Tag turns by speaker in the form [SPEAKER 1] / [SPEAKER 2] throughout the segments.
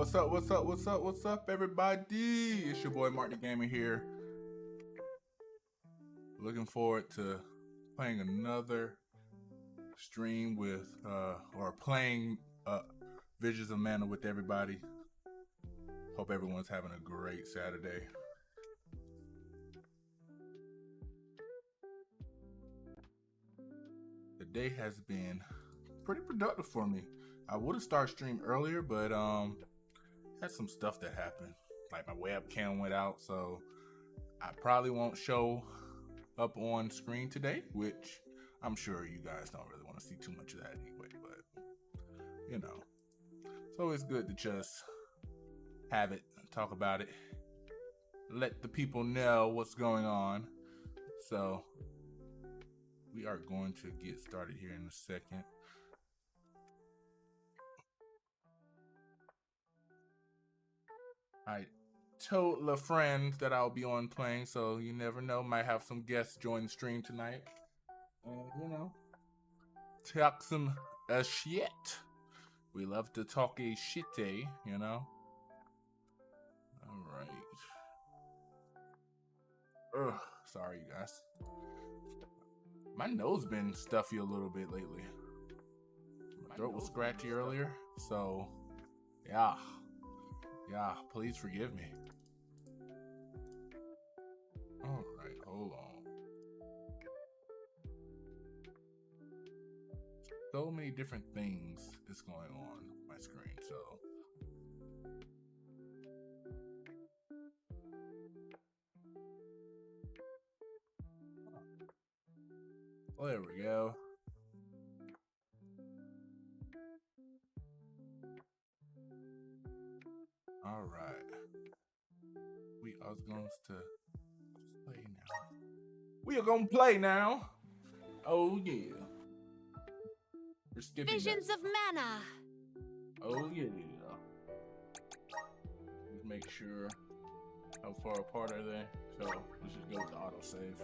[SPEAKER 1] What's up? What's up? What's up? What's up, everybody? It's your boy Martin the Gamer here. Looking forward to playing another stream with, or playing Visions of Mana with everybody. Hope everyone's having a great Saturday. The day has been pretty productive for me. I would have started stream earlier, but had some stuff that happened. Like my webcam went out, so I probably won't show up on screen today, which I'm sure you guys don't really want to see too much of that anyway, but you know, it's always good to just have it, talk about it, let the people know what's going on. So we are going to get started here in a second. All right, told the friends that I'll be on playing, so you never know. Might have some guests join the stream tonight. And, you know, talk some shit. We love to talk a shitty, you know. All right. Ugh, sorry, you guys. My nose been stuffy a little bit lately. My throat was scratchy earlier, so yeah, please forgive me. All right, hold on. So many different things is going on my screen, so. Oh, there we go. All right. We are going to play now. We are going to play now. Oh, yeah. We're skipping
[SPEAKER 2] Visions
[SPEAKER 1] that.
[SPEAKER 2] of mana.
[SPEAKER 1] Oh, yeah. Let's make sure. How far apart are they? So let's just go with the autosave.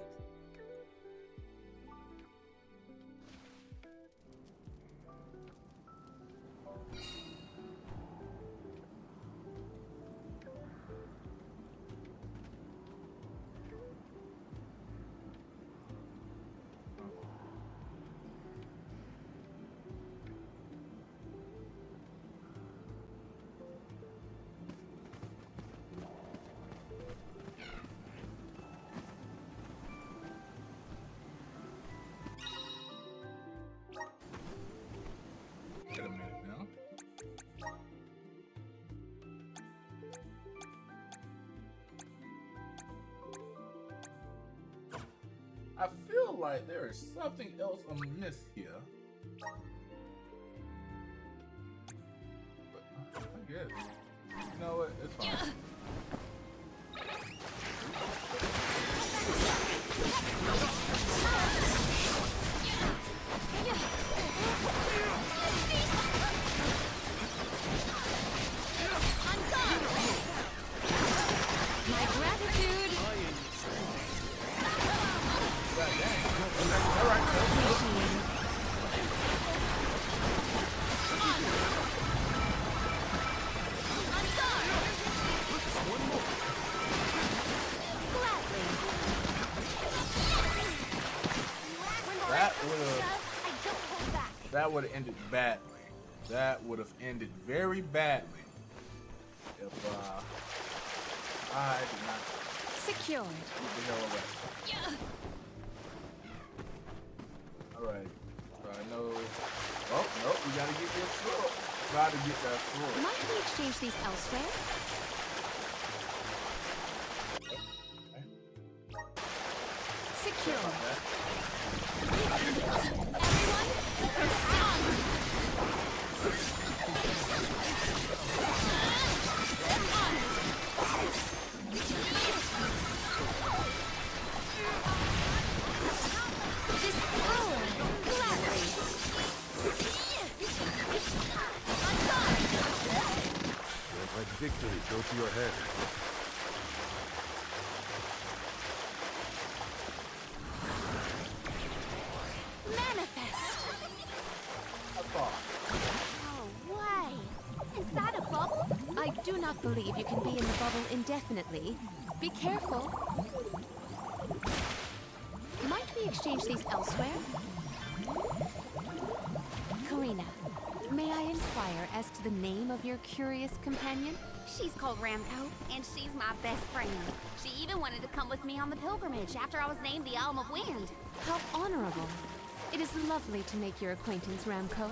[SPEAKER 1] Wait a minute now. I feel like there is something else amiss here. But I guess. You know what? It's fine.
[SPEAKER 2] My gratitude.
[SPEAKER 1] All right. That would have ended badly. That would have ended very badly if I did not
[SPEAKER 2] Secured.
[SPEAKER 1] get the hell away. All right. So I know. Oh no, we gotta get this sword. Gotta get that sword.
[SPEAKER 2] Might we exchange these elsewhere? Secure.
[SPEAKER 3] Let victory go to your head.
[SPEAKER 2] Manifest.
[SPEAKER 4] No way! Is that a bubble?
[SPEAKER 2] I do not believe you can be in the bubble indefinitely. Be careful. Might we exchange these elsewhere? Karina, may I inquire as to the name of your curious companion?
[SPEAKER 4] She's called Ramco, and she's my best friend. She even wanted to come with me on the pilgrimage after I was named the Elm of Wind.
[SPEAKER 2] How honorable. It is lovely to make your acquaintance, Ramco.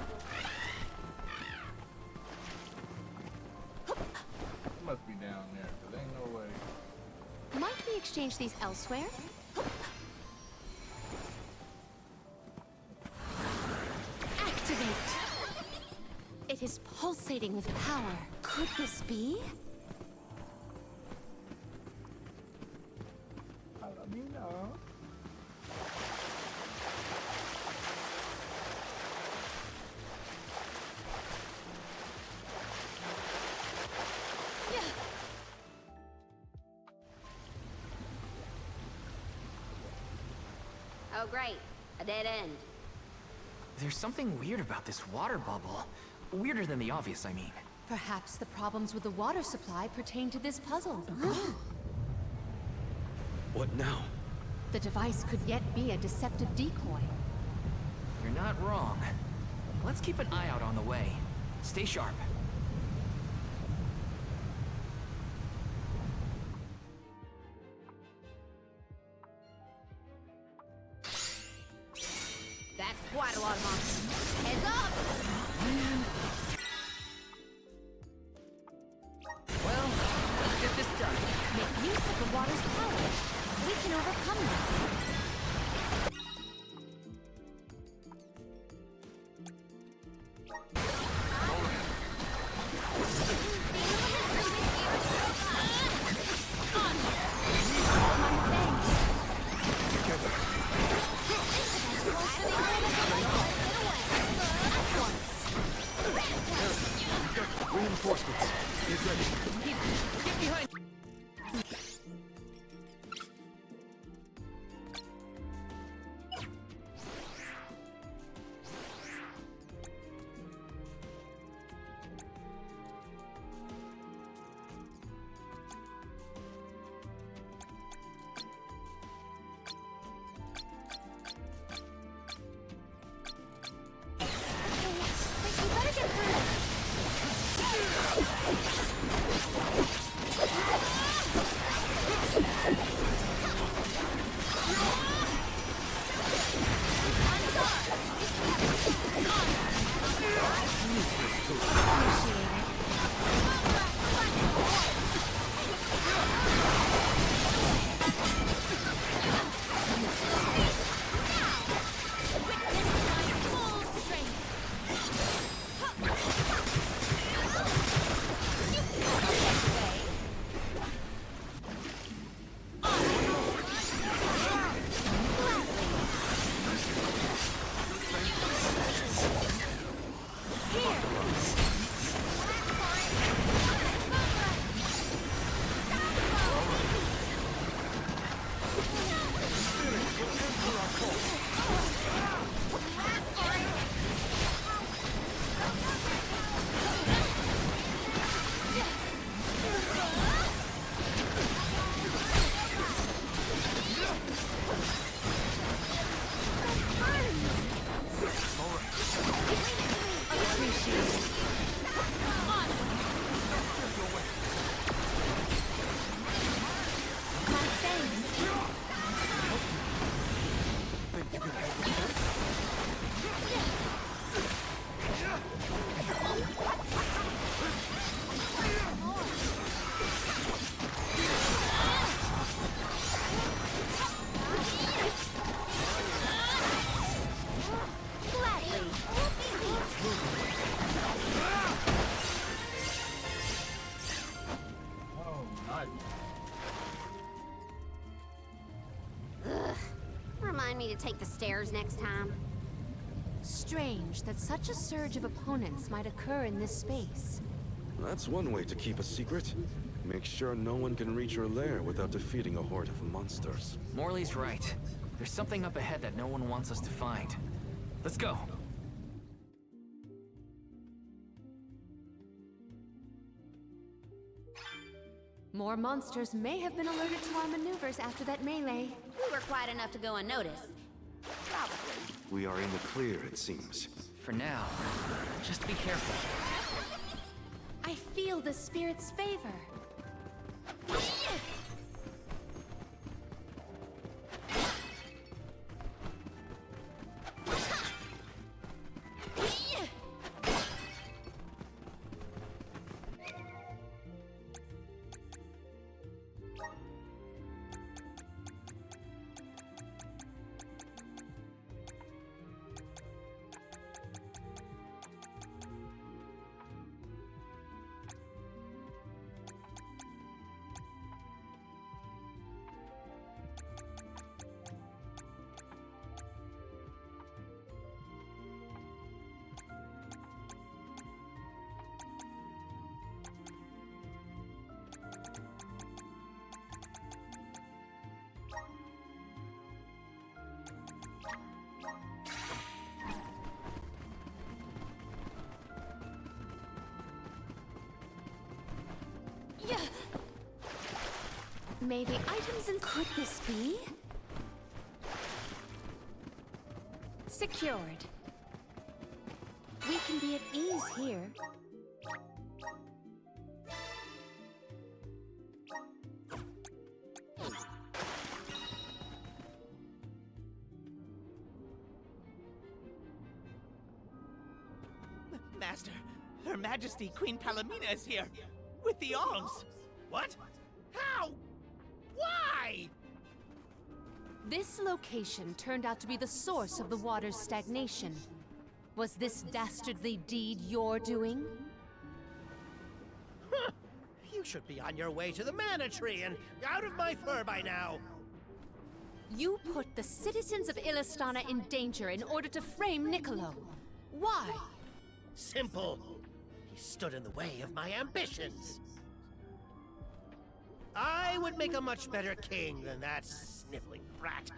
[SPEAKER 1] Must be down there, cause ain't no way.
[SPEAKER 2] Might we exchange these elsewhere? Activate! It is pulsating with power. Could this be?
[SPEAKER 1] Let me know.
[SPEAKER 4] Oh, great. A dead end.
[SPEAKER 5] There's something weird about this water bubble. Weirder than the obvious, I mean.
[SPEAKER 2] Perhaps the problems with the water supply pertain to this puzzle.
[SPEAKER 3] What now?
[SPEAKER 2] The device could yet be a deceptive decoy.
[SPEAKER 5] You're not wrong. Let's keep an eye out on the way. Stay sharp.
[SPEAKER 4] That's quite a lot of monsters. Heads up!
[SPEAKER 5] Well, let's get this done.
[SPEAKER 2] Make use of the water's power. We can overcome this.
[SPEAKER 3] Reinforcements. Get ready.
[SPEAKER 5] Get behind!
[SPEAKER 4] You better get through. Remind me to take the stairs next time.
[SPEAKER 2] Strange that such a surge of opponents might occur in this space.
[SPEAKER 3] That's one way to keep a secret. Make sure no one can reach your lair without defeating a horde of monsters.
[SPEAKER 5] Morley's right. There's something up ahead that no one wants us to find. Let's go.
[SPEAKER 2] More monsters may have been alerted to our maneuvers after that melee.
[SPEAKER 4] We were quiet enough to go unnoticed. Probably.
[SPEAKER 3] We are in the clear, it seems.
[SPEAKER 5] For now, just be careful.
[SPEAKER 2] I feel the spirit's favor. May the items in... Could this be? Secured. We can be at ease here.
[SPEAKER 6] Master, Her Majesty Queen Palomina is here, with the alms. What? How? Why?
[SPEAKER 2] This location turned out to be the source of the water's stagnation. Was this dastardly deed your doing?
[SPEAKER 6] Huh. You should be on your way to the Mana Tree and out of my fur by now.
[SPEAKER 2] You put the citizens of Illistana in danger in order to frame Niccolo. Why?
[SPEAKER 6] Simple. He stood in the way of my ambitions. I would make a much better king than that sniveling brat.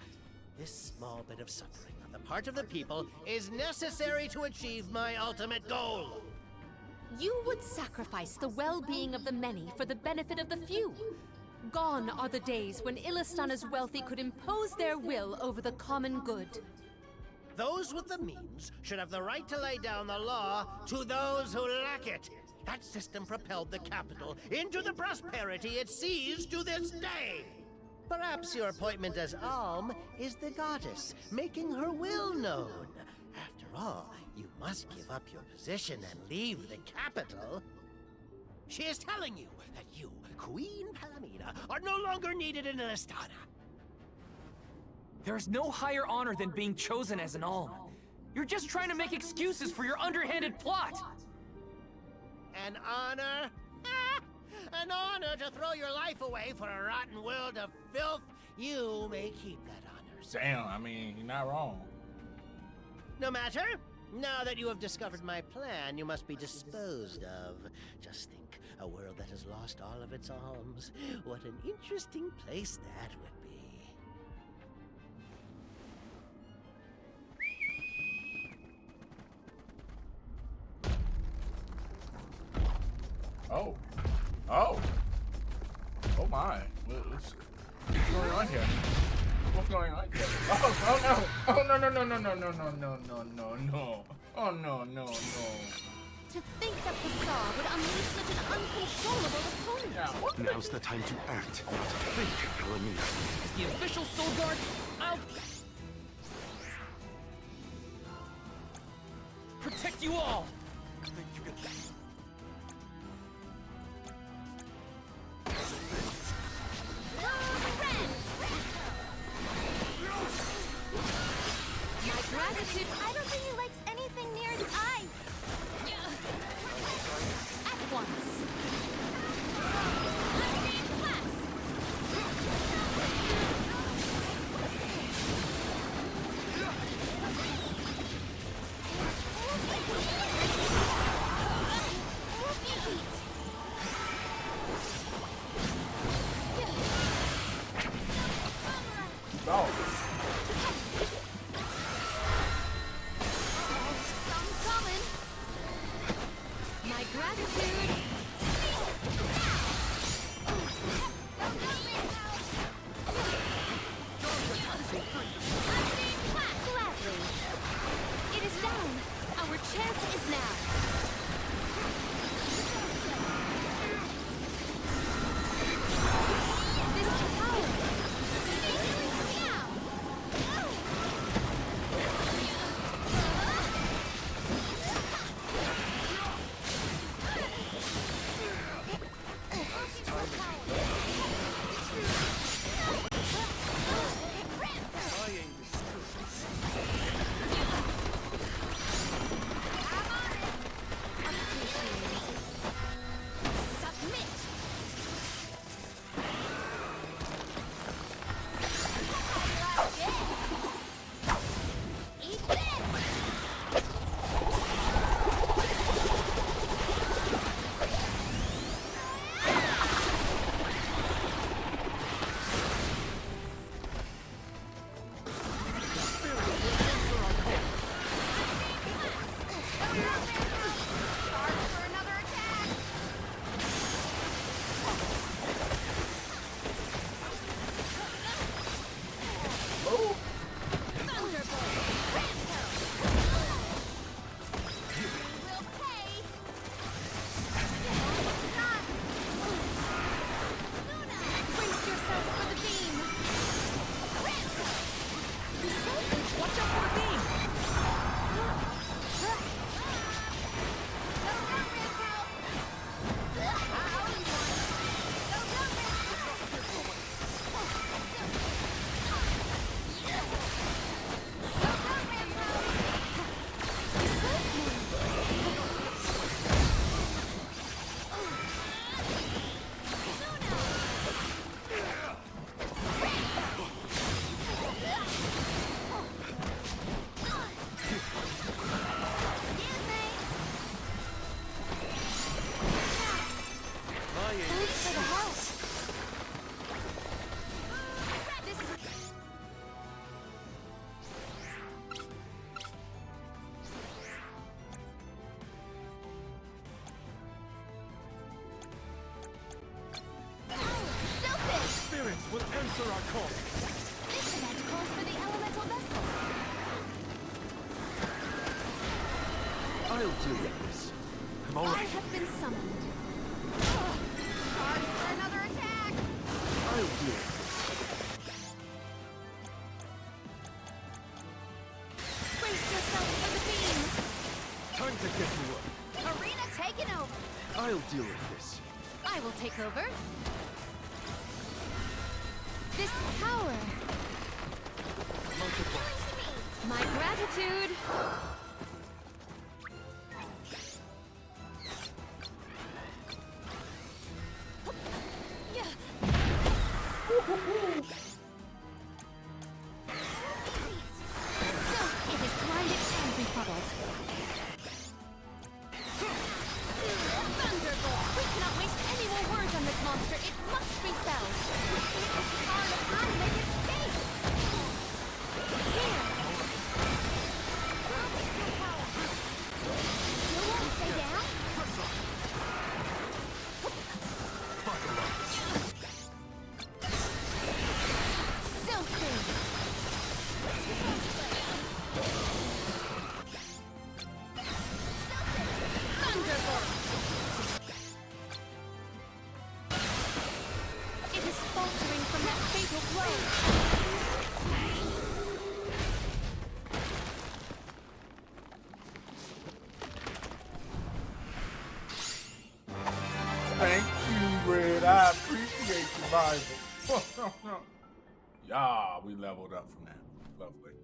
[SPEAKER 6] This small bit of suffering on the part of the people is necessary to achieve my ultimate goal.
[SPEAKER 2] You would sacrifice the well-being of the many for the benefit of the few. Gone are the days when Illistana's wealthy could impose their will over the common good.
[SPEAKER 6] Those with the means should have the right to lay down the law to those who lack it. That system propelled the capital into the prosperity it sees to this day. Perhaps your appointment as Alm is the goddess, making her will known. After all, you must give up your position and leave the capital. She is telling you that you, Queen Palomina, are no longer needed in Illistana.
[SPEAKER 5] There is no higher honor than being chosen as an alm. You're just trying to make excuses for your underhanded plot!
[SPEAKER 6] An honor? Ah, an honor to throw your life away for a rotten world of filth? You may keep that honor, sir.
[SPEAKER 1] Damn, I mean, you're not wrong.
[SPEAKER 6] No matter. Now that you have discovered my plan, you must be disposed of. Just think, a world that has lost all of its alms. What an interesting place that would be.
[SPEAKER 1] Oh. Oh. Oh my. What's going on here? What's going on here? Oh no. Oh no no no no no no no no no no no. Oh no no no.
[SPEAKER 2] To think that Bazaar would unleash such an uncontrollable opponent.
[SPEAKER 1] Yeah, what?
[SPEAKER 3] Now's the time to act, not think, Palomina.
[SPEAKER 5] As the official Soul Guard, I'll... protect you all!
[SPEAKER 2] Gratitude. I don't think he likes anything near his eyes. At once.
[SPEAKER 7] Answer our call.
[SPEAKER 4] This event calls for the elemental vessel.
[SPEAKER 3] I'll deal with this. I'm all
[SPEAKER 2] I
[SPEAKER 3] right.
[SPEAKER 2] have been summoned.
[SPEAKER 4] Time for another attack.
[SPEAKER 3] I'll deal with this.
[SPEAKER 4] Brace yourself for the beam.
[SPEAKER 3] Time to get to work.
[SPEAKER 4] Arena taken over.
[SPEAKER 3] I'll deal with this.
[SPEAKER 2] I will take over. This power.
[SPEAKER 3] Multiply.
[SPEAKER 2] My gratitude. So, it is blinded and befuddled. Thunderbolt! We cannot waste any more words on this monster. It must be felled.
[SPEAKER 4] Hard upon make it escape.
[SPEAKER 2] Here!
[SPEAKER 4] You won't stay down?
[SPEAKER 2] Silky! Thunderbolt! It is faltering from that fatal blow.
[SPEAKER 1] Thank you, Red. I appreciate you, Bible. Yeah, we leveled up from that. Lovely.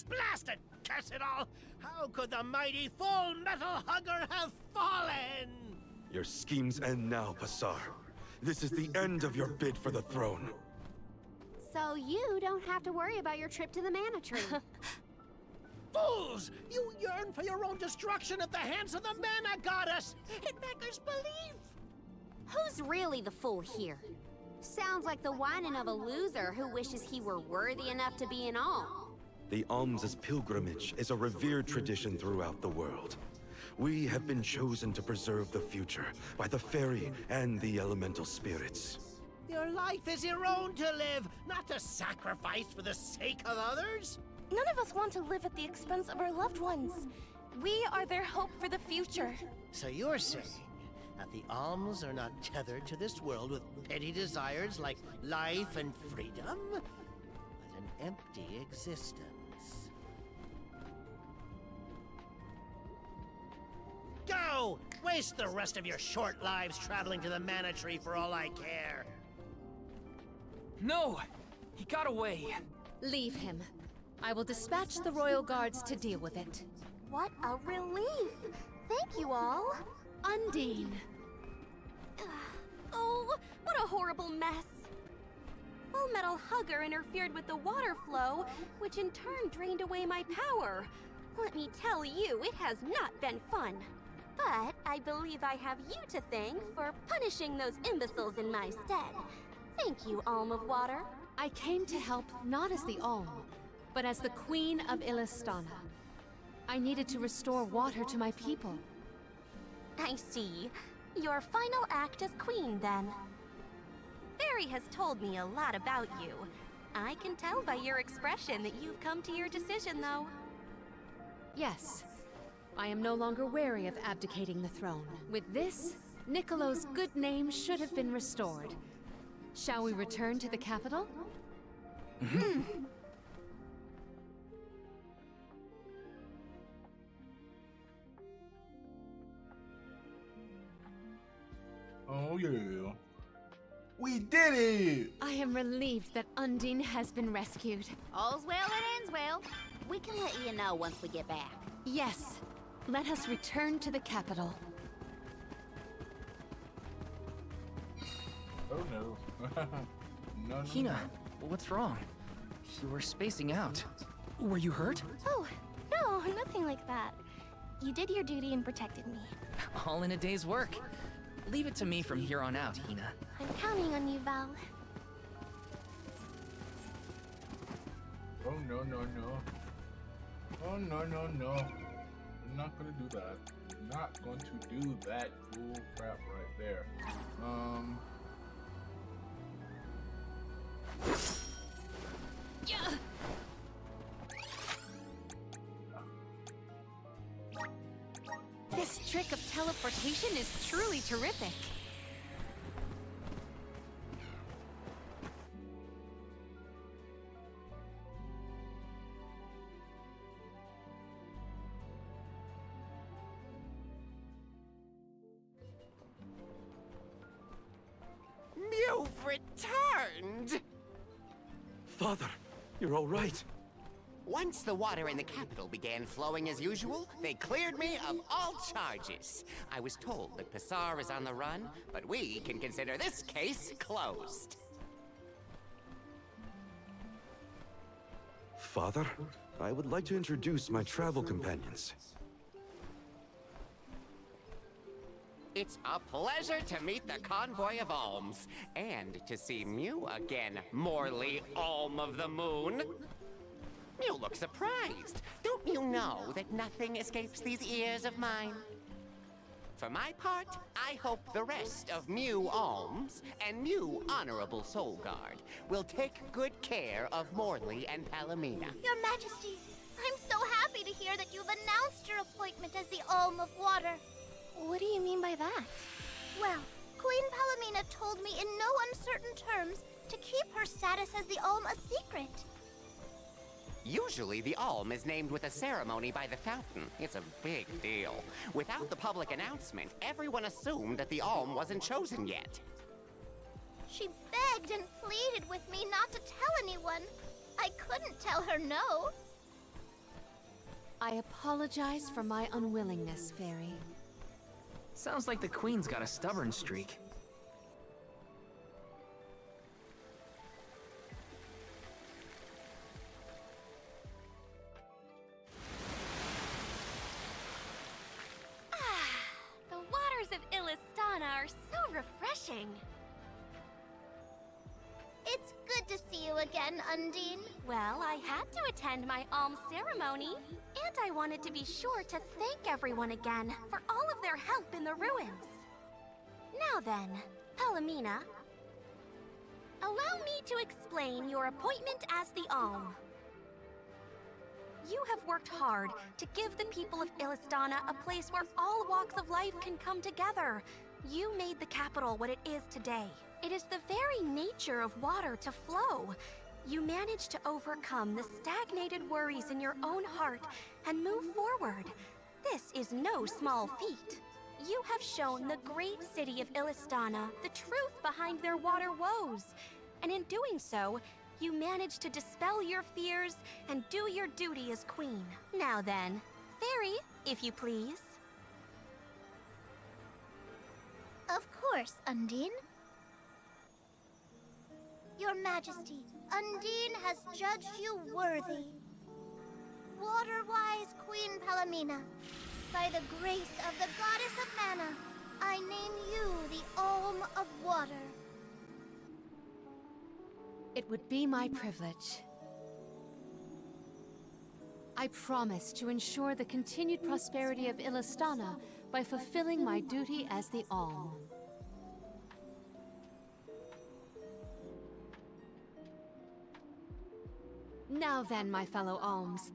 [SPEAKER 6] Blasted! Curse it all! How could the mighty Full Metal Hugger have fallen?
[SPEAKER 3] Your schemes end now, Passar. This is the end of your bid for the throne.
[SPEAKER 4] So you don't have to worry about your trip to the mana tree.
[SPEAKER 6] Fools! You yearn for your own destruction at the hands of the mana goddess! It beggars belief!
[SPEAKER 4] Who's really the fool here? Sounds like the whining of a loser who wishes he were worthy enough to be in all.
[SPEAKER 3] The alms' pilgrimage is a revered tradition throughout the world. We have been chosen to preserve the future by the fairy and the elemental spirits.
[SPEAKER 6] Your life is your own to live, not to sacrifice for the sake of others.
[SPEAKER 8] None of us want to live at the expense of our loved ones. We are their hope for the future.
[SPEAKER 6] So you're saying that the alms are not tethered to this world with petty desires like life and freedom, but an empty existence. Go! Waste the rest of your short lives traveling to the mana tree for all I care.
[SPEAKER 5] No! He got away.
[SPEAKER 2] Leave him. I will dispatch the royal guards to deal with it.
[SPEAKER 8] What a relief! Thank you all!
[SPEAKER 2] Undine!
[SPEAKER 8] Oh, what a horrible mess! Full Metal Hugger interfered with the water flow, which in turn drained away my power. Let me tell you, it has not been fun. But I believe I have you to thank for punishing those imbeciles in my stead. Thank you, Alm of Water.
[SPEAKER 2] I came to help not as the Alm, but as the Queen of Illistana. I needed to restore water to my people.
[SPEAKER 8] I see. Your final act as queen, then. Fairy has told me a lot about you. I can tell by your expression that you've come to your decision, though.
[SPEAKER 2] Yes. I am no longer wary of abdicating the throne. With this, Niccolo's good name should have been restored. Shall we return to the capital?
[SPEAKER 1] Oh yeah. We did it!
[SPEAKER 2] I am relieved that Undine has been rescued.
[SPEAKER 4] All's well that ends well. We can let you know once we get back.
[SPEAKER 2] Yes. Let us return to the capital.
[SPEAKER 1] Oh no. No.
[SPEAKER 5] Hina, what's wrong? You were spacing out. Were you hurt?
[SPEAKER 8] Oh, no, nothing like that. You did your duty and protected me.
[SPEAKER 5] All in a day's work. Leave it to me from here on out, Hina.
[SPEAKER 8] I'm counting on you, Val.
[SPEAKER 1] Oh no. Oh no. I'm not gonna do that. I'm not going to do that bull crap right there.
[SPEAKER 2] Yeah. This trick of teleportation is truly terrific.
[SPEAKER 7] You've returned!
[SPEAKER 3] Father, you're all right.
[SPEAKER 7] Once the water in the capital began flowing as usual, they cleared me of all charges. I was told that Passar is on the run, but we can consider this case closed.
[SPEAKER 3] Father, I would like to introduce my travel companions.
[SPEAKER 7] It's a pleasure to meet the convoy of Alms, and to see Mew again, Morley Alm of the Moon. You look surprised. Don't you know that nothing escapes these ears of mine? For my part, I hope the rest of Mew Alms and Mew Honorable Soul Guard will take good care of Morley and Palomina.
[SPEAKER 9] Your Majesty, I'm so happy to hear that you've announced your appointment as the Alm of Water.
[SPEAKER 8] What do you mean by that?
[SPEAKER 9] Well, Queen Palomina told me in no uncertain terms to keep her status as the Alm a secret.
[SPEAKER 7] Usually, the Alm is named with a ceremony by the fountain. It's a big deal. Without the public announcement, everyone assumed that the Alm wasn't chosen yet.
[SPEAKER 9] She begged and pleaded with me not to tell anyone. I couldn't tell her no.
[SPEAKER 2] I apologize for my unwillingness, Fairy.
[SPEAKER 5] Sounds like the Queen's got a stubborn streak.
[SPEAKER 8] The waters of Illistana are so refreshing.
[SPEAKER 9] It's good to see you again, Undine.
[SPEAKER 8] Well, I had to attend my alms ceremony, and I wanted to be sure to thank everyone again for all of their help in the ruins. Now then, Palomina, allow me to explain your appointment as the Alm. You have worked hard to give the people of Illistana a place where all walks of life can come together. You made the capital what it is today. It is the very nature of water to flow. You managed to overcome the stagnated worries in your own heart and move forward. This is no small feat. You have shown the great city of Illistana the truth behind their water woes. And in doing so, you managed to dispel your fears and do your duty as queen. Now then, Fairy, if you please.
[SPEAKER 9] Of course, Undine. Your Majesty, Undine has judged you worthy. Water-wise Queen Palomina, by the grace of the Goddess of Mana, I name you the Alm of Water.
[SPEAKER 2] It would be my privilege. I promise to ensure the continued prosperity of Illistana by fulfilling my duty as the Alm. Now then, my fellow Alms,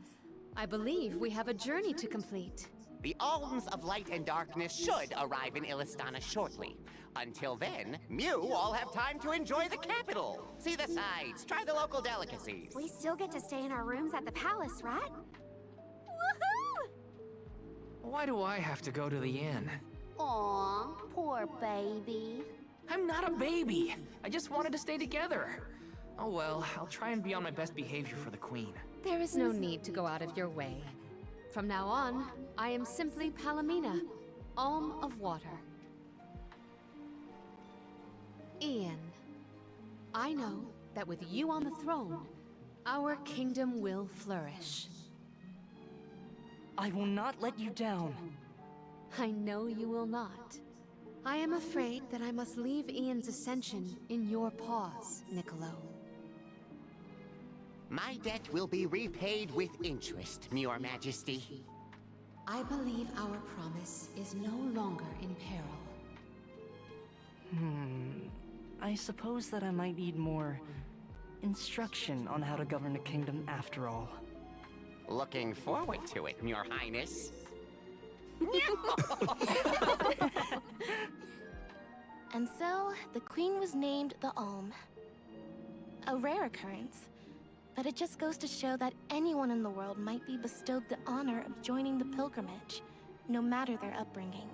[SPEAKER 2] I believe we have a journey to complete.
[SPEAKER 7] The Alms of Light and Darkness should arrive in Illistana shortly. Until then, Mew all have time to enjoy the capital. See the sights, try the local delicacies.
[SPEAKER 8] We still get to stay in our rooms at the palace, right?
[SPEAKER 9] Woohoo!
[SPEAKER 5] Why do I have to go to the inn?
[SPEAKER 9] Aw, poor baby.
[SPEAKER 5] I'm not a baby. I just wanted to stay together. Oh well, I'll try and be on my best behavior for the Queen.
[SPEAKER 2] There is no need to go out of your way. From now on, I am simply Palomina, Alm of Water. Ian, I know that with you on the throne, our kingdom will flourish.
[SPEAKER 10] I will not let you down.
[SPEAKER 2] I know you will not. I am afraid that I must leave Ian's ascension in your paws, Niccolo.
[SPEAKER 7] My debt will be repaid with interest, Your Majesty.
[SPEAKER 2] I believe our promise is no longer in peril.
[SPEAKER 10] I suppose that I might need more instruction on how to govern a kingdom after all.
[SPEAKER 7] Looking forward to it, Your Highness.
[SPEAKER 11] And so, the queen was named the Alm. A rare occurrence, but it just goes to show that anyone in the world might be bestowed the honor of joining the pilgrimage, no matter their upbringing.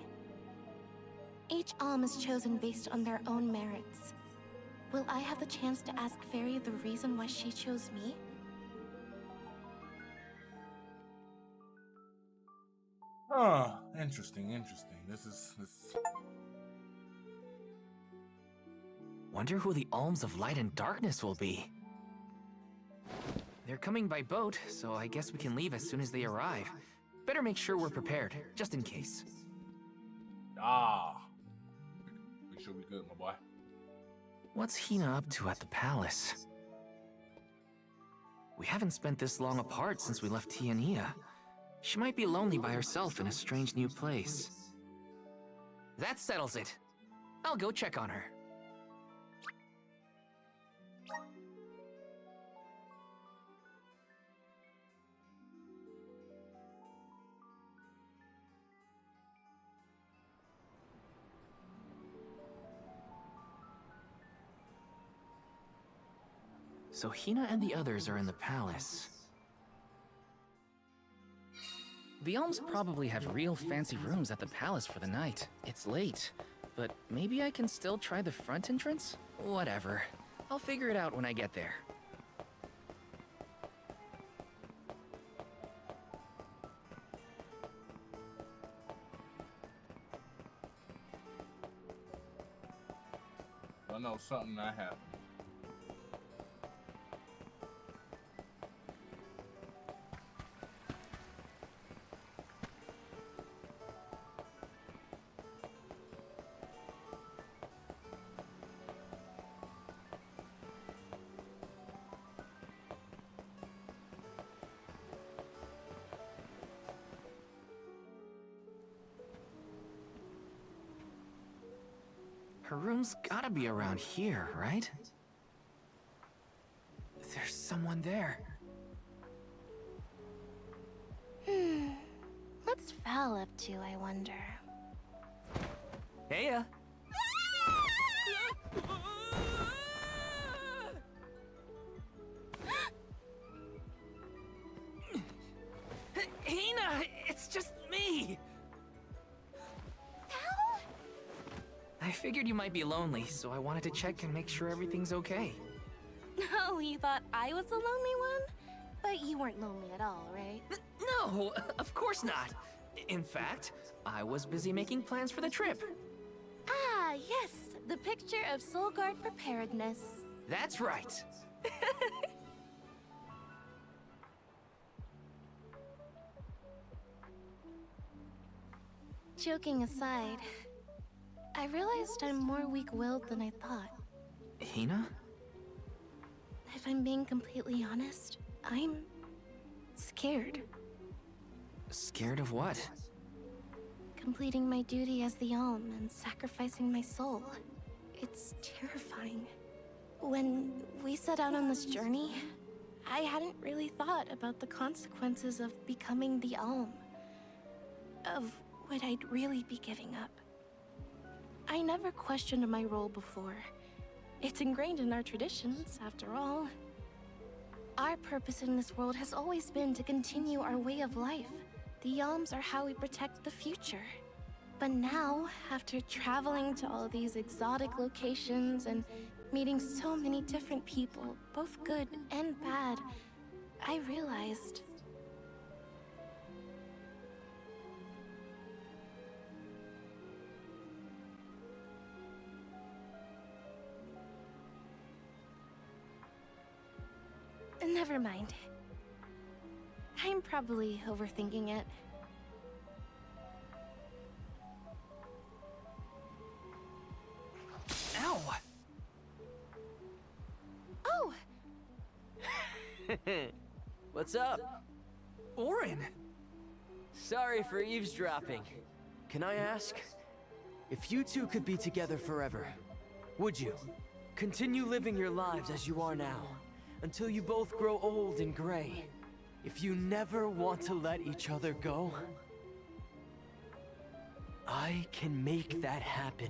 [SPEAKER 11] Each Alm is chosen based on their own merits. Will I have the chance to ask Fairy the reason why she chose me?
[SPEAKER 1] Huh. Interesting. This is...
[SPEAKER 5] Wonder who the Alms of Light and Darkness will be. They're coming by boat, so I guess we can leave as soon as they arrive. Better make sure we're prepared, just in case.
[SPEAKER 1] We should be good, my boy.
[SPEAKER 5] What's Hina up to at the palace? We haven't spent this long apart since we left Tiania. She might be lonely by herself in a strange new place. That settles it. I'll go check on her. So Hina and the others are in the palace.
[SPEAKER 12] The Alms probably have real fancy rooms at the palace for the night. It's late, but maybe I can still try the front entrance? Whatever. I'll figure it out when I get there.
[SPEAKER 1] I know something that happened.
[SPEAKER 5] Her room's gotta be around here, right? There's someone there.
[SPEAKER 11] What's Val up to, I wonder?
[SPEAKER 5] Heya! Hina! It's just me! I figured you might be lonely, so I wanted to check and make sure everything's okay.
[SPEAKER 11] Oh, you thought I was the lonely one? But you weren't lonely at all, right?
[SPEAKER 5] No, of course not. In fact, I was busy making plans for the trip.
[SPEAKER 11] Ah, yes, the picture of Soul Guard preparedness.
[SPEAKER 5] That's right.
[SPEAKER 11] Joking aside, I realized I'm more weak-willed than I thought.
[SPEAKER 5] Hina?
[SPEAKER 11] If I'm being completely honest, I'm scared.
[SPEAKER 5] Scared of what?
[SPEAKER 11] Completing my duty as the Alm and sacrificing my soul. It's terrifying. When we set out on this journey, I hadn't really thought about the consequences of becoming the Alm. Of what I'd really be giving up. I never questioned my role before. It's ingrained in our traditions, after all. Our purpose in this world has always been to continue our way of life. The Alms are how we protect the future. But now, after traveling to all these exotic locations and meeting so many different people, both good and bad, I realized... Never mind. I'm probably overthinking it.
[SPEAKER 5] Ow!
[SPEAKER 11] Oh!
[SPEAKER 13] What's up?
[SPEAKER 5] Orin!
[SPEAKER 13] Sorry for eavesdropping. Can I ask? If you two could be together forever, would you? Continue living your lives as you are now, until you both grow old and gray. If you never want to let each other go, I can make that happen.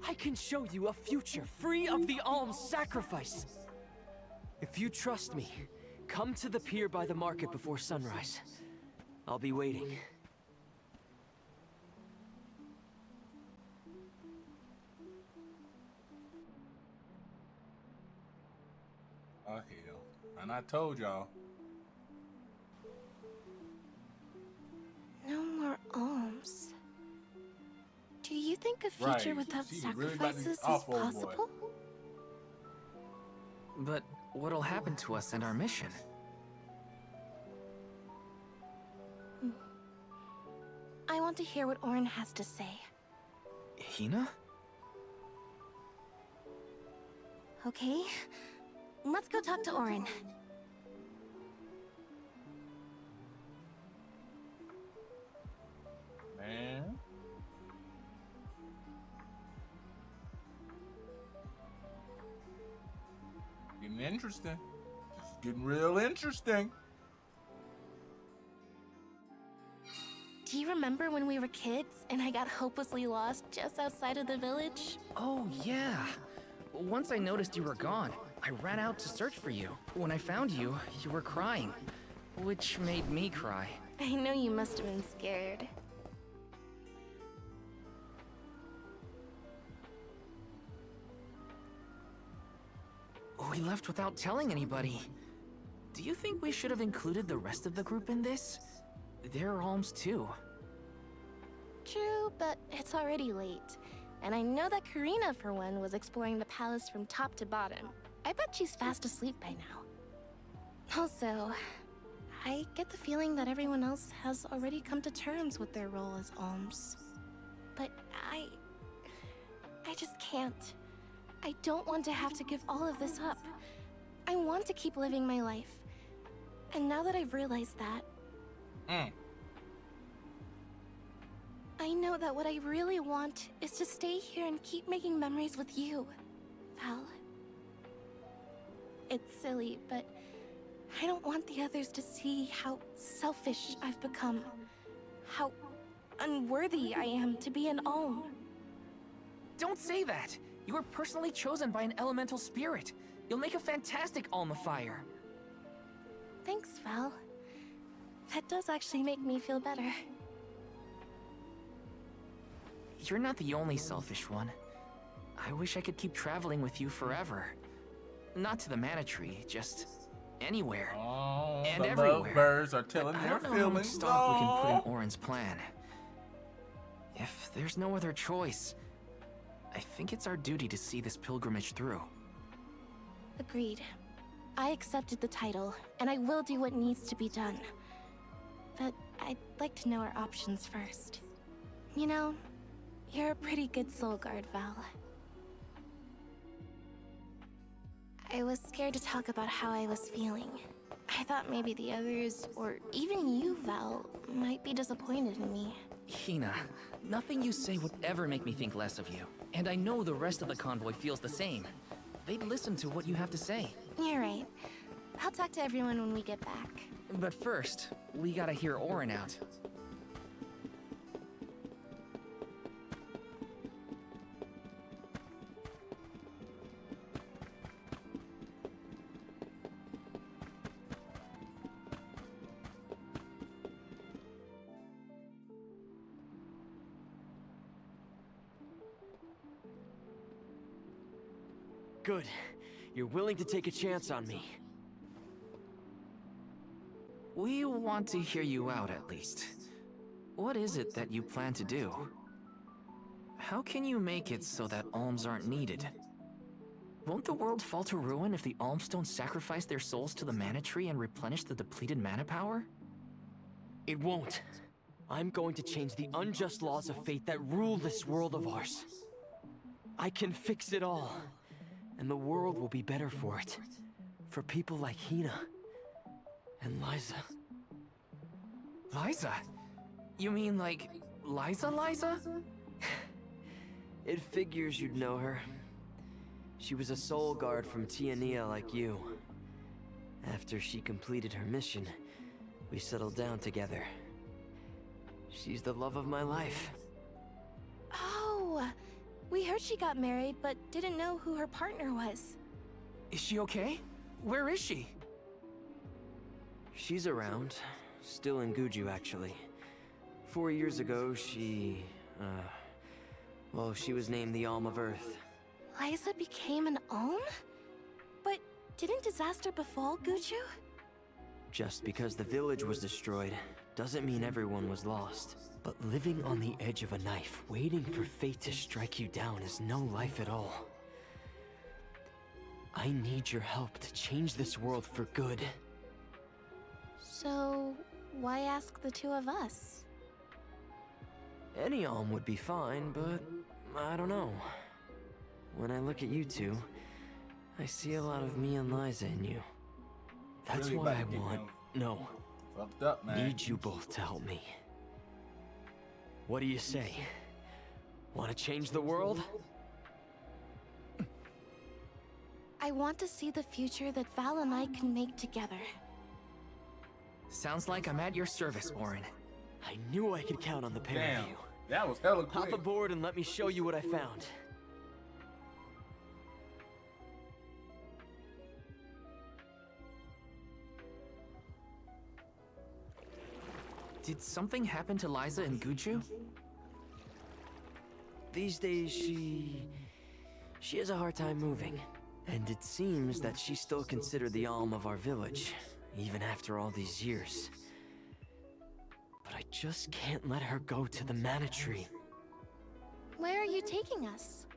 [SPEAKER 13] I can show you a future free of the alms sacrifice. If you trust me, come to the pier by the market before sunrise. I'll be waiting.
[SPEAKER 1] Oh, hell. And I told y'all.
[SPEAKER 11] No more alms. Do you think a future
[SPEAKER 1] Right.
[SPEAKER 11] without
[SPEAKER 1] She was really about to
[SPEAKER 11] sacrifices
[SPEAKER 1] get
[SPEAKER 11] is
[SPEAKER 1] off, old boy.
[SPEAKER 11] possible?
[SPEAKER 12] But what'll happen to us and our mission?
[SPEAKER 11] I want to hear what Orin has to say.
[SPEAKER 12] Hina?
[SPEAKER 11] Okay, let's go talk to Orin.
[SPEAKER 1] Man. Getting interesting. It's getting real interesting.
[SPEAKER 11] Do you remember when we were kids and I got hopelessly lost just outside of the village?
[SPEAKER 12] Oh, yeah. Once I noticed you were gone, I ran out to search for you. When I found you, you were crying, which made me cry.
[SPEAKER 11] I know you must have been scared.
[SPEAKER 12] We left without telling anybody. Do you think we should have included the rest of the group in this? They're alms too.
[SPEAKER 11] True, but it's already late. And I know that Karina, for one, was exploring the palace from top to bottom. I bet she's fast asleep by now. Also, I get the feeling that everyone else has already come to terms with their role as alms. But I just can't. I don't want to have to give all of this up. I want to keep living my life. And now that I've realized that, I know that what I really want is to stay here and keep making memories with you, Val. It's silly, but I don't want the others to see how selfish I've become. How unworthy I am to be an alm.
[SPEAKER 12] Don't say that! You were personally chosen by an elemental spirit. You'll make a fantastic almifier.
[SPEAKER 11] Thanks, Val. That does actually make me feel better.
[SPEAKER 12] You're not the only selfish one. I wish I could keep traveling with you forever. Not to the Mana Tree, just anywhere.
[SPEAKER 1] Oh,
[SPEAKER 12] and
[SPEAKER 1] the
[SPEAKER 12] everywhere.
[SPEAKER 1] lovebirds are telling
[SPEAKER 12] I
[SPEAKER 1] their
[SPEAKER 12] don't know how much
[SPEAKER 1] feelings.
[SPEAKER 12] stock we can put in Orin's plan. If there's no other choice, I think it's our duty to see this pilgrimage through.
[SPEAKER 11] Agreed. I accepted the title, and I will do what needs to be done. But I'd like to know our options first. You know, you're a pretty good soul guard, Val. I was scared to talk about how I was feeling. I thought maybe the others, or even you, Val, might be disappointed in me.
[SPEAKER 12] Hina, nothing you say would ever make me think less of you. And I know the rest of the convoy feels the same. They'd listen to what you have to say.
[SPEAKER 11] You're right. I'll talk to everyone when we get back.
[SPEAKER 12] But first, we gotta hear Orin out.
[SPEAKER 13] Good. You're willing to take a chance on me.
[SPEAKER 12] We want to hear you out, at least. What is it that you plan to do? How can you make it so that alms aren't needed? Won't the world fall to ruin if the alms don't sacrifice their souls to the Mana Tree and replenish the depleted mana power?
[SPEAKER 13] It won't. I'm going to change the unjust laws of fate that rule this world of ours. I can fix it all, and the world will be better for it. For people like Hina and Liza.
[SPEAKER 12] Liza? You mean like Liza?
[SPEAKER 13] It figures you'd know her. She was a soul guard from Tiania like you. After she completed her mission, we settled down together. She's the love of my life.
[SPEAKER 11] Oh, we heard she got married, but didn't know who her partner was.
[SPEAKER 12] Is she okay? Where is she?
[SPEAKER 13] She's around. Still in Guju, actually. 4 years ago, well, she was named the Alm of Earth.
[SPEAKER 11] Liza became an Alm? But didn't disaster befall Guju?
[SPEAKER 13] Just because the village was destroyed, doesn't mean everyone was lost. But living on the edge of a knife, waiting for fate to strike you down is no life at all. I need your help to change this world for good.
[SPEAKER 11] So, why ask the two of us?
[SPEAKER 13] Any Alm would be fine, but I don't know. When I look at you two, I see a lot of me and Liza in you. That's
[SPEAKER 1] Really
[SPEAKER 13] why
[SPEAKER 1] about
[SPEAKER 13] I
[SPEAKER 1] to get
[SPEAKER 13] want...
[SPEAKER 1] them
[SPEAKER 13] No.
[SPEAKER 1] Fucked up, man.
[SPEAKER 13] Need you both to help me. What do you say? Want to change the world?
[SPEAKER 11] I want to see the future that Val and I can make together.
[SPEAKER 12] Sounds like I'm at your service, Orin.
[SPEAKER 13] I knew I could count on the pair
[SPEAKER 1] Damn,
[SPEAKER 13] of you.
[SPEAKER 1] that was hella quick.
[SPEAKER 13] Hop aboard and let me show you what I found.
[SPEAKER 12] Did something happen to Liza and Guju?
[SPEAKER 13] These days, she has a hard time moving. And it seems that she's still considered the Alm of our village, even after all these years. But I just can't let her go to the Mana Tree.
[SPEAKER 11] Where are you taking us?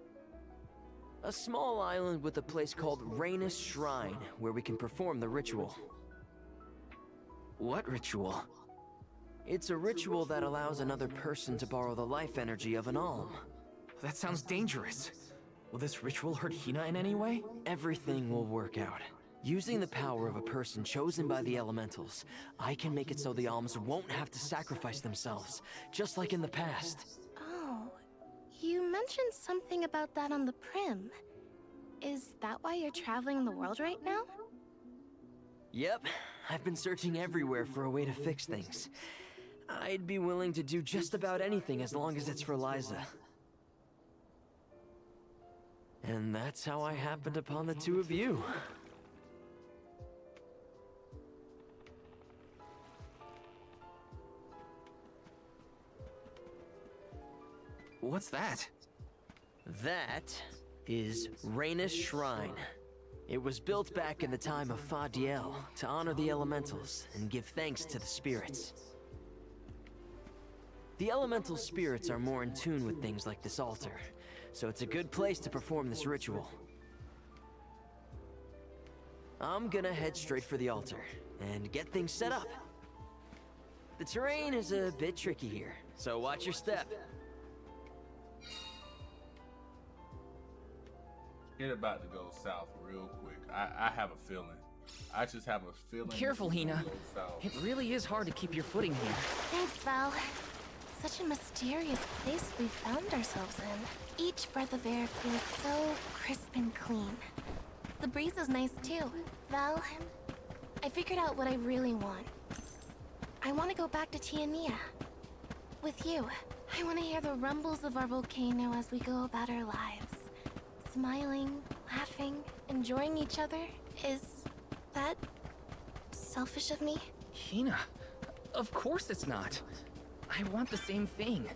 [SPEAKER 13] A small island with a place called Rainus Shrine, where we can perform the ritual.
[SPEAKER 12] What ritual?
[SPEAKER 13] It's a ritual that allows another person to borrow the life energy of an Alm.
[SPEAKER 12] That sounds dangerous. Will this ritual hurt Hina in any way?
[SPEAKER 13] Everything will work out. Using the power of a person chosen by the elementals, I can make it so the Alms won't have to sacrifice themselves, just like in the past.
[SPEAKER 11] Oh, you mentioned something about that on the Prim. Is that why you're traveling the world right now?
[SPEAKER 13] Yep, I've been searching everywhere for a way to fix things. I'd be willing to do just about anything as long as it's for Liza. And that's how I happened upon the two of you.
[SPEAKER 12] What's that?
[SPEAKER 13] That is Rainus Shrine. It was built back in the time of Fadiel to honor the elementals and give thanks to the spirits. The elemental spirits are more in tune with things like this altar, so it's a good place to perform this ritual. I'm gonna head straight for the altar and get things set up. The terrain is a bit tricky here, so watch your step.
[SPEAKER 1] It about to go south real quick. I have a feeling. I just have a feeling.
[SPEAKER 12] Careful,
[SPEAKER 1] this is gonna
[SPEAKER 12] Hina.
[SPEAKER 1] go south.
[SPEAKER 12] It really is hard to keep your footing here.
[SPEAKER 11] Thanks, Val. Such a mysterious place we found ourselves in. Each breath of air feels so crisp and clean. The breeze is nice too. Val, I figured out what I really want. I want to go back to Tiania. With you. I want to hear the rumbles of our volcano as we go about our lives. Smiling, laughing, enjoying each other. Is that selfish of me?
[SPEAKER 12] Hina, of course it's not. I want the same thing.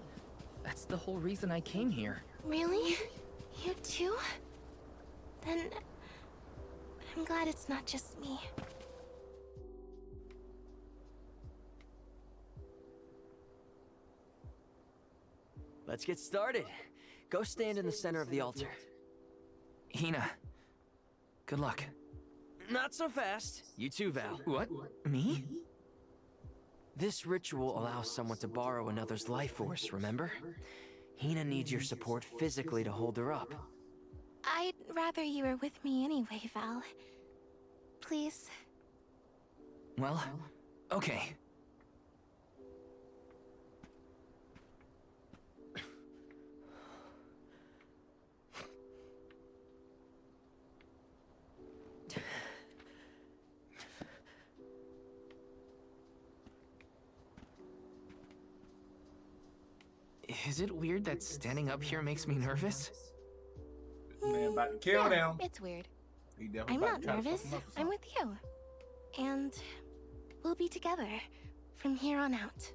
[SPEAKER 12] That's the whole reason I came here.
[SPEAKER 11] Really? You too? Then I'm glad it's not just me.
[SPEAKER 13] Let's get started. Go stand in the center of the altar.
[SPEAKER 12] Hina, good luck.
[SPEAKER 13] Not so fast. You too, Val.
[SPEAKER 12] What? Me?
[SPEAKER 13] This ritual allows someone to borrow another's life force, remember? Hina needs your support physically to hold her up.
[SPEAKER 11] I'd rather you were with me anyway, Val. Please.
[SPEAKER 12] Well, okay. Is it weird that standing up here makes me nervous?
[SPEAKER 1] Man, about to kill them.
[SPEAKER 11] It's weird.
[SPEAKER 1] He definitely
[SPEAKER 11] I'm
[SPEAKER 1] about
[SPEAKER 11] not
[SPEAKER 1] to try to fuck
[SPEAKER 11] nervous.
[SPEAKER 1] him up or
[SPEAKER 11] I'm
[SPEAKER 1] something.
[SPEAKER 11] with you. And we'll be together from here on out.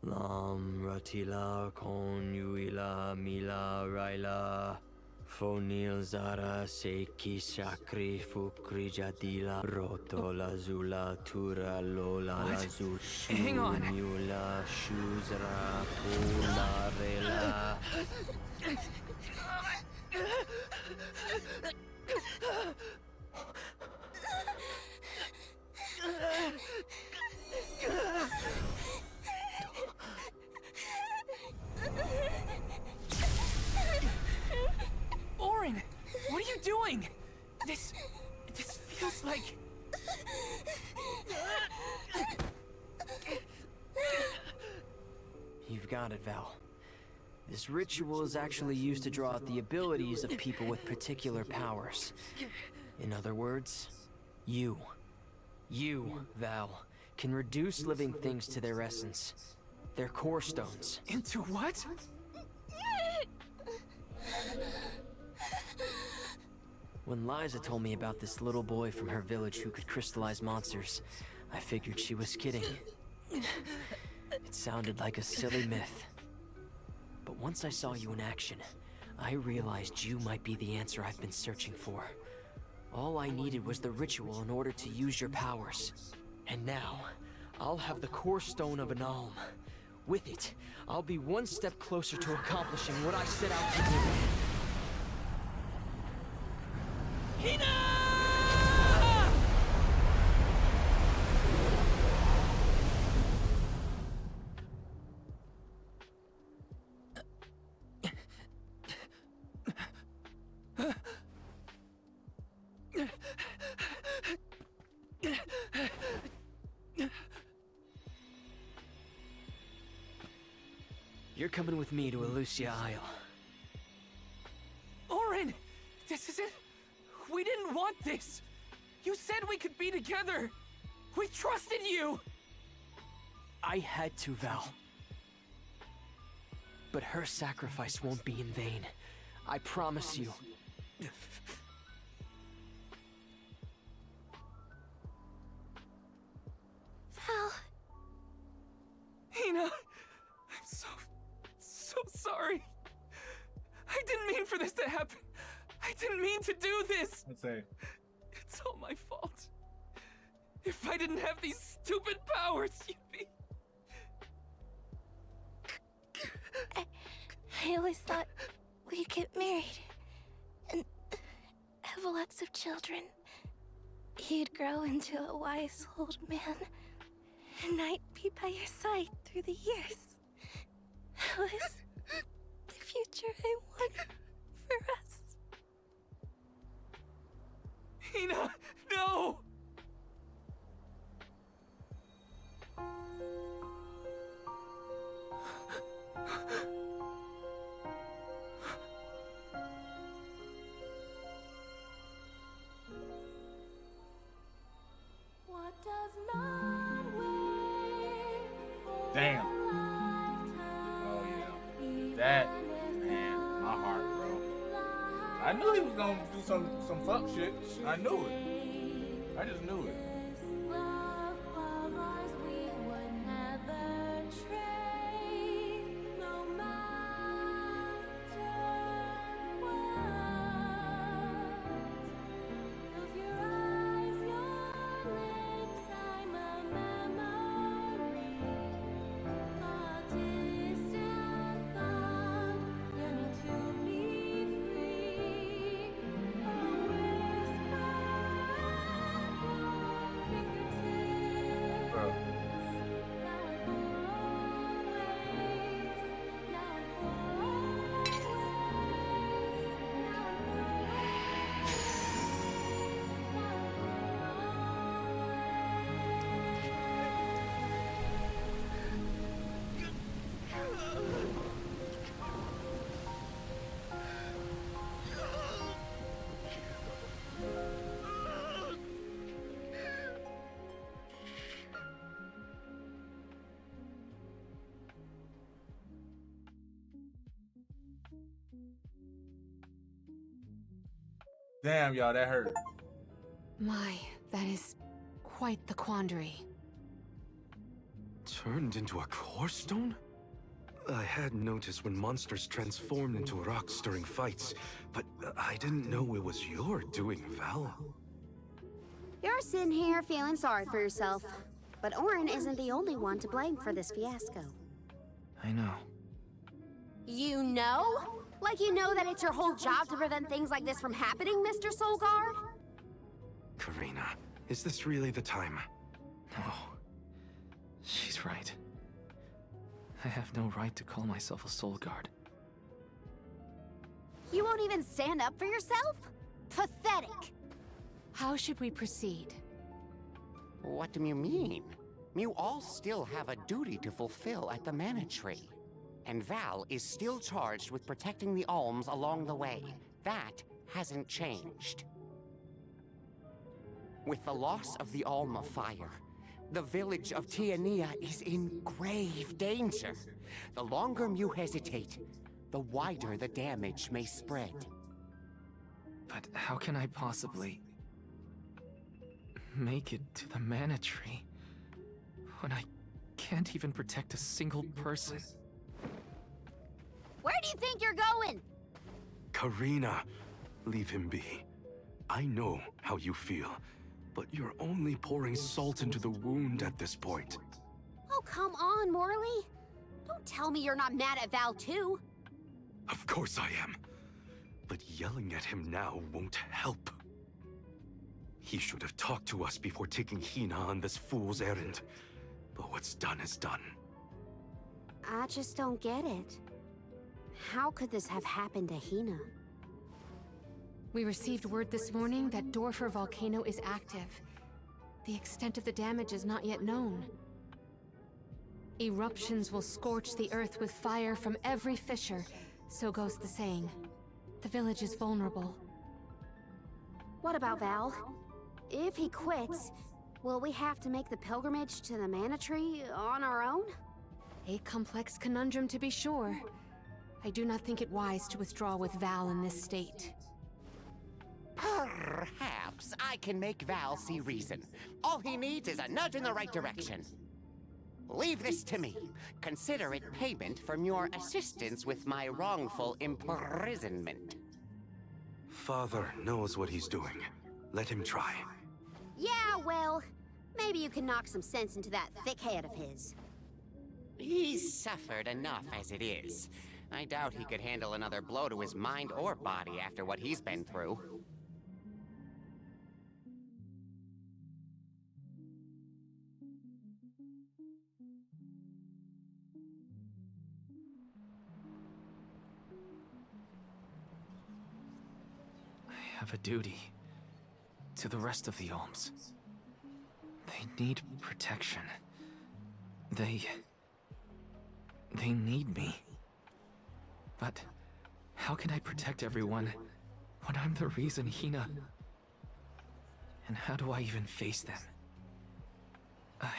[SPEAKER 13] Lam ratila konuila mila raila fonil zara seki shakri fukri jadila roto lazula tura lola lazul
[SPEAKER 12] Hang on.
[SPEAKER 13] shula shuzra pula rela.
[SPEAKER 12] Orin, what are you doing? This feels like...
[SPEAKER 13] You've got it, Val. This ritual is actually used to draw out the abilities of people with particular powers. In other words, you, Val, can reduce living things to their essence. Their core stones.
[SPEAKER 12] Into what?
[SPEAKER 13] When Liza told me about this little boy from her village who could crystallize monsters, I figured she was kidding. It sounded like a silly myth. But once I saw you in action, I realized you might be the answer I've been searching for. All I needed was the ritual in order to use your powers. And now, I'll have the core stone of an Alm. With it, I'll be one step closer to accomplishing what I set out to do. Hina! You're coming with me to Elusia Isle.
[SPEAKER 12] Orin! This isn't... We didn't want this! You said we could be together! We trusted you!
[SPEAKER 13] I had to, Val. But her sacrifice won't be in vain. I promise you.
[SPEAKER 11] Val.
[SPEAKER 12] Hina, I'm so sorry. I didn't mean for this to happen. I didn't mean to do this.
[SPEAKER 1] Let's say.
[SPEAKER 12] It's all my fault. If I didn't have these stupid powers, you'd be...
[SPEAKER 11] I always thought we'd get married and have lots of children. You'd grow into a wise old man, and I'd be by your side through the years. That was the future I wanted for us.
[SPEAKER 12] Hina, no!
[SPEAKER 1] Damn. Oh yeah. That, man, my heart, bro. I knew he was gonna do some fuck shit. I knew it. I just knew it. Damn, y'all, that hurt.
[SPEAKER 2] My, that is quite the quandary.
[SPEAKER 3] Turned into a core stone? I had noticed when monsters transformed into rocks during fights, but I didn't know it was your doing, Val.
[SPEAKER 4] You're sitting here feeling sorry for yourself. But Orin isn't the only one to blame for this fiasco.
[SPEAKER 12] I know.
[SPEAKER 4] You know? Like you know that it's your whole job to prevent things like this from happening, Mr. Soulguard?
[SPEAKER 3] Karina, is this really the time?
[SPEAKER 12] No. She's right. I have no right to call myself a soul guard.
[SPEAKER 4] You won't even stand up for yourself? Pathetic!
[SPEAKER 2] How should we proceed?
[SPEAKER 7] What do you mean? You all still have a duty to fulfill at the Mana Tree. And Val is still charged with protecting the Alms along the way. That hasn't changed. With the loss of the Alm of Fire, the village of Tiania is in grave danger. The longer you hesitate, the wider the damage may spread.
[SPEAKER 12] But how can I possibly make it to the Mana Tree when I can't even protect a single person?
[SPEAKER 4] Where do you think you're going?
[SPEAKER 3] Karina, leave him be. I know how you feel, but you're only pouring salt into the wound at this point.
[SPEAKER 4] Oh, come on, Morley. Don't tell me you're not mad at Val, too.
[SPEAKER 3] Of course I am. But yelling at him now won't help. He should have talked to us before taking Hina on this fool's errand. But what's done is done.
[SPEAKER 4] I just don't get it. How could this have happened to Hina?
[SPEAKER 2] We received word this morning that Dorfer Volcano is active. The extent of the damage is not yet known. Eruptions will scorch the earth with fire from every fissure, so goes the saying. The village is vulnerable.
[SPEAKER 4] What about Val? If he quits, will we have to make the pilgrimage to the Mana Tree on our own?
[SPEAKER 2] A complex conundrum to be sure. I do not think it wise to withdraw with Val in this state.
[SPEAKER 7] Perhaps I can make Val see reason. All he needs is a nudge in the right direction. Leave this to me. Consider it payment from your assistance with my wrongful imprisonment.
[SPEAKER 3] Father knows what he's doing. Let him try.
[SPEAKER 4] Yeah, well, maybe you can knock some sense into that thick head of his.
[SPEAKER 7] He's suffered enough as it is. I doubt he could handle another blow to his mind or body after what he's been through.
[SPEAKER 12] I have a duty to the rest of the Alms. They need protection. They need me. But how can I protect everyone when I'm the reason Hina... And how do I even face them? I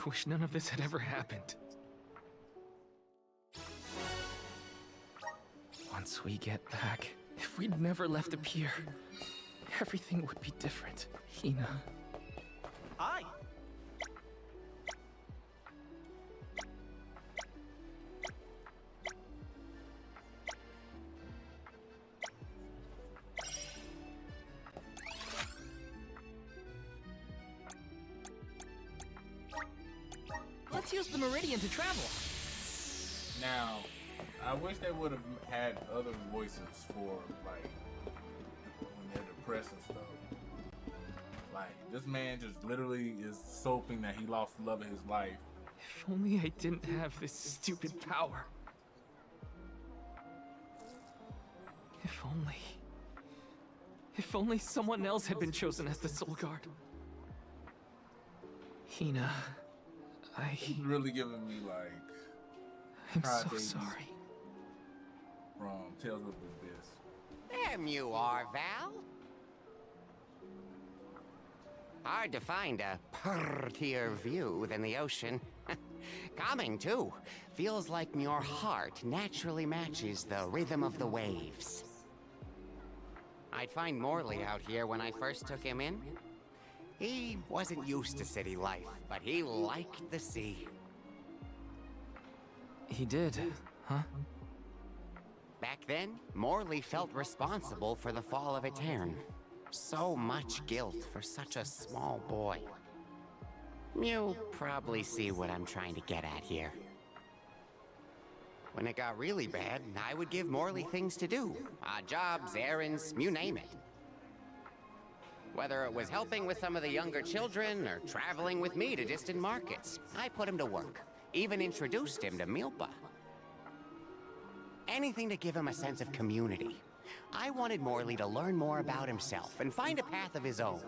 [SPEAKER 12] wish none of this had ever happened. Once we get back, if we'd never left the pier, everything would be different, Hina.
[SPEAKER 13] Hi.
[SPEAKER 5] Let's use the Meridian to travel.
[SPEAKER 1] Now, I wish they would have had other voices for, like, when they're depressed and stuff. Like, this man just literally is soaping that he lost the love of his life.
[SPEAKER 12] If only I didn't have this stupid power. If only someone else had been chosen as the Soul Guard. Hina,
[SPEAKER 1] He's really giving me, like,
[SPEAKER 12] I'm so
[SPEAKER 1] crybabies
[SPEAKER 12] sorry.
[SPEAKER 1] From Tales of the Abyss.
[SPEAKER 7] There you are, Val. Hard to find a prettier view than the ocean. Calming, too. Feels like your heart naturally matches the rhythm of the waves. I'd find Morley out here when I first took him in. He wasn't used to city life, but he liked the sea.
[SPEAKER 12] He did, huh?
[SPEAKER 7] Back then, Morley felt responsible for the fall of Etern. So much guilt for such a small boy. You probably see what I'm trying to get at here. When it got really bad, I would give Morley things to do. Odd jobs, errands, you name it. Whether it was helping with some of the younger children or traveling with me to distant markets, I put him to work. Even introduced him to Milpa. Anything to give him a sense of community. I wanted Morley to learn more about himself and find a path of his own.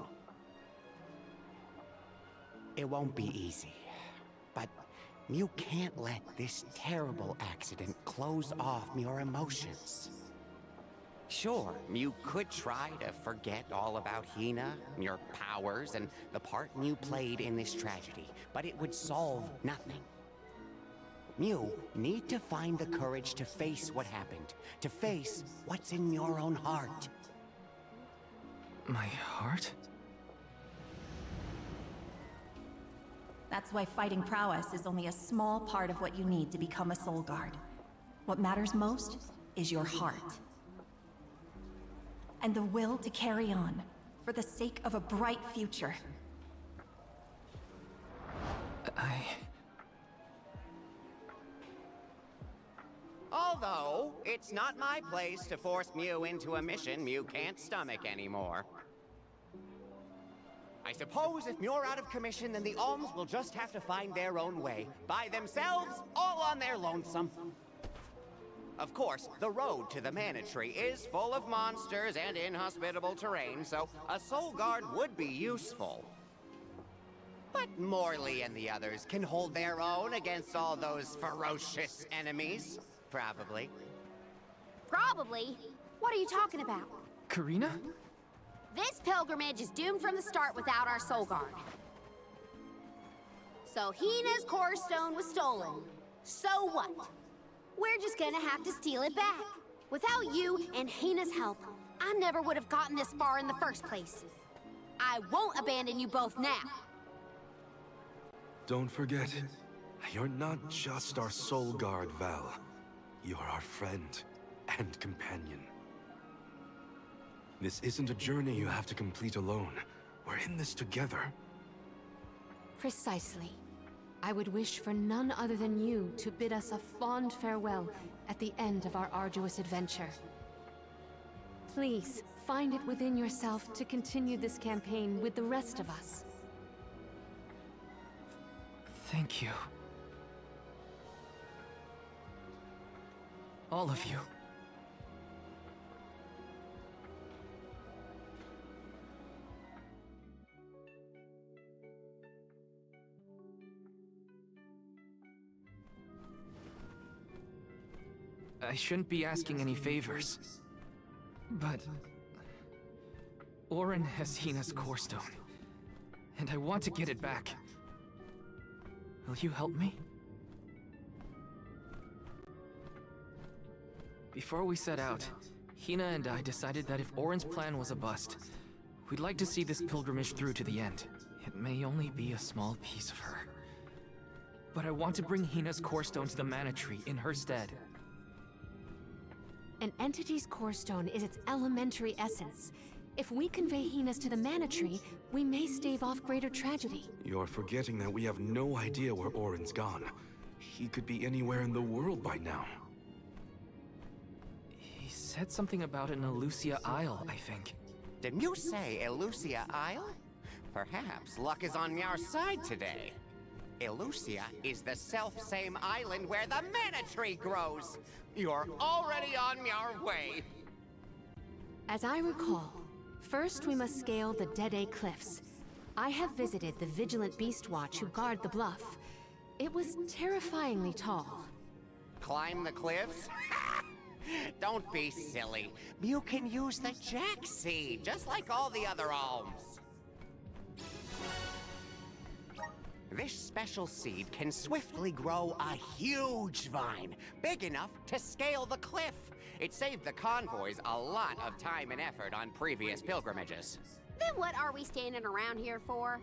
[SPEAKER 7] It won't be easy, but you can't let this terrible accident close off your emotions. Sure, you could try to forget all about Hina, your powers, and the part you played in this tragedy, but it would solve nothing. You need to find the courage to face what happened, to face what's in your own heart.
[SPEAKER 12] My heart?
[SPEAKER 14] That's why fighting prowess is only a small part of what you need to become a soul guard. What matters most is your heart. And the will to carry on, for the sake of a bright future.
[SPEAKER 7] Although, it's not my place to force Mew into a mission Mew can't stomach anymore. I suppose if Muir out of commission, then the Alms will just have to find their own way. By themselves, all on their lonesome. Of course, the road to the Mana Tree is full of monsters and inhospitable terrain, so a soul guard would be useful. But Morley and the others can hold their own against all those ferocious enemies. Probably.
[SPEAKER 4] Probably? What are you talking about?
[SPEAKER 12] Karina?
[SPEAKER 4] This pilgrimage is doomed from the start without our soul guard. So Hina's core stone was stolen. So what? We're just gonna have to steal it back. Without you and Hina's help, I never would have gotten this far in the first place. I won't abandon you both now.
[SPEAKER 3] Don't forget, you're not just our soul guard, Val. You're our friend and companion. This isn't a journey you have to complete alone. We're in this together.
[SPEAKER 2] Precisely. I would wish for none other than you to bid us a fond farewell at the end of our arduous adventure. Please, find it within yourself to continue this campaign with the rest of us.
[SPEAKER 12] Thank you. All of you. I shouldn't be asking any favors, but Orin has Hina's core stone, and I want to get it back. Will you help me? Before we set out, Hina and I decided that if Orin's plan was a bust, we'd like to see this pilgrimage through to the end. It may only be a small piece of her, but I want to bring Hina's core stone to the Mana Tree in her stead.
[SPEAKER 2] An entity's core stone is its elementary essence. If we convey Hina's to the Mana Tree, we may stave off greater tragedy.
[SPEAKER 3] You're forgetting that we have no idea where Orin's gone. He could be anywhere in the world by now.
[SPEAKER 12] He said something about an Elusia Isle, I think.
[SPEAKER 7] Did you say Elusia Isle? Perhaps luck is on our side today. Elusia is the self-same island where the Mana Tree grows. You're already on your way.
[SPEAKER 2] As I recall, first we must scale the Dede Cliffs. I have visited the Vigilant Beast Watch who guard the bluff. It was terrifyingly tall.
[SPEAKER 7] Climb the cliffs? Don't be silly. You can use the Jack Seed, just like all the other alms. This special seed can swiftly grow a huge vine, big enough to scale the cliff. It saved the convoys a lot of time and effort on previous pilgrimages.
[SPEAKER 4] Then what are we standing around here for?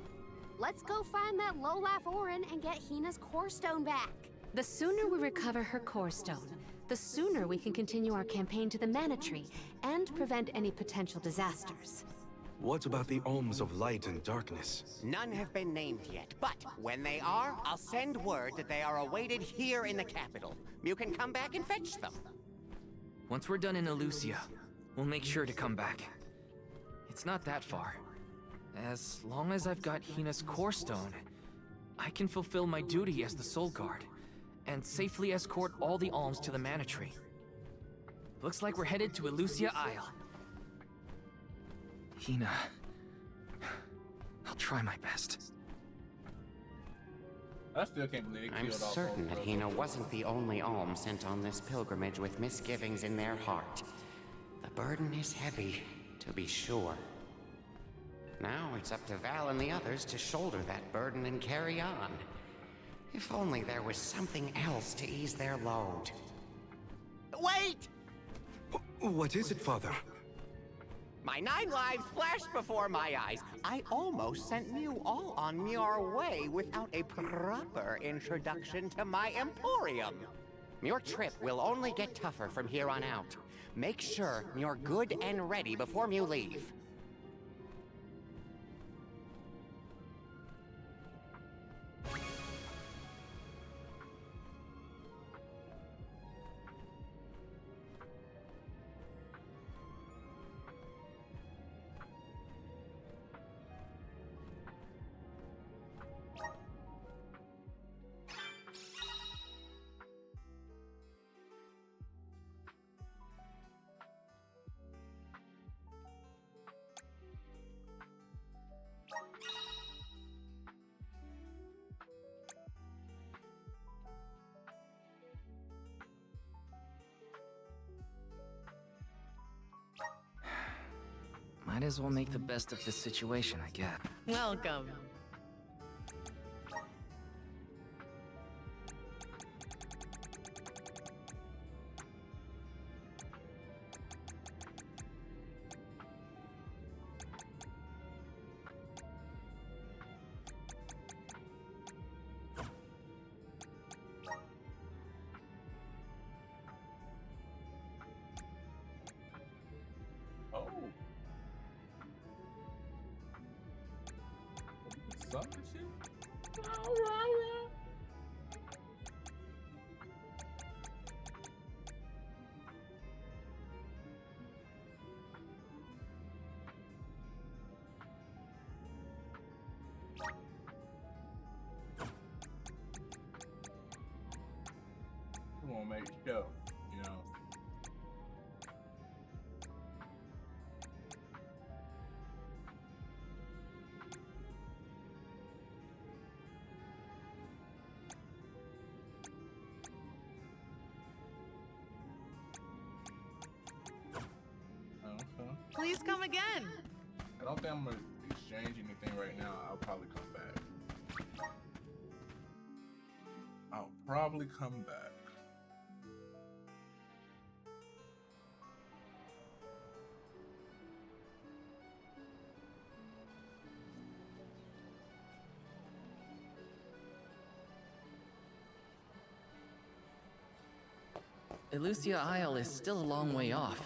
[SPEAKER 4] Let's go find that lowlife Orin and get Hina's core stone back.
[SPEAKER 2] The sooner we recover her core stone, the sooner we can continue our campaign to the Mana Tree and prevent any potential disasters.
[SPEAKER 3] What about the Alms of Light and Darkness?
[SPEAKER 7] None have been named yet, but when they are, I'll send word that they are awaited here in the capital. You can come back and fetch them.
[SPEAKER 12] Once we're done in Elusia, we'll make sure to come back. It's not that far. As long as I've got Hina's core stone, I can fulfill my duty as the Soul Guard and safely escort all the alms to the Mana Tree. Looks like we're headed to Elusia Isle. Hina, I'll try my best.
[SPEAKER 1] I still can't believe they
[SPEAKER 7] I'm
[SPEAKER 1] killed all
[SPEAKER 7] certain that
[SPEAKER 1] those
[SPEAKER 7] Hina
[SPEAKER 1] brothers.
[SPEAKER 7] wasn't the only alm sent on this pilgrimage with misgivings in their heart. The burden is heavy, to be sure. Now it's up to Val and the others to shoulder that burden and carry on. If only there was something else to ease their load. Wait!
[SPEAKER 3] What is it, Father?
[SPEAKER 7] My 9 lives flashed before my eyes. I almost sent you all on your way without a proper introduction to my Emporium. Your trip will only get tougher from here on out. Make sure you're good and ready before you leave.
[SPEAKER 12] Might as well make the best of this situation, I guess.
[SPEAKER 10] Welcome.
[SPEAKER 1] Oh. Some shit? We won't make show, you know.
[SPEAKER 10] Please come again.
[SPEAKER 1] I don't think I'm gonna exchange anything right now. I'll probably come back. I'll probably come back.
[SPEAKER 12] Elusia Isle is still a long way off.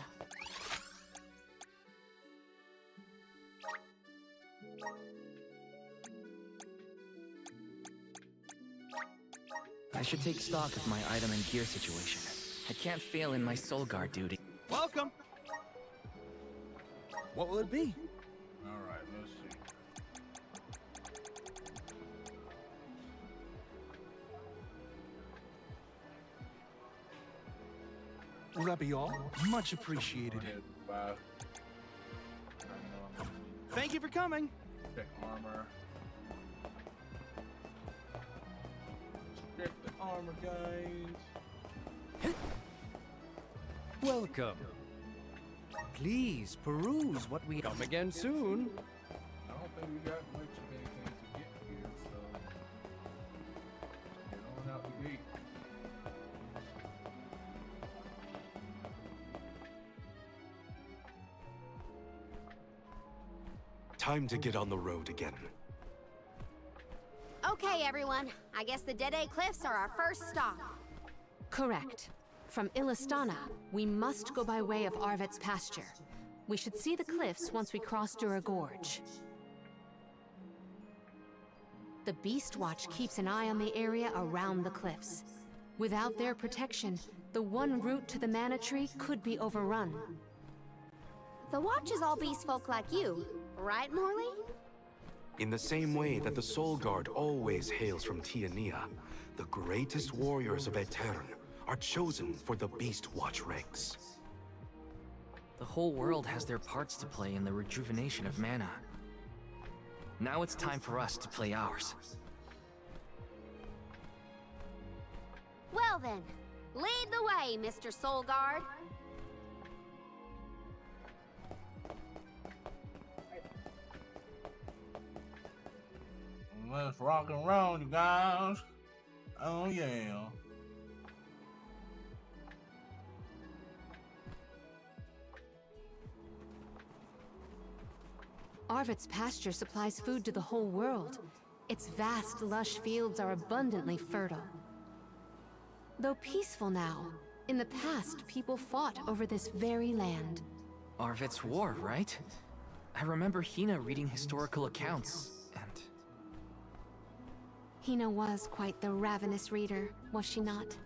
[SPEAKER 12] I should take stock of my item and gear situation. I can't fail in my Soul Guard duty.
[SPEAKER 13] Welcome! What will it be?
[SPEAKER 1] Alright, let's see.
[SPEAKER 15] Will that be all? Much appreciated.
[SPEAKER 1] Bye.
[SPEAKER 13] Thank you for coming.
[SPEAKER 1] Check armor. Check the armor, guys.
[SPEAKER 13] Welcome. Please peruse what we come again soon.
[SPEAKER 1] I don't think we got much of anything to get here, so get on out the gate.
[SPEAKER 3] Time to get on the road again.
[SPEAKER 4] Okay, everyone. I guess the Dead Cliffs are our first stop.
[SPEAKER 2] Correct. From Illistana, we must go by way of Arvet's pasture. We should see the cliffs once we cross Dura Gorge. The Beast Watch keeps an eye on the area around the cliffs. Without their protection, the one route to the Mana Tree could be overrun.
[SPEAKER 4] The Watch is all beast folk like you, right, Morley?
[SPEAKER 3] In the same way that the Soul Guard always hails from Tiania, the greatest warriors of Aetern are chosen for the Beast Watch ranks.
[SPEAKER 12] The whole world has their parts to play in the rejuvenation of mana. Now it's time for us to play ours.
[SPEAKER 4] Well then, lead the way, Mr. Soul Guard.
[SPEAKER 1] Let's rock and roll, you guys. Oh yeah.
[SPEAKER 2] Arvet's pasture supplies food to the whole world. Its vast, lush fields are abundantly fertile. Though peaceful now, in the past people fought over this very land.
[SPEAKER 12] Arvet's war, right? I remember Hina reading historical accounts, and...
[SPEAKER 2] Hina was quite the ravenous reader, was she not?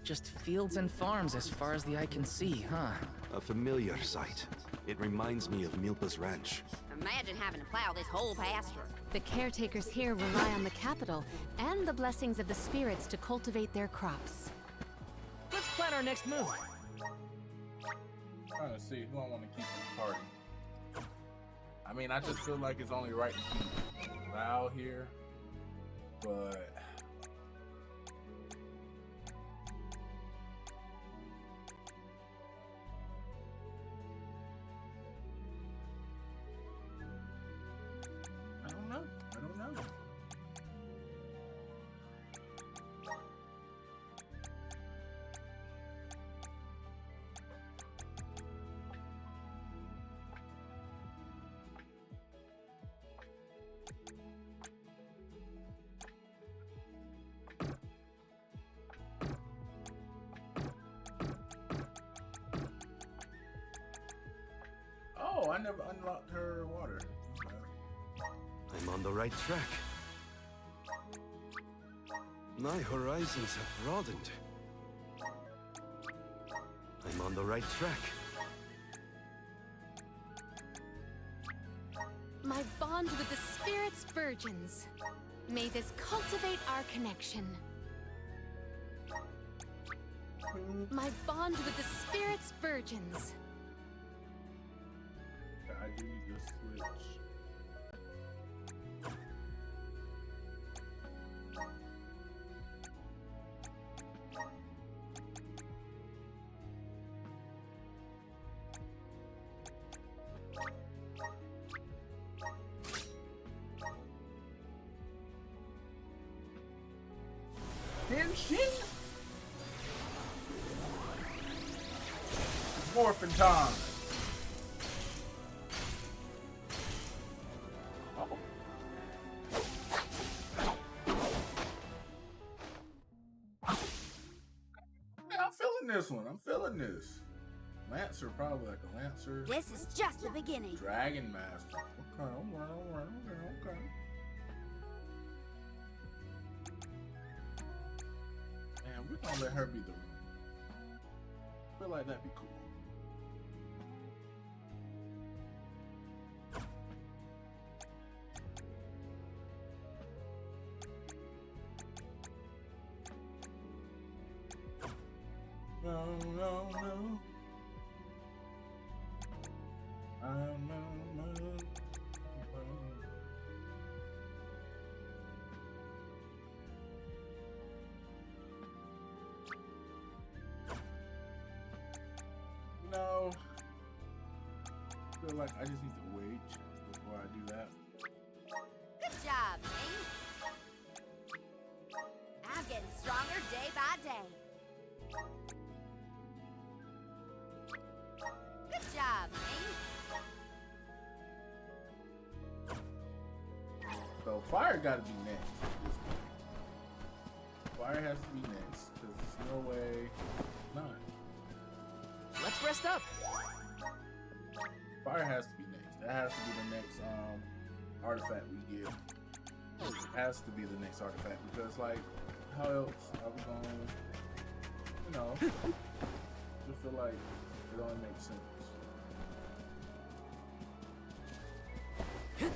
[SPEAKER 12] Just fields and farms as far as the eye can see, huh?
[SPEAKER 3] A familiar sight. It reminds me of Milpa's ranch.
[SPEAKER 4] Imagine having to plow this whole pasture.
[SPEAKER 2] The caretakers here rely on the capital and the blessings of the spirits to cultivate their crops.
[SPEAKER 12] Let's plan our next move.
[SPEAKER 1] Trying to see who I want to keep in the party. I mean, I just feel like it's only right to keep Val here, but I don't know. Oh, I never unlocked her water.
[SPEAKER 3] I'm on the right track. My horizons have broadened. I'm on the right track.
[SPEAKER 2] My bond with the spirits virgins. May this cultivate our connection. My bond with the spirits virgins.
[SPEAKER 1] I do need to switch. Henshin? Morphin' time. I'm feeling this. Lancer, probably like a Lancer.
[SPEAKER 4] This is just the beginning.
[SPEAKER 1] Dragon Master. Okay, okay. And we're gonna let her be the room. Feel like that'd be cool. No. No. Feel like I just need to wait before I do that.
[SPEAKER 4] Good job, Nate. I'm getting stronger
[SPEAKER 1] Fire gotta be next. Fire has to be next, because there's no way not.
[SPEAKER 5] Let's rest up.
[SPEAKER 1] Fire has to be next. That has to be the next artifact we get. It has to be the next artifact because, like, how else are we gonna, you know, just feel like it only makes sense. Do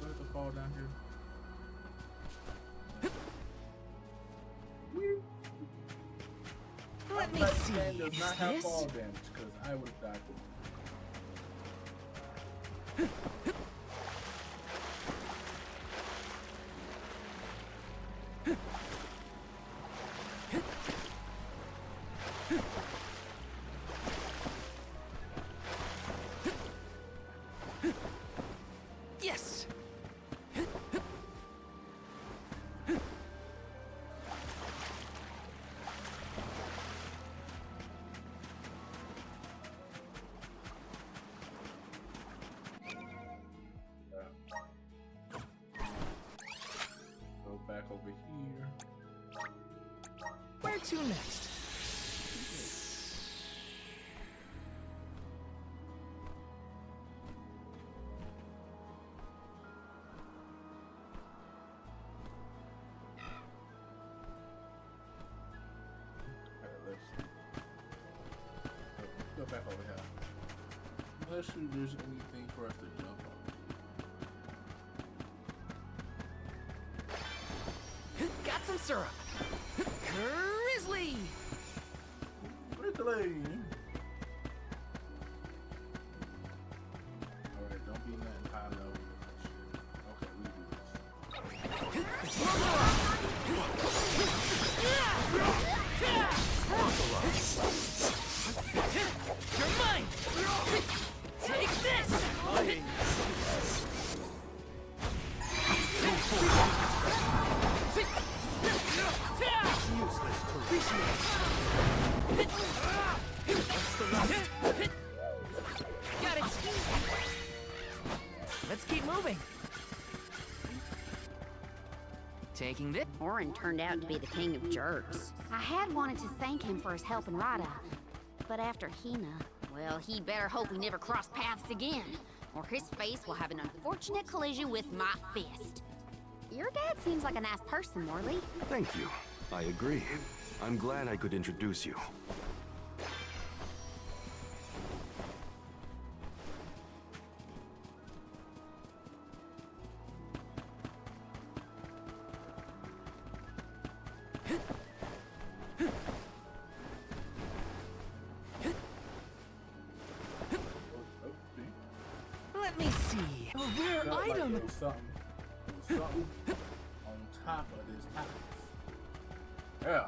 [SPEAKER 1] I have to fall down here?
[SPEAKER 5] Let me see.
[SPEAKER 1] This does not have
[SPEAKER 5] This?
[SPEAKER 1] fall damage because I would have died.
[SPEAKER 5] Yes.
[SPEAKER 1] Go back over here.
[SPEAKER 5] Where to next?
[SPEAKER 1] Go back over here. Unless there's anything for us to jump on.
[SPEAKER 5] Got some syrup. Grizzly.
[SPEAKER 1] Grizzly. Alright, don't be in that high level. Okay, we do this.
[SPEAKER 5] You're mine. Take this.
[SPEAKER 15] Useless to appreciate. What's the last?
[SPEAKER 5] Got it. Let's keep moving. Taking this.
[SPEAKER 4] Orin turned out to be the king of jerks. I had wanted to thank him for his help in Rada, but after Hina, well, he better hope we never cross paths again, or his face will have an unfortunate collision with my fist. Your dad seems like a nice person, Morley.
[SPEAKER 3] Thank you. I agree. I'm glad I could introduce you.
[SPEAKER 5] Let me see. A rare
[SPEAKER 1] Felt like
[SPEAKER 5] item.
[SPEAKER 1] there was something on top of this house. Yeah.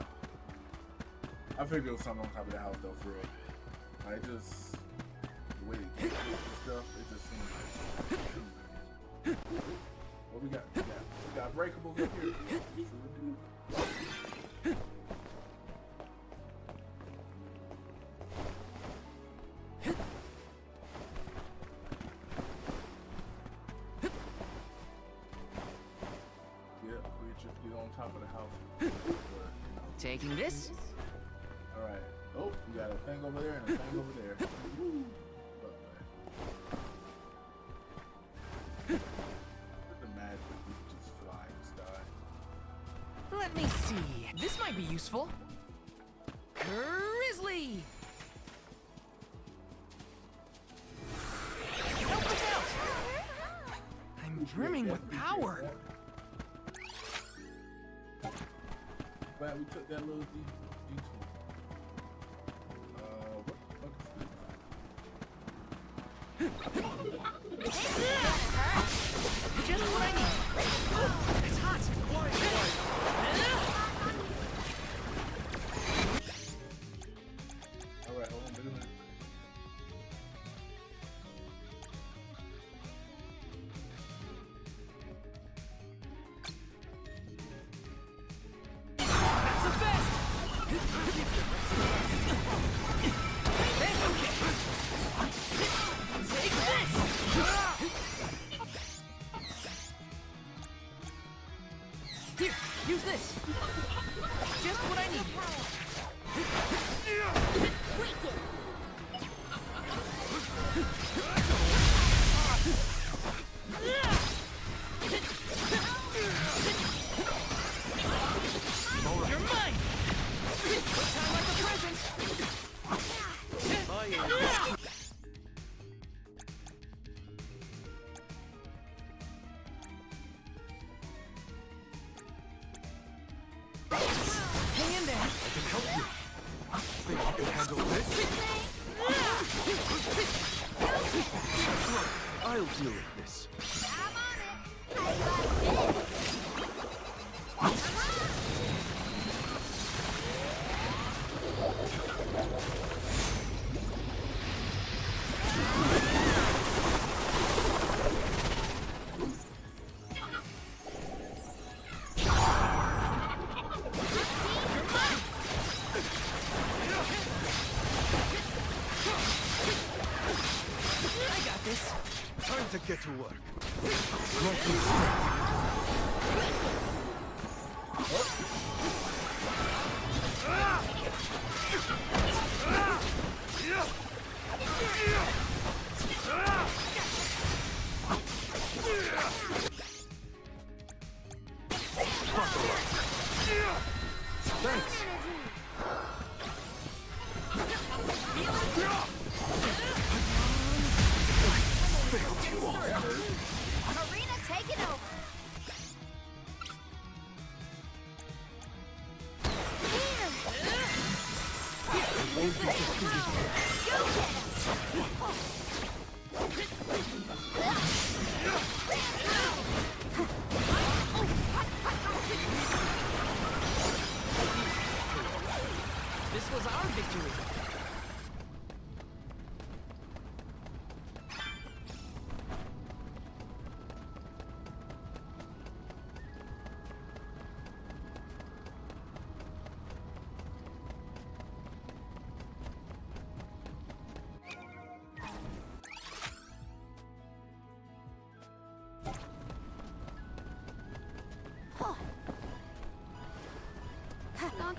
[SPEAKER 1] I figured it was something on top of the house though, for real. Like just the way they keep and stuff, it just seems like what we got? We got breakables up here. Sure do. Yeah, we just get on top of the house.
[SPEAKER 5] Taking this.
[SPEAKER 1] Alright. Oh, we got a thing over there and a thing over there. Just imagine if we could just fly in the sky.
[SPEAKER 5] Let me see. This might be useful. Grizzly. Help us out. I'm brimming with power.
[SPEAKER 1] Glad we took that little detour. What the fuck is this?
[SPEAKER 5] Just what I need. It's hot.
[SPEAKER 1] Alright, hold on, wait a minute.
[SPEAKER 5] That's the best. Take this.
[SPEAKER 10] use this. Just what I need. You're mine! Put time like a present! Hang in there!
[SPEAKER 3] I can help you. Think you can handle this? I'll deal with this.
[SPEAKER 10] I got this.
[SPEAKER 3] Time to get to work. Thanks. Failed you all.
[SPEAKER 4] Arena, take it over.
[SPEAKER 10] This was our victory.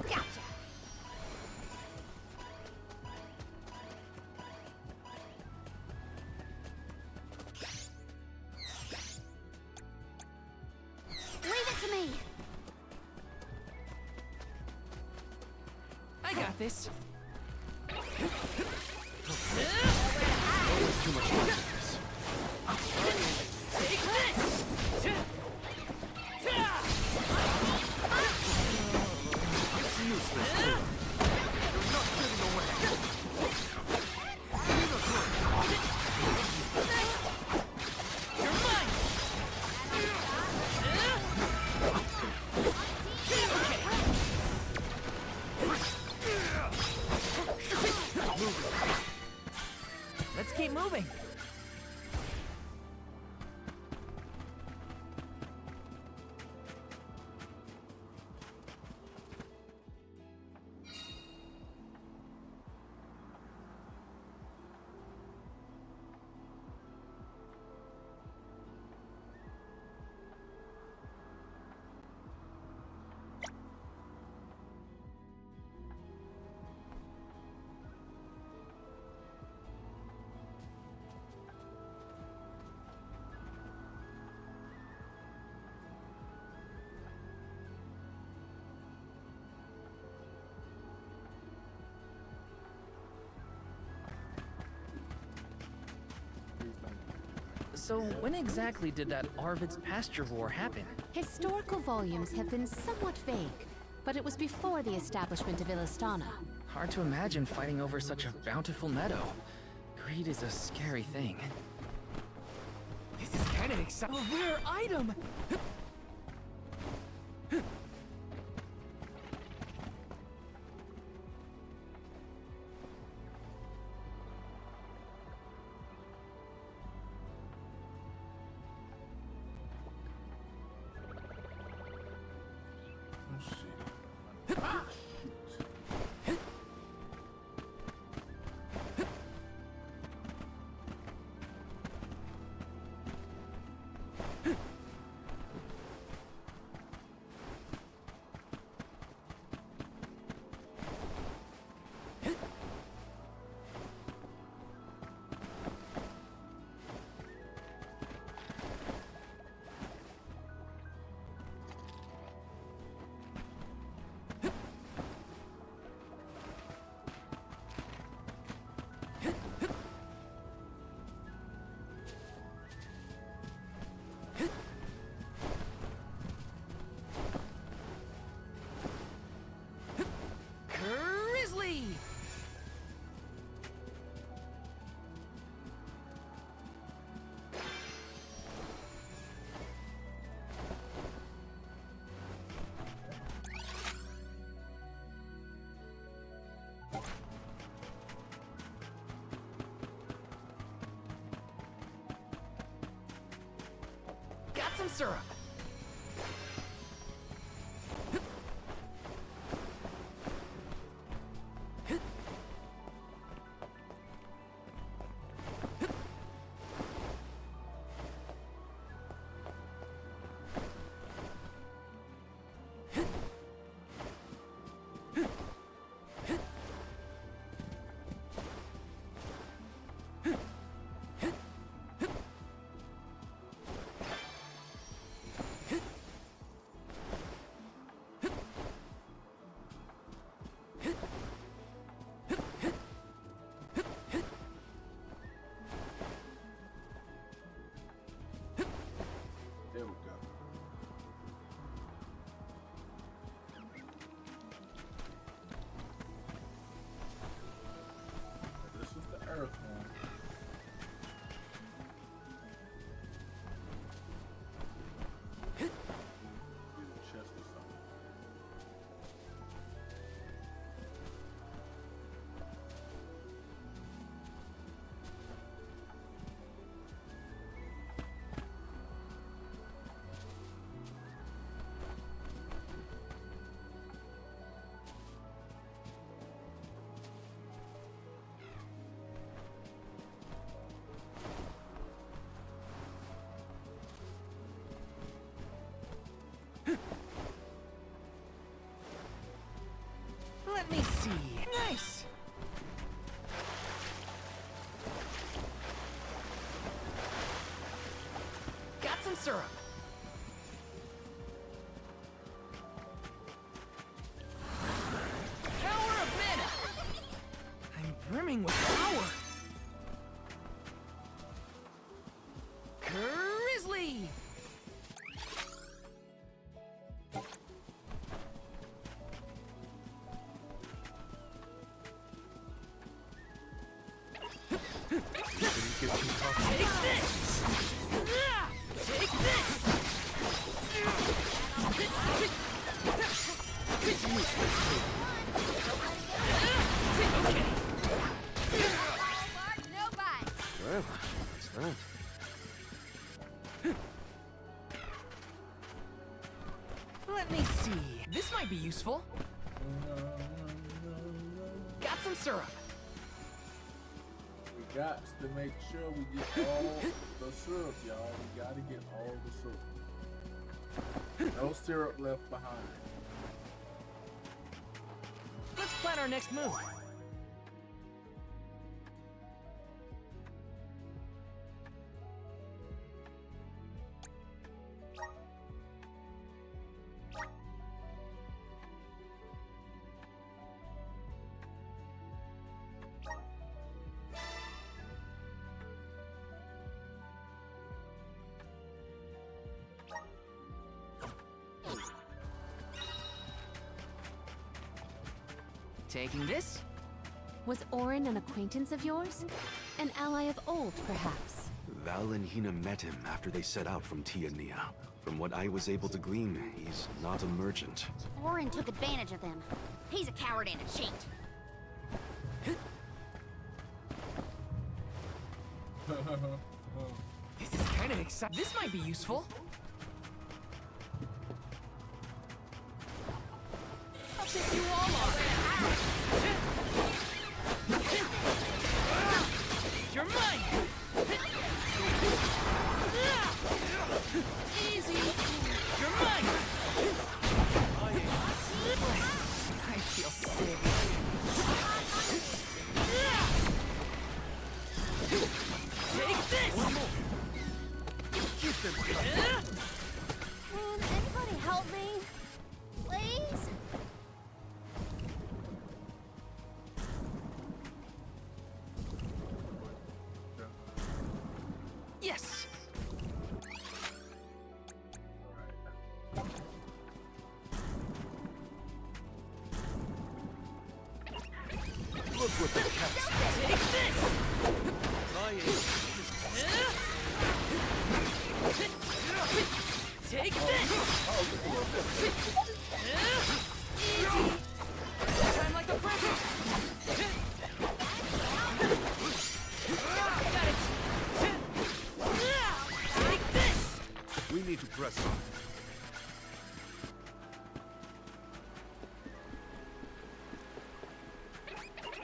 [SPEAKER 4] Gotcha. Leave it to me.
[SPEAKER 10] I got this.
[SPEAKER 3] Always too much practice.
[SPEAKER 10] Take this!
[SPEAKER 3] It's useless. You're not getting away.
[SPEAKER 10] You're mine! Let's keep moving. So when exactly did that Arvid's pasture war happen?
[SPEAKER 2] Historical volumes have been somewhat vague, but it was before the establishment of Illistana.
[SPEAKER 12] Hard to imagine fighting over such a bountiful meadow. Greed is a scary thing.
[SPEAKER 10] This is kind of exciting. A rare item!
[SPEAKER 5] some syrup.
[SPEAKER 1] There we go. This is the earth one. Get a chest or something.
[SPEAKER 5] Let me see. Nice. Got some syrup. Power of mana. I'm brimming with power. Grizzly. Take this! Take this! Okay.
[SPEAKER 4] No bite.
[SPEAKER 3] Well, it's done.
[SPEAKER 5] Let me see. This might be useful. Got some syrup.
[SPEAKER 1] We got to make sure we get all the syrup, y'all. We gotta get all the syrup. No syrup left behind.
[SPEAKER 5] Let's plan our next move. Taking this?
[SPEAKER 2] Was Orin an acquaintance of yours? An ally of old, perhaps?
[SPEAKER 3] Val and Hina met him after they set out from Tiania. From what I was able to glean, he's not a merchant.
[SPEAKER 4] Orin took advantage of them. He's a coward and a cheat.
[SPEAKER 5] This is kind of exciting. This might be useful. I'll take you all on. You're mine. Easy. You're mine. I feel sick. Take this. One more. Keep them.
[SPEAKER 4] Can anybody help me? Please?
[SPEAKER 5] Yes.
[SPEAKER 3] Look what the cat's
[SPEAKER 5] Take this. Take this. Easy. Time like a present. Got it. Take this.
[SPEAKER 3] We need to Professor.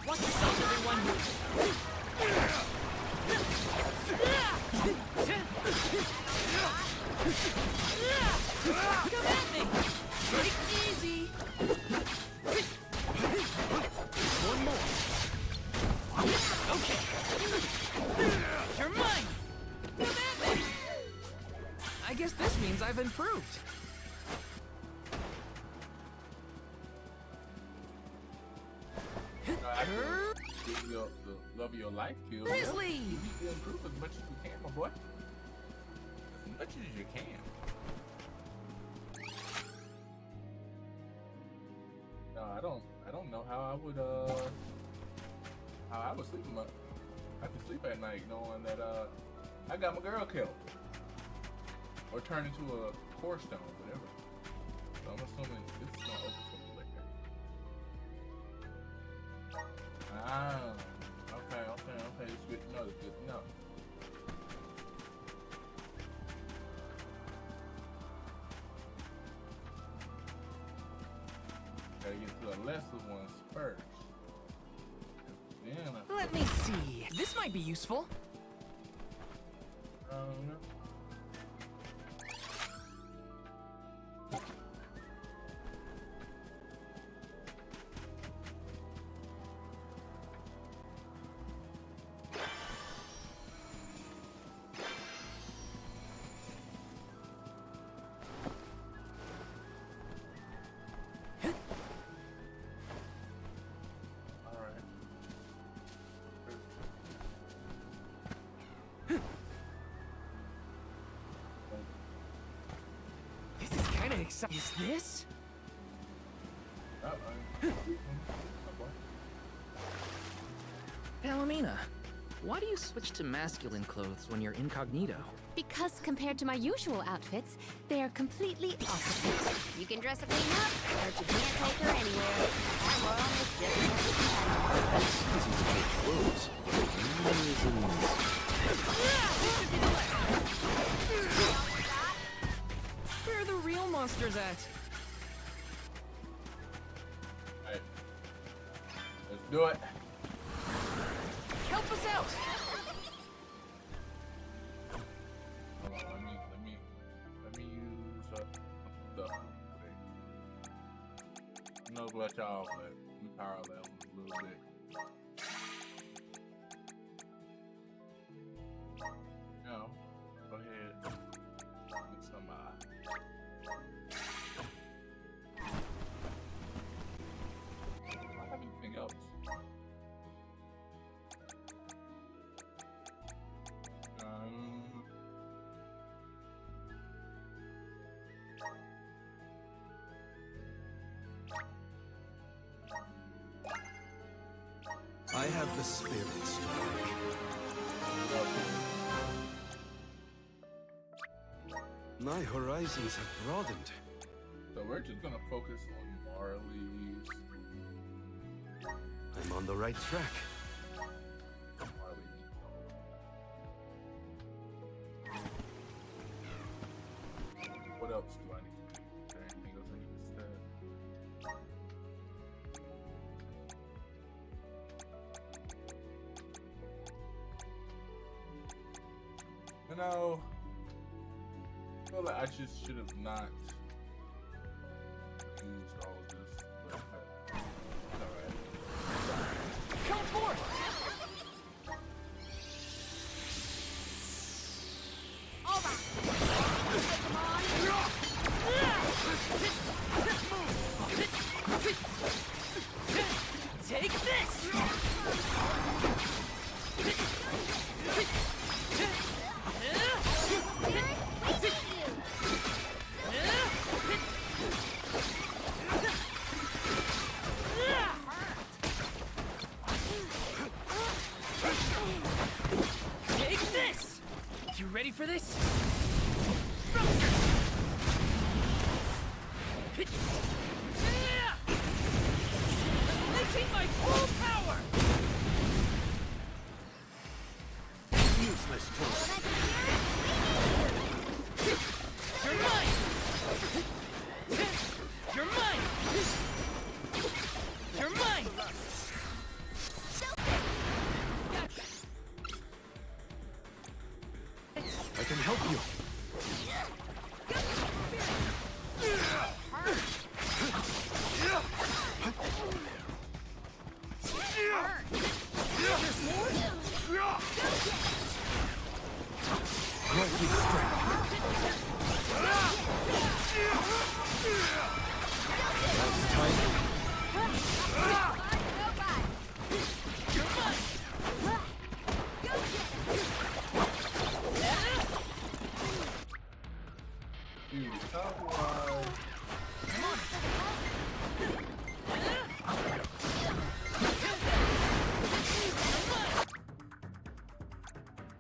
[SPEAKER 10] Watch yourselves, everyone! Come at me! Take it easy! One more. Okay. You're mine! Come at me!
[SPEAKER 12] I guess this means I've improved.
[SPEAKER 1] Give you the love of your life kills.
[SPEAKER 12] Grizzly!
[SPEAKER 1] You need to improve as much as you can, my boy. As much as you can. No, I don't know how I would sleep I can sleep at night knowing that I got my girl killed. Or turned into a core stone, whatever. So I'm assuming this is gonna open something like that. Ah, okay. It's good to know. It's good to know. Gotta get to the lesser ones first. Then
[SPEAKER 12] Let me see. This might be useful.
[SPEAKER 10] Is this?
[SPEAKER 12] Palomina, why do you switch to masculine clothes when you're incognito?
[SPEAKER 2] Because compared to my usual outfits, they are completely opposite.
[SPEAKER 4] You can dress a queen up, but you can't take her anywhere. Our world is just
[SPEAKER 3] Easy to take clothes.
[SPEAKER 12] Where are the real monsters at?
[SPEAKER 1] Alright. Let's do it.
[SPEAKER 12] Help us out!
[SPEAKER 1] Hold on, let me use up the no glitch out, but we power level a little bit. No, go ahead. Get some I don't have anything else.
[SPEAKER 3] I have the spirit strike. My horizons have broadened.
[SPEAKER 1] So we're just gonna focus on Marley's.
[SPEAKER 3] I'm on the right track.
[SPEAKER 1] What else do I need to do? Is there anything else I need to set? You know, I feel like I just should have not used all of this. But, alright.
[SPEAKER 10] Come forth! Take this! Take this! You ready for this? Unleashing my full power!
[SPEAKER 6] Useless tool.
[SPEAKER 10] You're mine!
[SPEAKER 3] can help you. Lightning strike. That's timing.
[SPEAKER 1] Dude, how do I...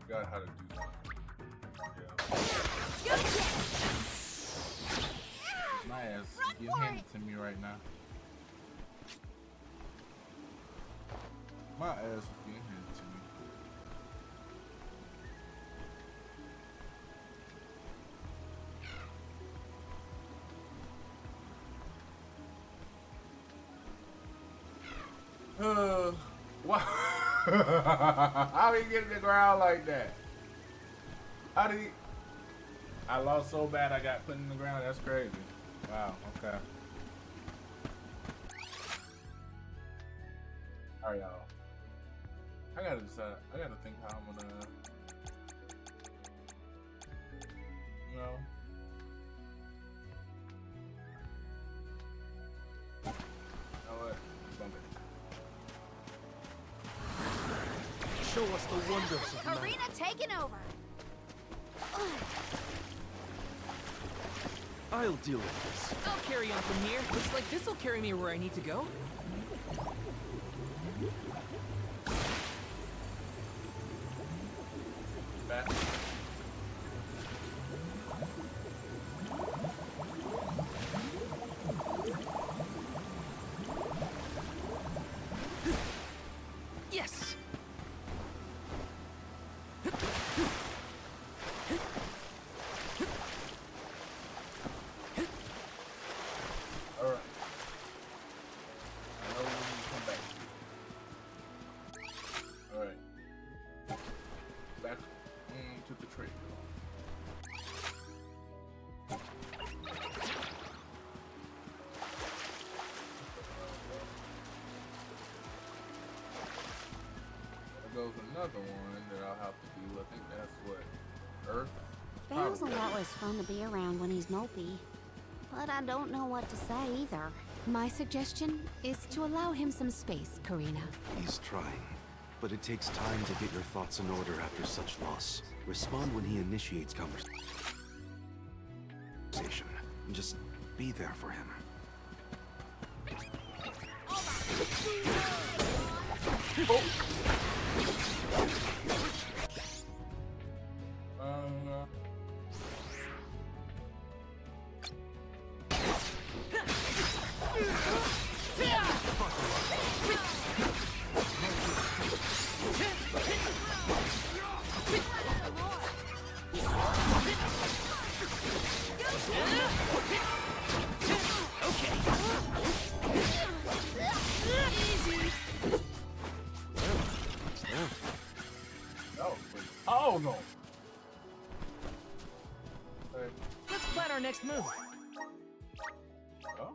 [SPEAKER 1] Forgot how to do that. Yeah. My ass getting handed to me right now. My ass is getting handed to me. Wow. How did he get in the ground like that? How did he? I lost so bad I got put in the ground. That's crazy. Wow. Okay. All right, y'all. I gotta decide. I gotta think how I'm gonna. You know. You know what? Bump it.
[SPEAKER 15] Show us the wonders of man.
[SPEAKER 4] Karina taking over.
[SPEAKER 13] I'll deal with this.
[SPEAKER 10] I'll carry on from here. Looks like this'll carry me where I need to go.
[SPEAKER 1] Back.
[SPEAKER 10] Yes!
[SPEAKER 1] Alright. I know when you come back. Alright. Back to the trade. There goes another one that I'll have to do. I think that's what? Earth?
[SPEAKER 4] Bale's a
[SPEAKER 1] Probably.
[SPEAKER 4] lot less fun to be around when he's mopey. But I don't know what to say either.
[SPEAKER 2] My suggestion is to allow him some space, Karina.
[SPEAKER 3] He's trying, but it takes time to get your thoughts in order after such loss. Respond when he initiates conversation. Just be there for him.
[SPEAKER 1] Oh no!
[SPEAKER 10] Let's plan our next move.
[SPEAKER 1] Oh?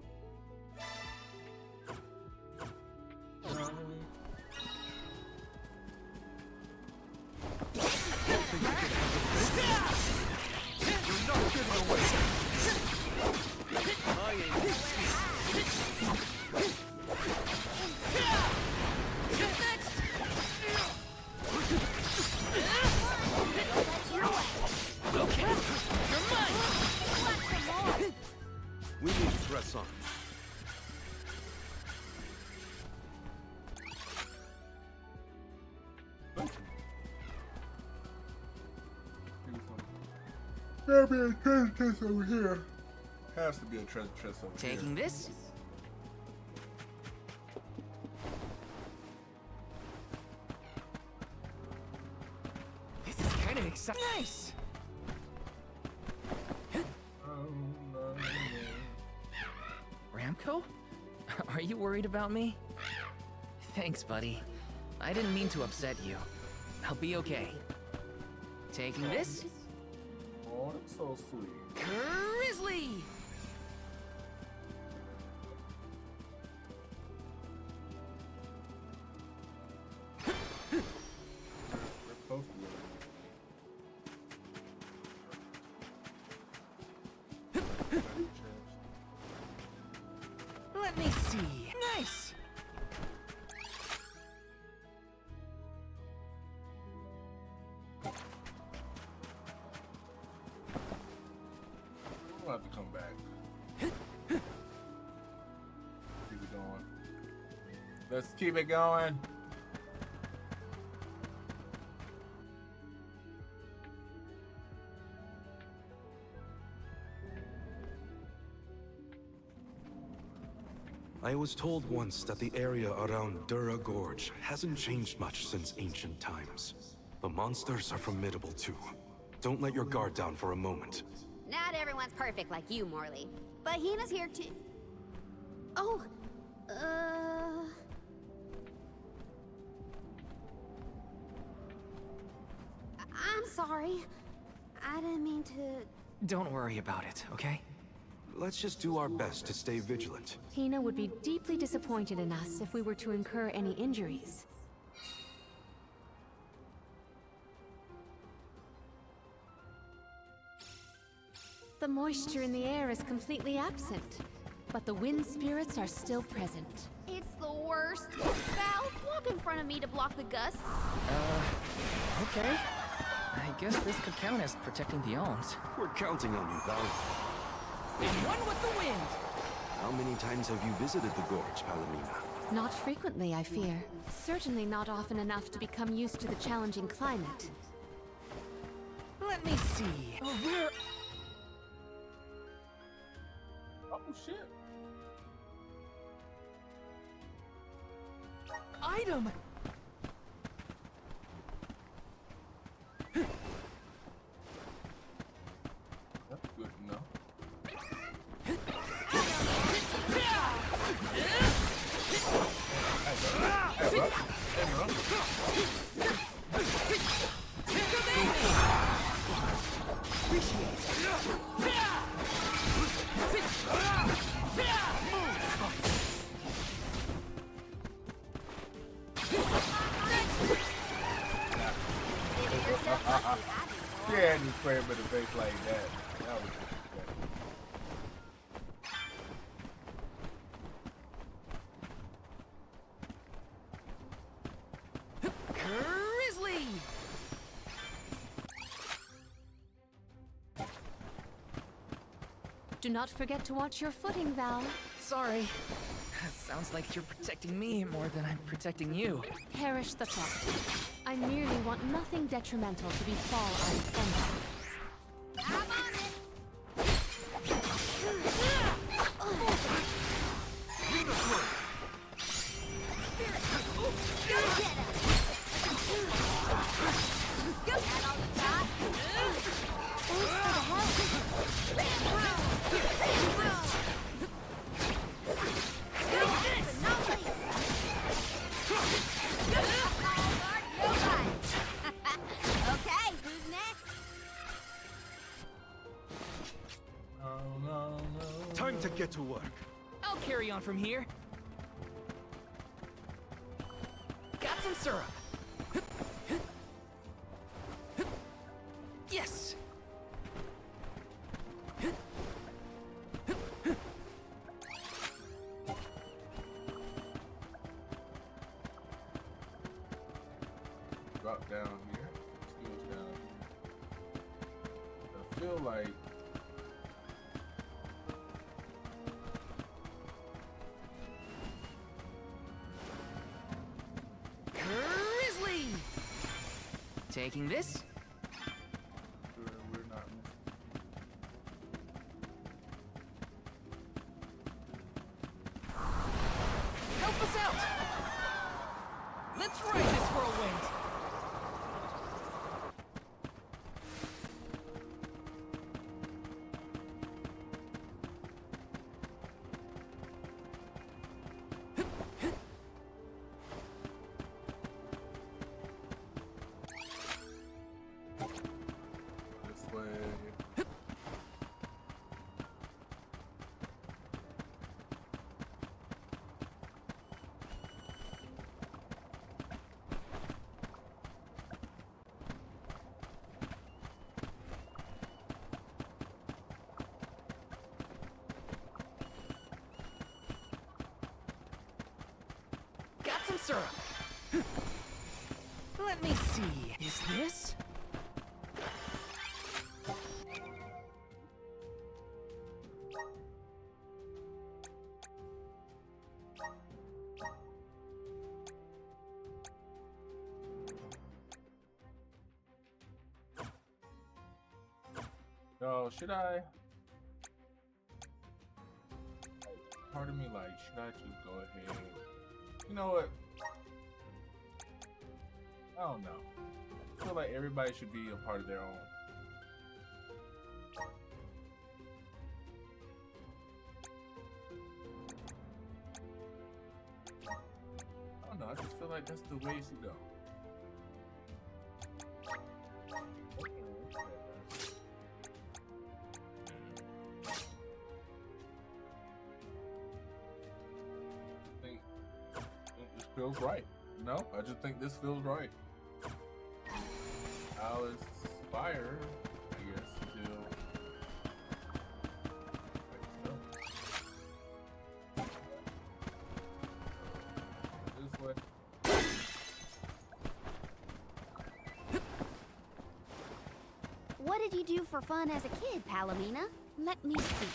[SPEAKER 3] We need to press on.
[SPEAKER 1] There'll be a treasure chest over here. Has to be a treasure chest over here.
[SPEAKER 10] Taking this? This is kind of exciting. Nice! Ramco? Are you worried about me? Thanks, buddy. I didn't mean to upset you. I'll be okay. Taking this?
[SPEAKER 1] Oh, that's so sweet.
[SPEAKER 10] Grizzly! Let me see. Nice!
[SPEAKER 1] We'll have to come back. Keep it going. Let's keep it going.
[SPEAKER 3] I was told once that the area around Dura Gorge hasn't changed much since ancient times. The monsters are formidable too. Don't let your guard down for a moment.
[SPEAKER 4] Not everyone's perfect like you, Morley. But Hina's here too. Oh, I'm sorry. I didn't mean to...
[SPEAKER 12] Don't worry about it, okay?
[SPEAKER 3] Let's just do our best to stay vigilant.
[SPEAKER 2] Hina would be deeply disappointed in us if we were to incur any injuries. The moisture in the air is completely absent, but the wind spirits are still present.
[SPEAKER 4] It's the worst. Val, walk in front of me to block the gusts.
[SPEAKER 12] Okay. I guess this could count as protecting the Alms.
[SPEAKER 3] We're counting on you, Val.
[SPEAKER 10] And one with the wind!
[SPEAKER 3] How many times have you visited the gorge, Palomina?
[SPEAKER 2] Not frequently, I fear. Certainly not often enough to become used to the challenging climate.
[SPEAKER 10] Let me see. Where...
[SPEAKER 1] Oh, shit.
[SPEAKER 10] Item!
[SPEAKER 1] That's good enough. Yeah, and you spray him in the face like that. That was
[SPEAKER 10] Grizzly!
[SPEAKER 2] Do not forget to watch your footing, Val.
[SPEAKER 12] Sorry. Sounds like you're protecting me more than I'm protecting you.
[SPEAKER 2] Perish the thought. I merely want nothing detrimental to befall our defender.
[SPEAKER 4] I'm on it. Okay, who's next?
[SPEAKER 1] Oh, no, no.
[SPEAKER 3] Time to get to work.
[SPEAKER 10] I'll carry on from here. Got some syrup. Yes!
[SPEAKER 1] Drop down here. Skills down here. I feel like
[SPEAKER 10] Grizzly! Taking this?
[SPEAKER 1] we're not.
[SPEAKER 10] Help us out! Let's ride this whirlwind!
[SPEAKER 1] This way.
[SPEAKER 10] some syrup. Let me see. Is this?
[SPEAKER 1] Oh, should I? Part of me like, should I just go ahead? You know what? I don't know. I feel like everybody should be a part of their own. I don't know. I just feel like that's the way it should go. Feels right. No, I just think this feels right. I'll aspire, I guess, until this way.
[SPEAKER 4] What did you do for fun as a kid, Palomina?
[SPEAKER 2] Let me see.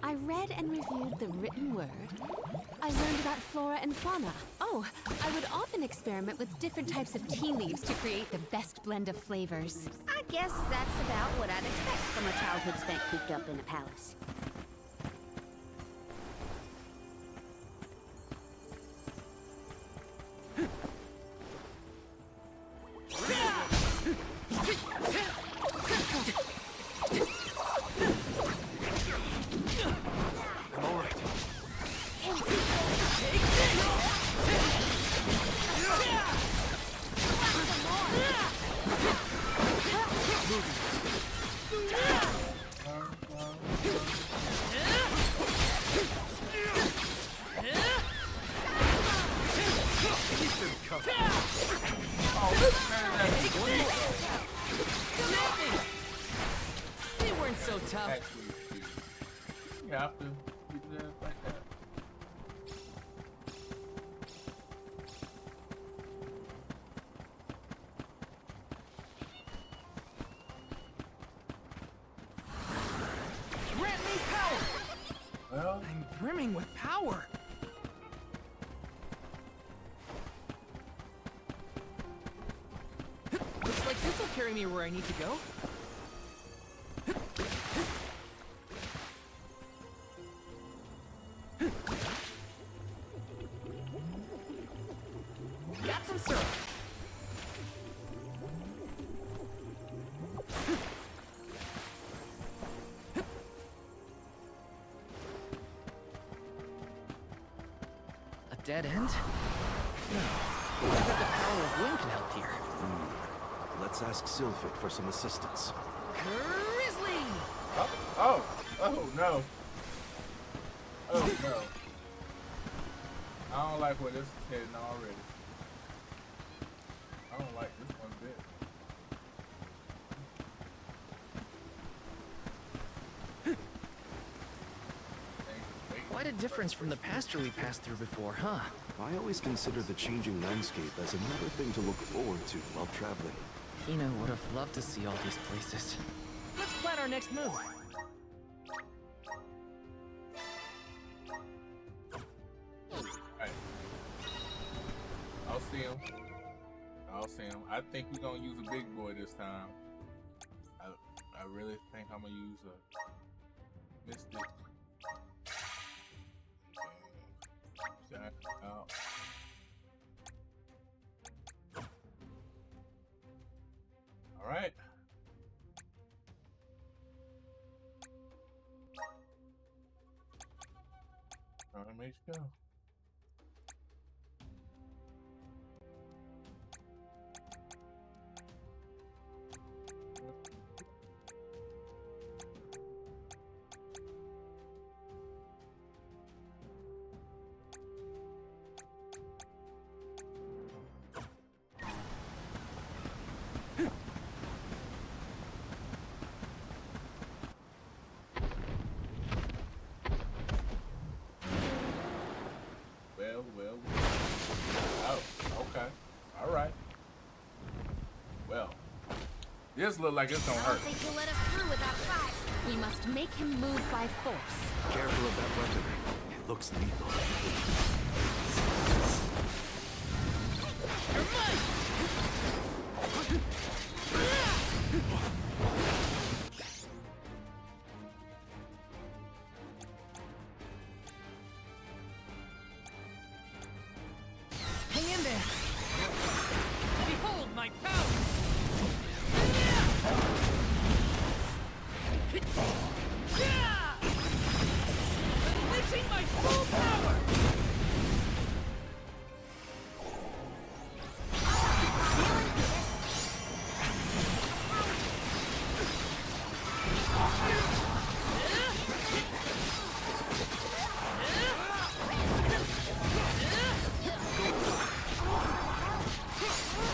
[SPEAKER 2] I read and reviewed the written word. I learned about flora and fauna. Oh, I would often experiment with different types of tea leaves to create the best blend of flavors.
[SPEAKER 4] I guess that's about what I'd expect from a childhood spent cooped up in a palace.
[SPEAKER 10] They weren't so tough.
[SPEAKER 1] Actually, you have to keep that like that.
[SPEAKER 10] Grant me power!
[SPEAKER 1] Well,
[SPEAKER 10] I'm brimming with power. Looks like this will carry me where I need to go. Got some syrup. A dead end? No. I bet the power of wind can help here.
[SPEAKER 15] Let's ask Sylphid for some assistance.
[SPEAKER 10] Grizzly!
[SPEAKER 1] Oh no. Oh no. I don't like where this is heading already. I don't like this one bit.
[SPEAKER 12] Quite a difference from the pasture we passed through before, huh?
[SPEAKER 15] I always consider the changing landscape as another thing to look forward to while traveling.
[SPEAKER 12] Hina would have loved to see all these places.
[SPEAKER 10] Let's plan our next move.
[SPEAKER 1] Alright. I'll see him. I think we're gonna use a big boy this time. I really think I'm gonna use a Mystic. Jack out. Alright. Alright, let's go. This look like it's gonna
[SPEAKER 4] I
[SPEAKER 1] hurt.
[SPEAKER 4] don't think he'll let us through without a fight.
[SPEAKER 2] We must make him move by force.
[SPEAKER 3] Careful of that weapon. It looks lethal.
[SPEAKER 10] You're mine! Hang in there! Behold my power! Unleashing my full power!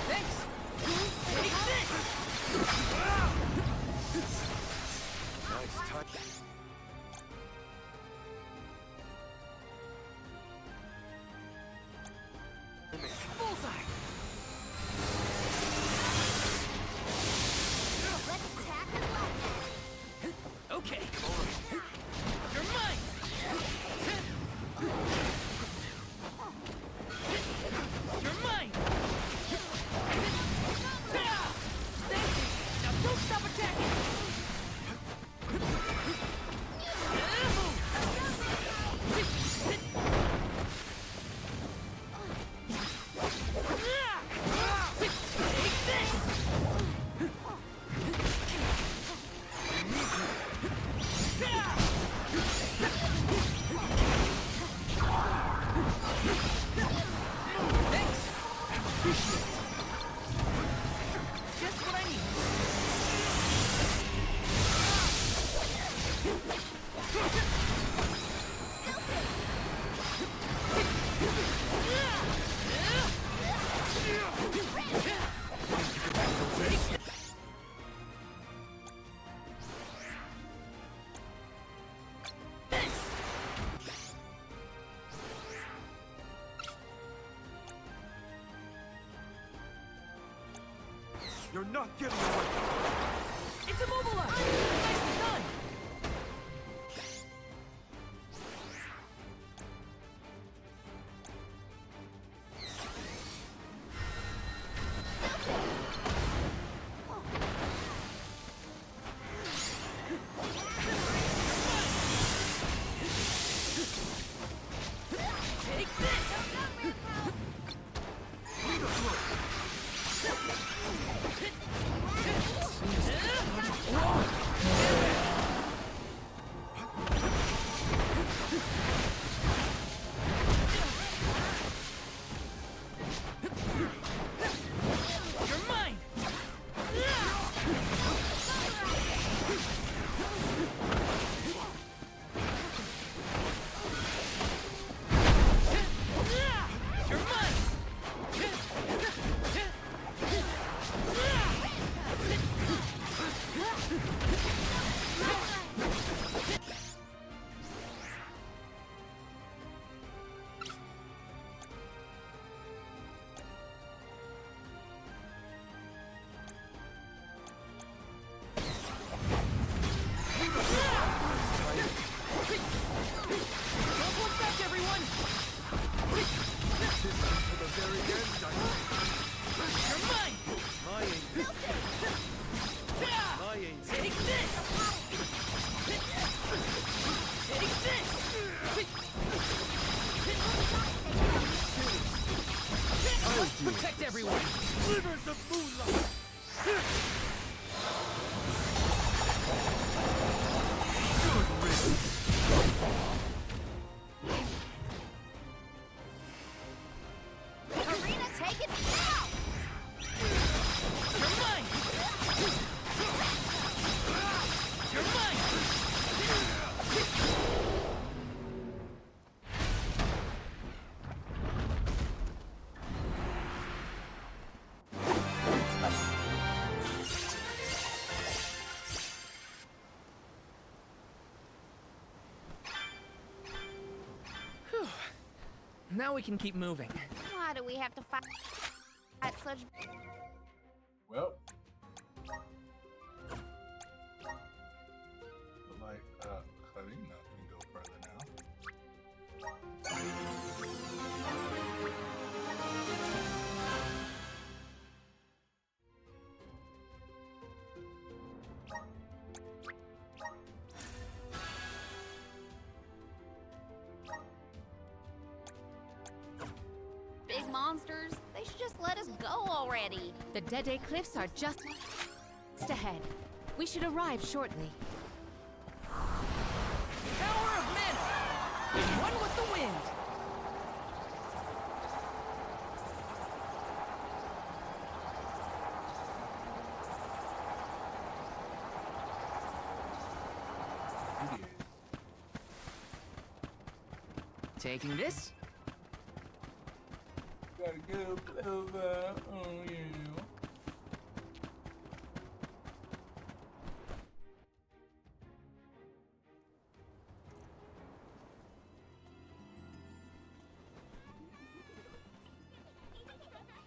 [SPEAKER 10] Thanks! Take this!
[SPEAKER 3] Nice touch.
[SPEAKER 10] Bullseye!
[SPEAKER 4] Let's attack and laugh.
[SPEAKER 10] Okay. You're mine! You're mine! Thank you! Now don't stop attacking! Take this! Thanks! Just what I need.
[SPEAKER 3] You're not getting away.
[SPEAKER 10] It's immobilized! Nicely done! Take this! You're mine! You're mine! Don't hold back, everyone!
[SPEAKER 3] To the very end,
[SPEAKER 10] You're mine!
[SPEAKER 3] My aim. My aim.
[SPEAKER 10] Take this! Take this! Let's protect everyone!
[SPEAKER 3] Slivers of moonlight. Good riddance.
[SPEAKER 4] Arena, take it now!
[SPEAKER 10] You're mine! You're mine! Whew. Now we can keep moving.
[SPEAKER 4] Why do we have to fight such...
[SPEAKER 1] Well, Karina can go further now.
[SPEAKER 4] Big monsters, they should just let us go already.
[SPEAKER 2] The Dede Cliffs are just ahead. We should arrive shortly.
[SPEAKER 10] Power of mana! One with the wind! Taking this?
[SPEAKER 1] Gotta go over. Oh, yeah.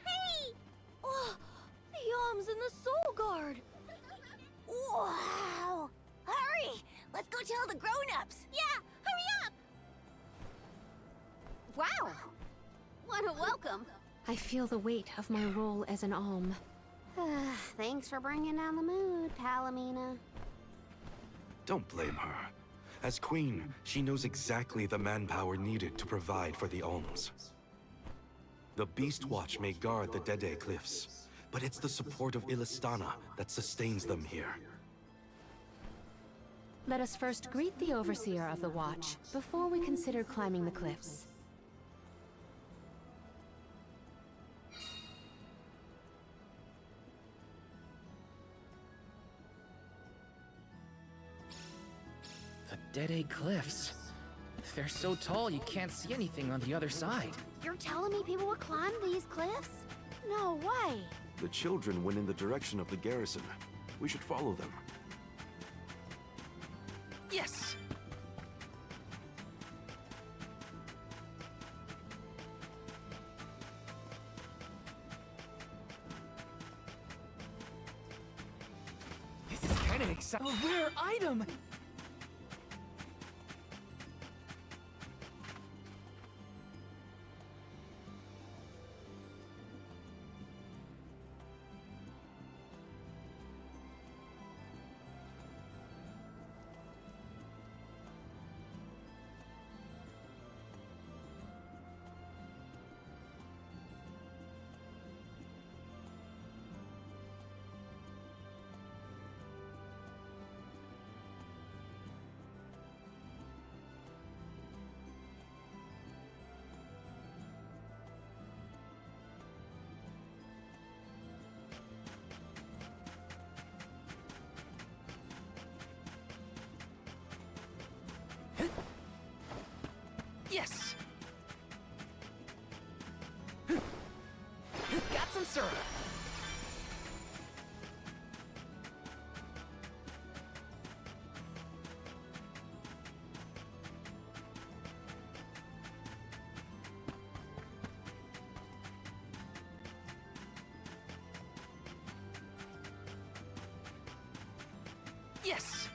[SPEAKER 9] Hey! Oh, the Yoms and the Soul Guard! Wow! Hurry! Let's go tell the grown-ups! Yeah, hurry up!
[SPEAKER 4] Wow! What a welcome.
[SPEAKER 2] I feel the weight of my role as an alm.
[SPEAKER 4] Thanks for bringing down the mood, Palomina.
[SPEAKER 3] Don't blame her. As queen, she knows exactly the manpower needed to provide for the Olms. The Beast Watch may guard the Dede Cliffs, but it's the support of Illistana that sustains them here.
[SPEAKER 2] Let us first greet the Overseer of the Watch before we consider climbing the cliffs.
[SPEAKER 5] The Dede Cliffs. They're so tall you can't see anything on the other side.
[SPEAKER 4] You're telling me people would climb these cliffs? No way.
[SPEAKER 15] The children went in the direction of the garrison. We should follow them.
[SPEAKER 5] Yes! This is kind of exciting. A rare item! Yes! Got some syrup! Yes!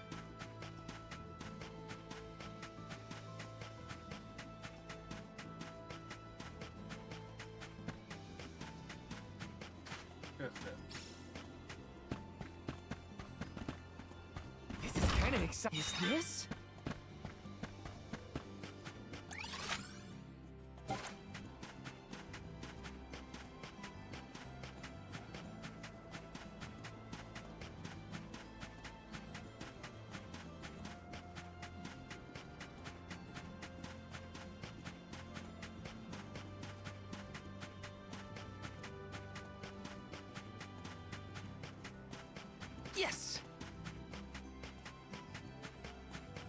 [SPEAKER 5] This is kind of exciting. Is this? Yes!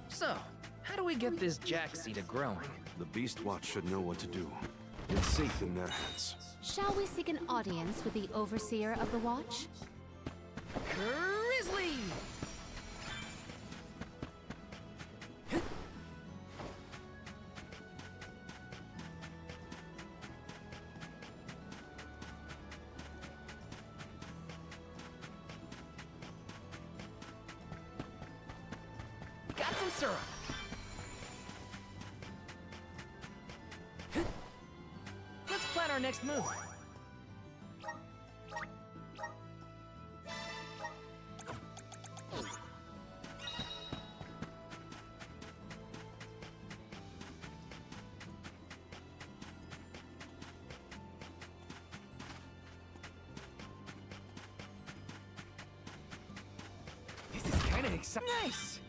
[SPEAKER 5] So, how do we get this jackseed to growing?
[SPEAKER 15] The Beast Watch should know what to do. It's safe in their hands.
[SPEAKER 2] Shall we seek an audience with the Overseer of the Watch?
[SPEAKER 10] Grizzly! Got some some syrup! Let's plan our next move. This is kinda exciting. Nice!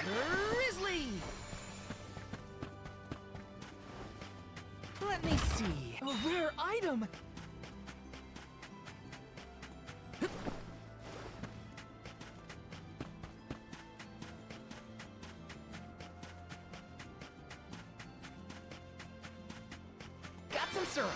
[SPEAKER 10] Grizzly! Let me see. A rare item! Got some syrup.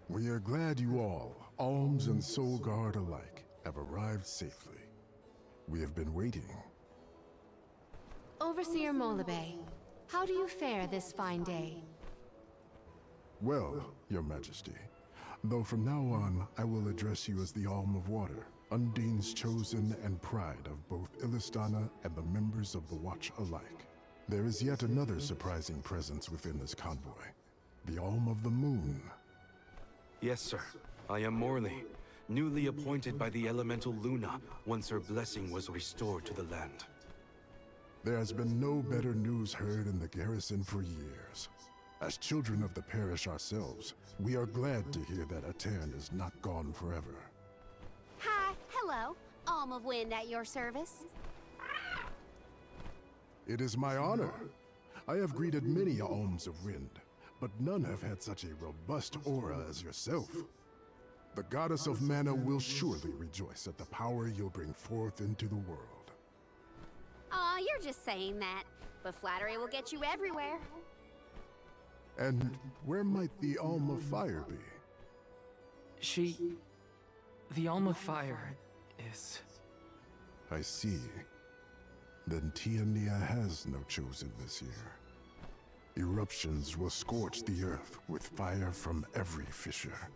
[SPEAKER 16] We are glad you all, Alms and Soul Guard alike, have arrived safely. We have been waiting.
[SPEAKER 2] Overseer Molabe, how do you fare this fine day?
[SPEAKER 16] Well, Your Majesty. Though from now on, I will address you as the Alm of Water, Undine's chosen and pride of both Illistana and the members of the Watch alike. There is yet another surprising presence within this convoy. The Alm of the Moon.
[SPEAKER 3] Yes, sir. I am Morley, newly appointed by the elemental Luna once her blessing was restored to the land.
[SPEAKER 16] There has been no better news heard in the garrison for years. As children of the parish ourselves, we are glad to hear that Aetern is not gone forever.
[SPEAKER 4] Hi, hello. Alm of Wind at your service.
[SPEAKER 16] It is my honor. I have greeted many Alms of Wind, but none have had such a robust aura as yourself. The goddess of mana will surely rejoice at the power you'll bring forth into the world.
[SPEAKER 4] Aw, you're just saying that. But flattery will get you everywhere.
[SPEAKER 16] And where might the Alm of Fire be?
[SPEAKER 12] The Alm of Fire is...
[SPEAKER 16] I see. Then Tiania has no chosen this year. Eruptions will scorch the earth with fire from every fissure.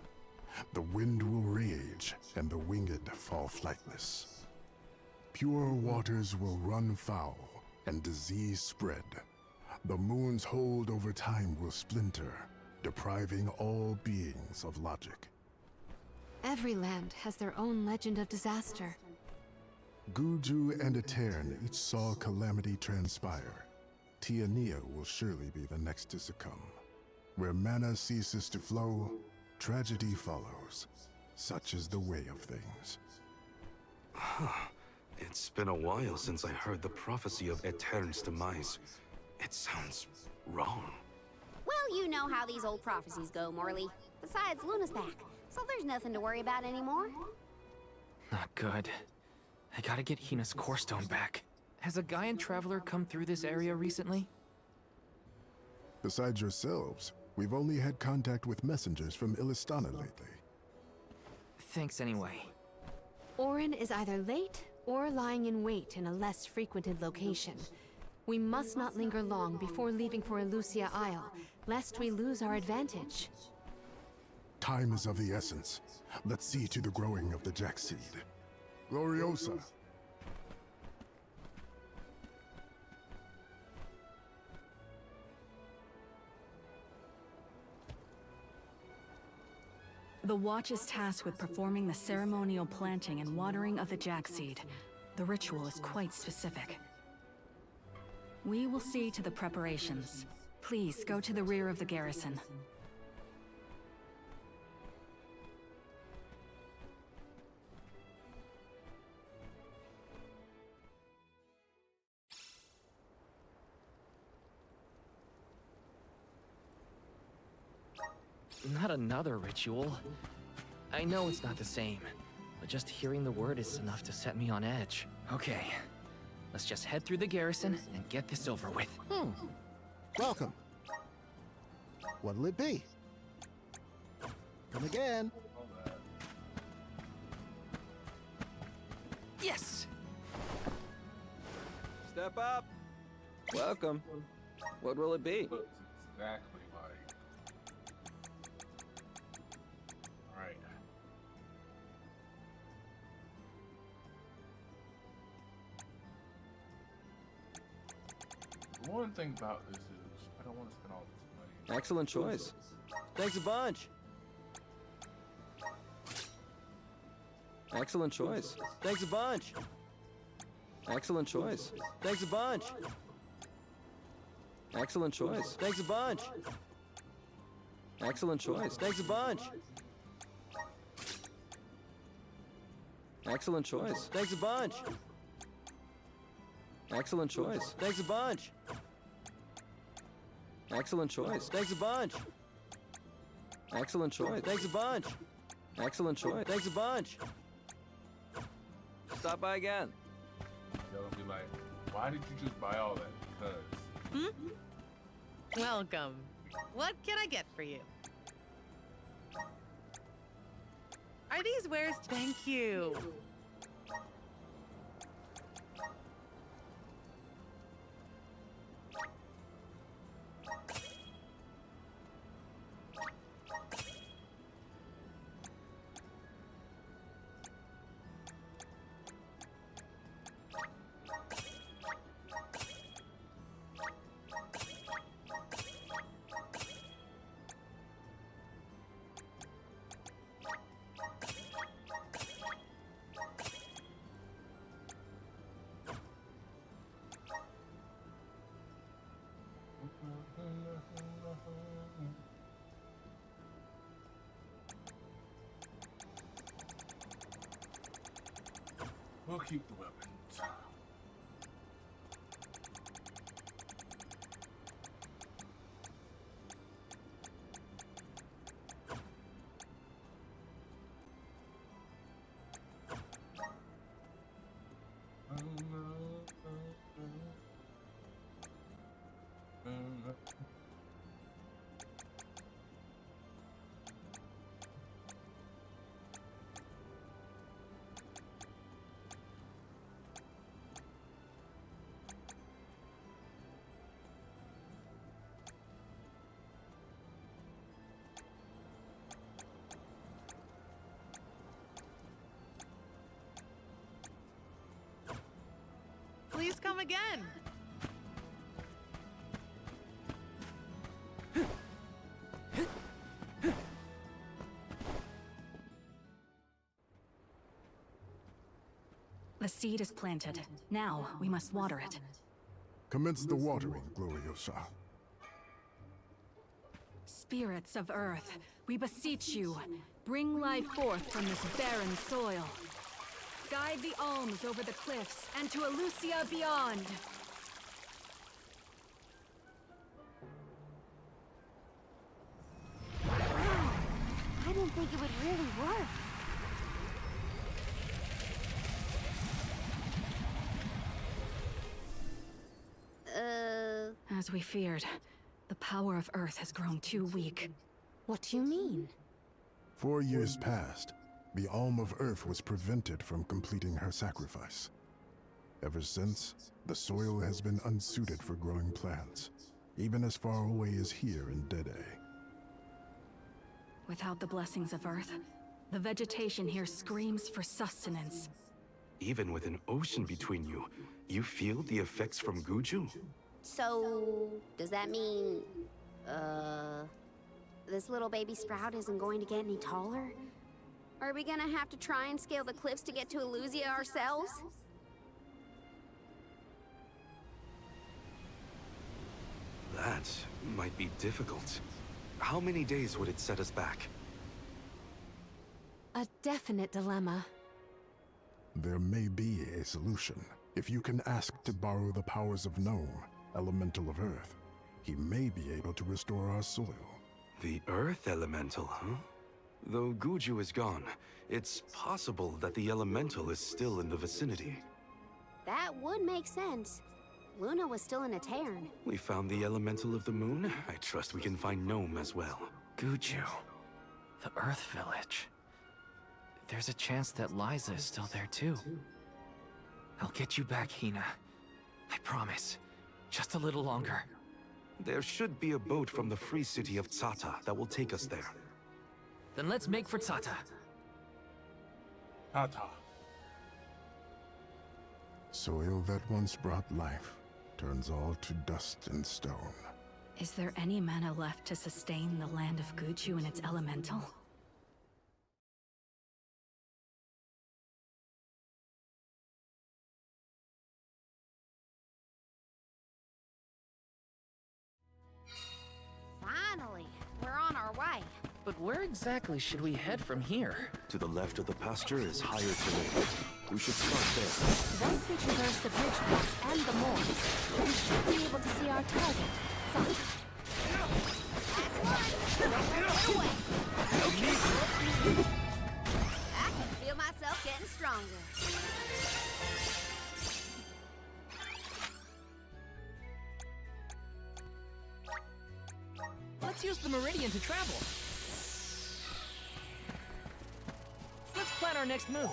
[SPEAKER 16] The wind will rage, and the winged fall flightless. Pure waters will run foul, and disease spread. The moon's hold over time will splinter, depriving all beings of logic.
[SPEAKER 2] Every land has their own legend of disaster.
[SPEAKER 16] Guju and Aetern each saw calamity transpire. Tiania will surely be the next to succumb. Where mana ceases to flow, tragedy follows. Such is the way of things.
[SPEAKER 3] It's been a while since I heard the prophecy of Aetern's demise. It sounds wrong.
[SPEAKER 4] Well, you know how these old prophecies go, Morley. Besides, Luna's back, so there's nothing to worry about anymore.
[SPEAKER 12] Not good. I gotta get Hina's core stone back. Has a Gaian traveler come through this area recently?
[SPEAKER 16] Besides yourselves, we've only had contact with messengers from Illistana lately.
[SPEAKER 12] Thanks anyway.
[SPEAKER 2] Orin is either late or lying in wait in a less frequented location. We must not linger long before leaving for Elusia Isle, lest we lose our advantage.
[SPEAKER 16] Time is of the essence. Let's see to the growing of the Jack seed. Gloriosa!
[SPEAKER 14] The Watch is tasked with performing the ceremonial planting and watering of the Jack seed. The ritual is quite specific. We will see to the preparations. Please go to the rear of the garrison.
[SPEAKER 12] Not another ritual. I know it's not the same, but just hearing the word is enough to set me on edge. Okay,
[SPEAKER 5] Let's just head through the garrison and get this over with.
[SPEAKER 6] Welcome. What'll it be? Come again.
[SPEAKER 5] Yes!
[SPEAKER 10] Step up. Welcome. What will it be?
[SPEAKER 1] Looks exactly like. Alright. One thing about this is I don't want to spend all this money.
[SPEAKER 10] Excellent choice. Thanks a bunch. Excellent choice. Thanks a bunch. Excellent choice. Thanks a bunch. Excellent choice. Thanks a bunch. Excellent choice. Thanks a bunch. Excellent choice. Thanks a bunch. Excellent choice. Thanks a bunch. Excellent choice. Thanks a bunch. Excellent choice. Thanks a bunch. Excellent choice. Thanks a bunch. Stop by again.
[SPEAKER 1] They'll be like, why did you just buy all that? Because.
[SPEAKER 17] Welcome. What can I get for you? Are these wares? Thank you.
[SPEAKER 1] We'll keep the weapons. Please come again.
[SPEAKER 14] The seed is planted. Now, we must water it.
[SPEAKER 16] Commence the watering, Gloriosa.
[SPEAKER 14] Spirits of Earth, we beseech you, bring life forth from this barren soil. Guide the alms over the cliffs and to Elusia beyond.
[SPEAKER 4] Wow, I didn't think it would really work.
[SPEAKER 14] As we feared, the power of Earth has grown too weak.
[SPEAKER 2] What do you mean?
[SPEAKER 16] 4 years passed. The Alm of Earth was prevented from completing her sacrifice. Ever since, the soil has been unsuited for growing plants, even as far away as here in Dede.
[SPEAKER 14] Without the blessings of Earth, the vegetation here screams for sustenance.
[SPEAKER 3] Even with an ocean between you, you feel the effects from Guju?
[SPEAKER 4] So, does that mean, this little baby sprout isn't going to get any taller? Are we gonna have to try and scale the cliffs to get to Elusia ourselves?
[SPEAKER 3] That might be difficult. How many days would it set us back?
[SPEAKER 2] A definite dilemma.
[SPEAKER 16] There may be a solution. If you can ask to borrow the powers of Gnome, Elemental of Earth, he may be able to restore our soil.
[SPEAKER 3] The Earth Elemental, huh? Though Guju is gone, it's possible that the Elemental is still in the vicinity.
[SPEAKER 4] That would make sense. Luna was still in a cairn.
[SPEAKER 3] We found the elemental of the moon. I trust we can find Gnome as well.
[SPEAKER 12] Guju. The Earth Village. There's a chance that Liza is still there too. I'll get you back, Hina. I promise. Just a little longer.
[SPEAKER 3] There should be a boat from the free city of Tsata that will take us there.
[SPEAKER 12] Then let's make for Tsata.
[SPEAKER 1] Tata.
[SPEAKER 16] Soil that once brought life turns all to dust and stone.
[SPEAKER 14] Is there any mana left to sustain the land of Guju and its elemental?
[SPEAKER 4] Finally, we're on our way.
[SPEAKER 12] But where exactly should we head from here?
[SPEAKER 3] To the left of the pasture is higher terrain. We should start there.
[SPEAKER 2] Once we traverse the bridge pass and the moors, we should be able to see our target.
[SPEAKER 4] I can feel myself getting stronger.
[SPEAKER 12] Let's use the meridian to travel. Let's plan our next move.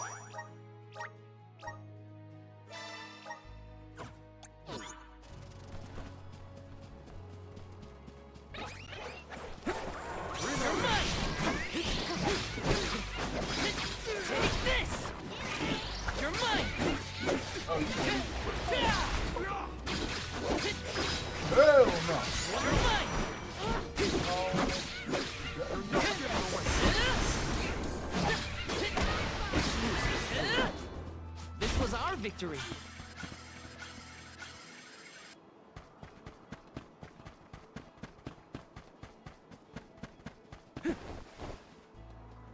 [SPEAKER 1] Hell no!
[SPEAKER 12] This was our victory.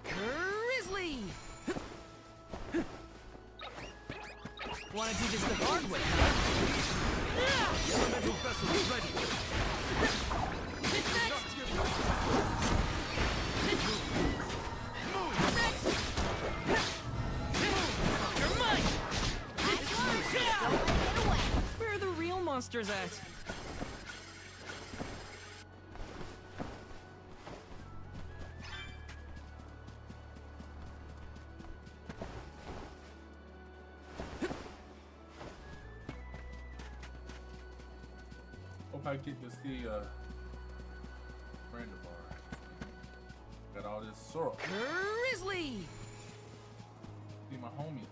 [SPEAKER 12] Grizzly! Wanna do this the hard way?
[SPEAKER 3] The elemental vessel is ready.
[SPEAKER 12] You're mine! Where are the real monsters at?
[SPEAKER 1] Hope I get to see Brandabar. Got all this syrup.
[SPEAKER 12] Grizzly!
[SPEAKER 1] See my homie.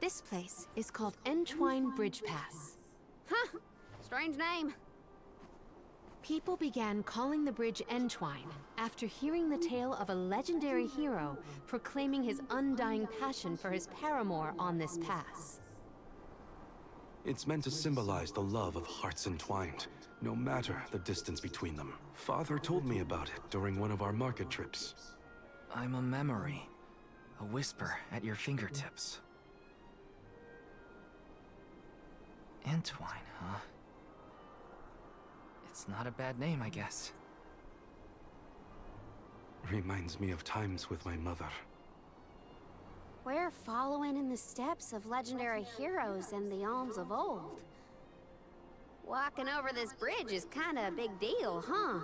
[SPEAKER 2] This place is called Entwine Bridge Pass.
[SPEAKER 4] Huh. Strange name.
[SPEAKER 2] People began calling the bridge Entwine after hearing the tale of a legendary hero proclaiming his undying passion for his paramour on this pass.
[SPEAKER 3] It's meant to symbolize the love of hearts entwined, no matter the distance between them. Father told me about it during one of our market trips.
[SPEAKER 12] I'm a memory. A whisper at your fingertips. Entwine, huh? It's not a bad name, I guess.
[SPEAKER 3] Reminds me of times with my mother.
[SPEAKER 4] We're following in the steps of legendary heroes in the Alms of old. Walking over this bridge is kinda a big deal, huh?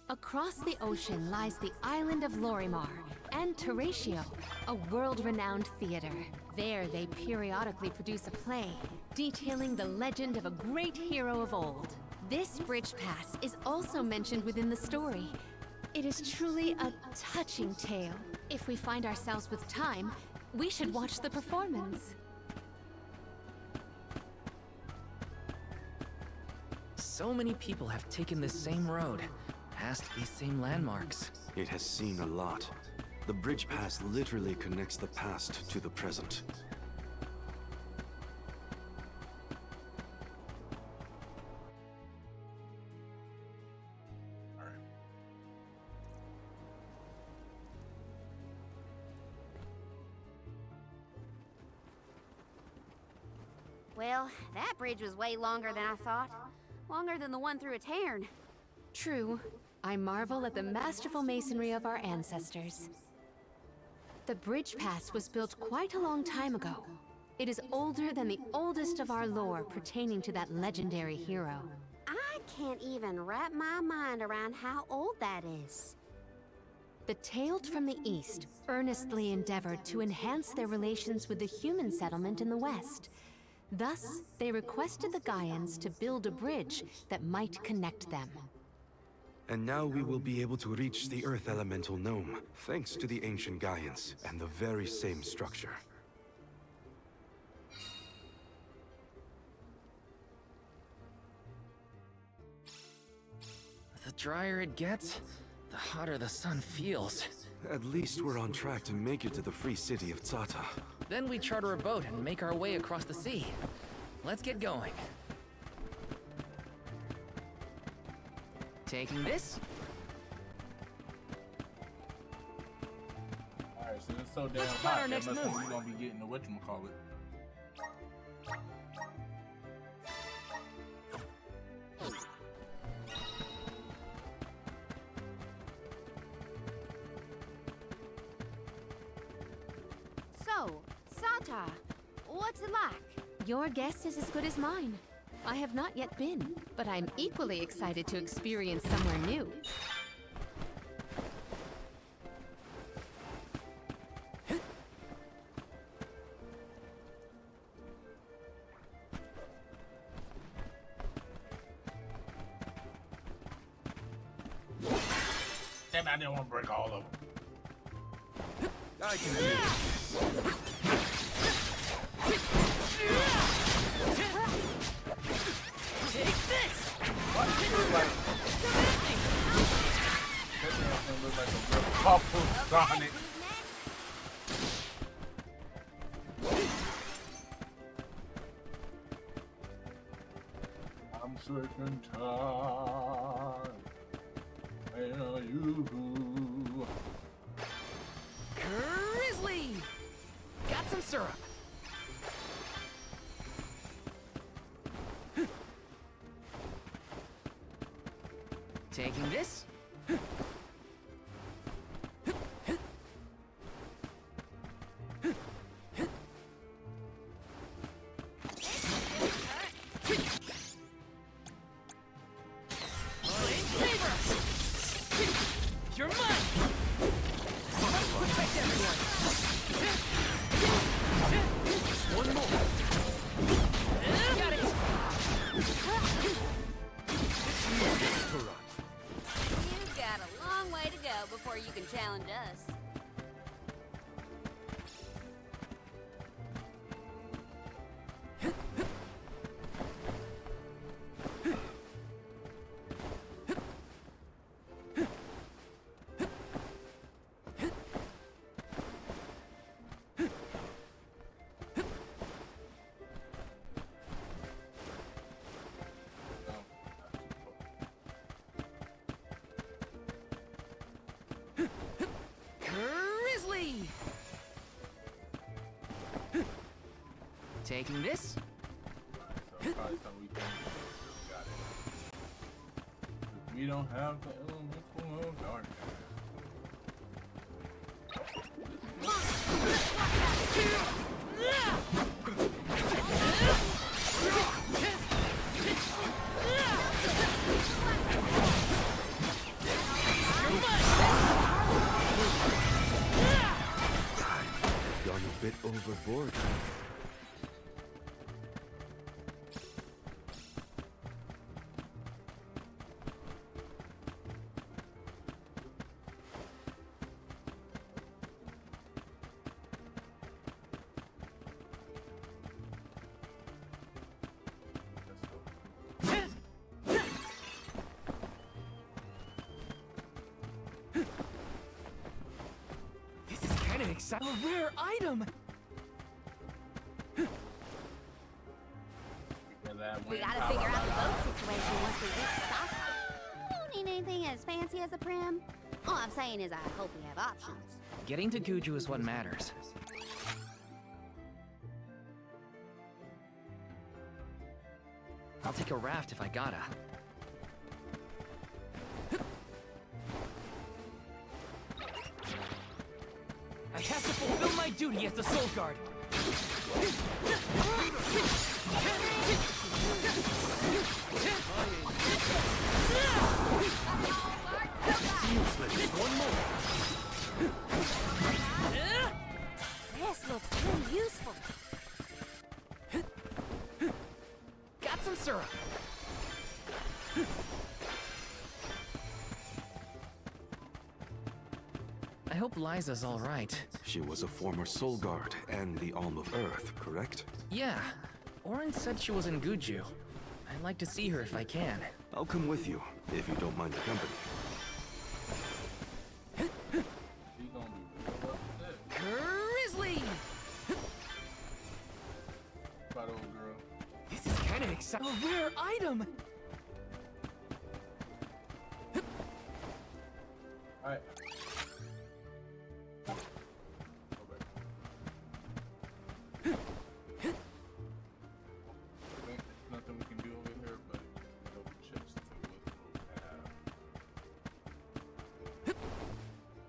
[SPEAKER 2] Across the ocean lies the island of Lorimar and Teratio, a world-renowned theater. There they periodically produce a play detailing the legend of a great hero of old. This bridge pass is also mentioned within the story. It is truly a touching tale. If we find ourselves with time, we should watch the performance.
[SPEAKER 12] So many people have taken this same road, past these same landmarks.
[SPEAKER 3] It has seen a lot. The bridge pass literally connects the past to the present.
[SPEAKER 4] Well, that bridge was way longer than I thought. Longer than the one through a Tairn.
[SPEAKER 2] True. I marvel at the masterful masonry of our ancestors. The bridge pass was built quite a long time ago. It is older than the oldest of our lore pertaining to that legendary hero.
[SPEAKER 4] I can't even wrap my mind around how old that is.
[SPEAKER 2] The Tailed from the East earnestly endeavored to enhance their relations with the human settlement in the West. Thus, they requested the Gaians to build a bridge that might connect them.
[SPEAKER 15] And now we will be able to reach the Earth Elemental Gnome, thanks to the ancient Gaians and the very same structure.
[SPEAKER 12] The drier it gets, the hotter the sun feels.
[SPEAKER 15] At least we're on track to make it to the free city of Tata.
[SPEAKER 12] Then we charter a boat and make our way across the sea. Let's get going. Taking this?
[SPEAKER 1] Alright, so it's so damn
[SPEAKER 12] Let's plan
[SPEAKER 1] hot,
[SPEAKER 12] our
[SPEAKER 1] that
[SPEAKER 12] next
[SPEAKER 1] must mean
[SPEAKER 12] move.
[SPEAKER 1] we're gonna be getting the whatchamacallit.
[SPEAKER 4] So, Sata, what's it like?
[SPEAKER 2] Your guess is as good as mine. I have not yet been, but I'm equally excited to experience somewhere new.
[SPEAKER 1] Damn, I didn't want to break all of them.
[SPEAKER 15] I can do it.
[SPEAKER 8] Take this!
[SPEAKER 1] What? Like, that damn thing looks like a real awful Sonic. I'm sick and tired. Where are you?
[SPEAKER 12] Grizzly! Got some syrup. Taking this? You're mine! Protect everyone! One more! Got it!
[SPEAKER 4] You've got a long way to go before you can challenge us.
[SPEAKER 12] Grizzly! Taking this?
[SPEAKER 1] So probably something we can do. Got it. We don't have the elemental of darkness.
[SPEAKER 15] Gone a bit overboard.
[SPEAKER 12] This is kind of exciting. A rare item!
[SPEAKER 4] We gotta figure out the boat situation once we reach Sata. Don't need anything as fancy as a prim. All I'm saying is I hope we have options.
[SPEAKER 12] Getting to Guju is what matters.
[SPEAKER 5] I'll take a raft if I gotta. I have to fulfill my duty as the Soul Guard.
[SPEAKER 3] Useless. One more.
[SPEAKER 4] This looks pretty useful.
[SPEAKER 5] Got some syrup. I hope Liza's all right.
[SPEAKER 15] She was a former Soul Guard and the Alm of Earth, correct?
[SPEAKER 5] Yeah. Orin said she was in Guju. I'd like to see her if I can.
[SPEAKER 15] I'll come with you, if you don't mind the company.
[SPEAKER 5] Grizzly!
[SPEAKER 1] Bye, old girl.
[SPEAKER 5] This is kind of exciting. A rare item!
[SPEAKER 1] Alright. Nothing we can do over here, but double check to see what we have.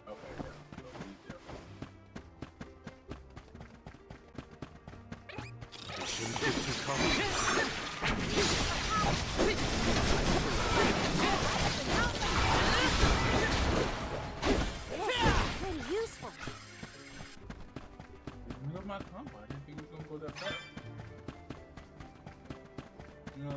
[SPEAKER 1] Okay, yeah. So we definitely.
[SPEAKER 15] Mission to come.
[SPEAKER 4] Pretty useful.
[SPEAKER 1] You know my combo. I didn't think we were gonna go that fast. No.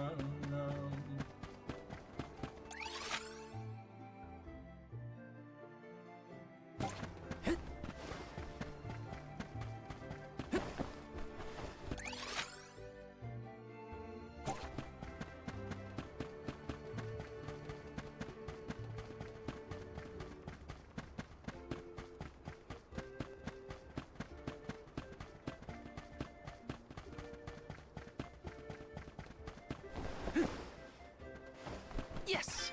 [SPEAKER 5] Yes!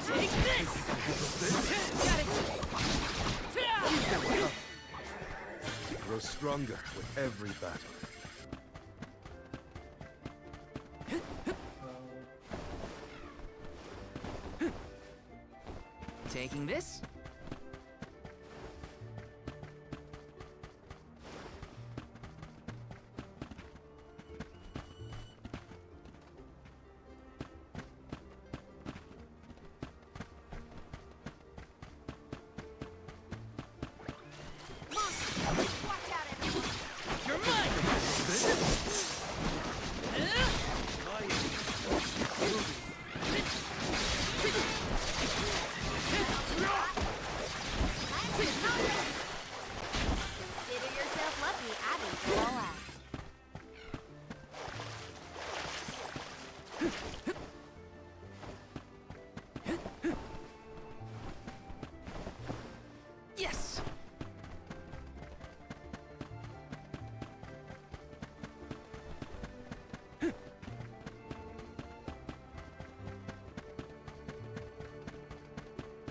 [SPEAKER 5] Take this! Got it!
[SPEAKER 15] Grow stronger with every battle.
[SPEAKER 5] Taking this? You're mine!
[SPEAKER 4] Consider yourself lucky I didn't go all out.
[SPEAKER 5] Yes!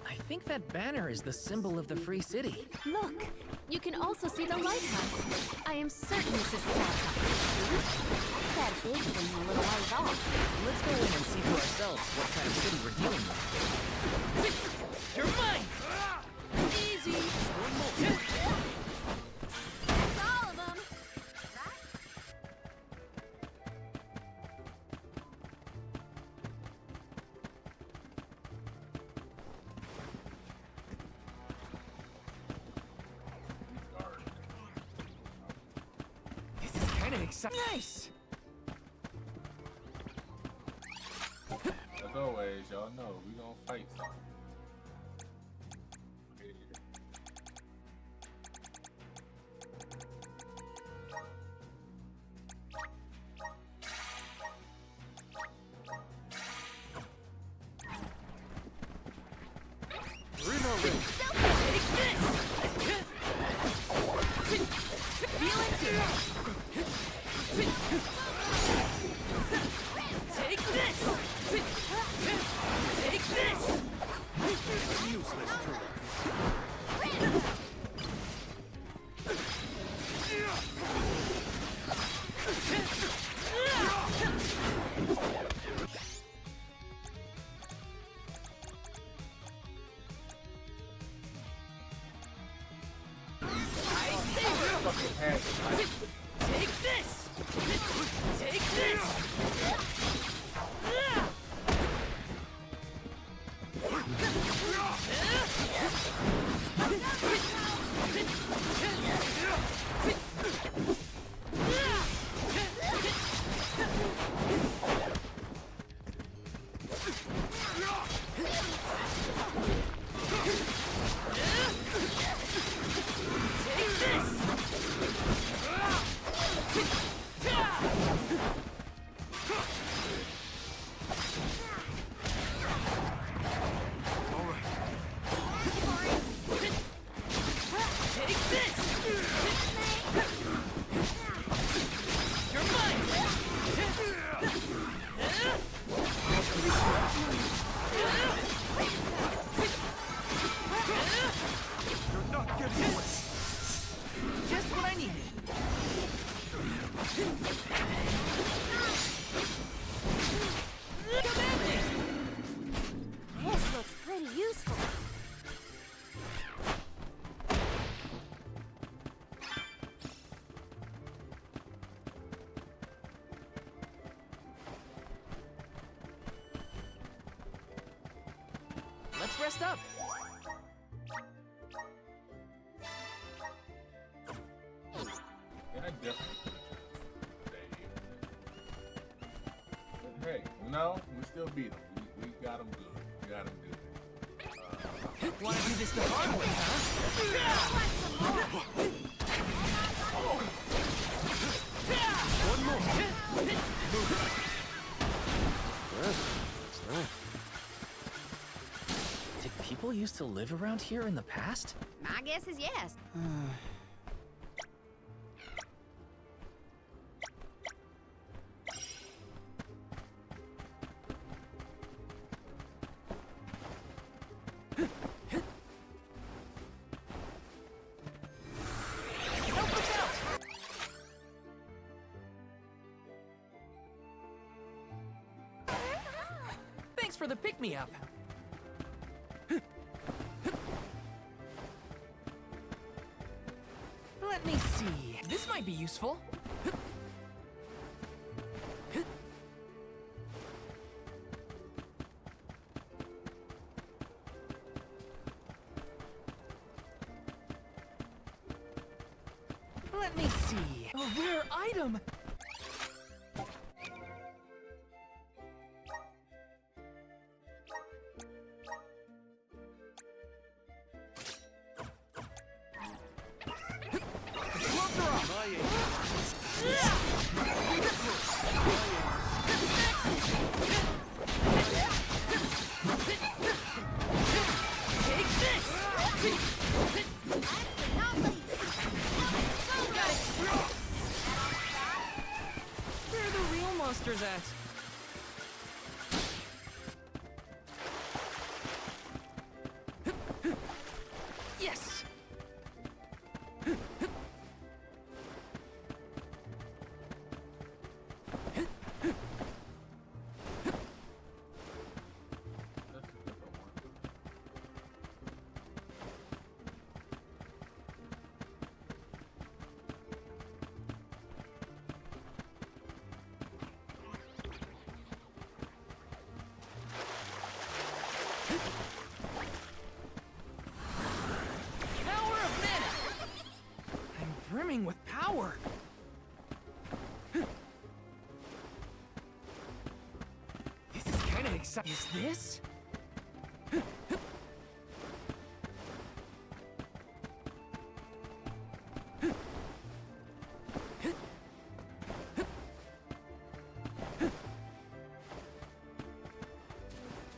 [SPEAKER 5] I think that banner is the symbol of the Free City.
[SPEAKER 2] Look, you can also see the lighthouse. I am certain this is the lighthouse.
[SPEAKER 4] That big thing a little ways off.
[SPEAKER 5] Let's go in and see for ourselves what kind of city we're dealing with. You're mine! Easy! One more.
[SPEAKER 4] That's all of them.
[SPEAKER 5] This is kind of exciting. Nice!
[SPEAKER 1] As always, y'all know we gonna fight something.
[SPEAKER 5] Bruno Ring. Take this! Take this! Take this! Just what I needed.
[SPEAKER 4] This looks pretty useful.
[SPEAKER 5] Let's rest up.
[SPEAKER 1] Yeah, I definitely could have stayed here. But hey, no, we still beat them. We got them good. We got them good.
[SPEAKER 5] Wanna do this the hard way, huh?
[SPEAKER 3] One more.
[SPEAKER 12] Did people used to live around here in the past?
[SPEAKER 4] My guess is yes.
[SPEAKER 5] Thanks for the pick-me-up. Let me see. This might be useful. Let me see. A rare item. Where are the real monsters at? Yes! Power of mana! I'm brimming with power! This is kind of exciting. Is this?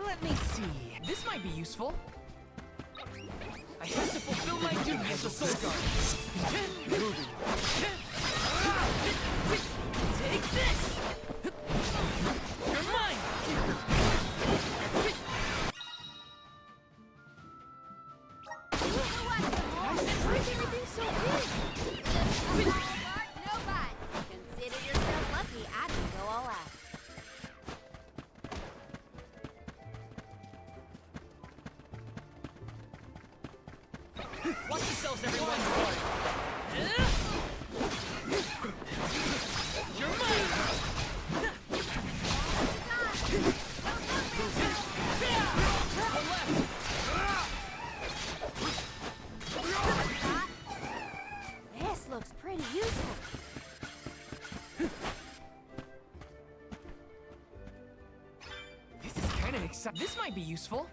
[SPEAKER 5] Let me see. This might be useful. I have to fulfill my duty as the Soul Guard. Moving. Take this! You're mine!
[SPEAKER 13] How's everyone doing? You're mine!
[SPEAKER 4] This looks pretty useful.
[SPEAKER 5] This is kind of exciting. This might be useful.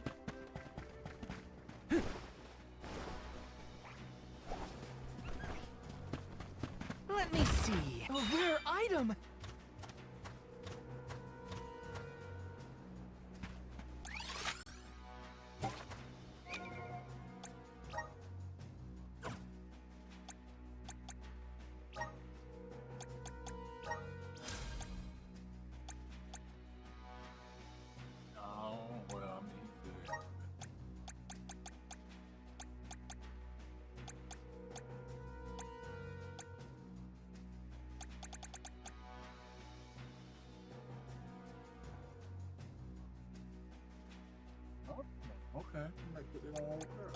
[SPEAKER 5] Let me see. A rare item.
[SPEAKER 1] Oh, well, I mean, good. Oh, okay. I might put it on old girl.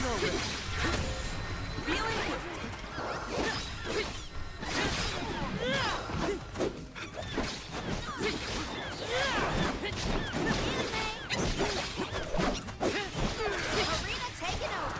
[SPEAKER 13] already! Feeling good!
[SPEAKER 4] Arena taken over.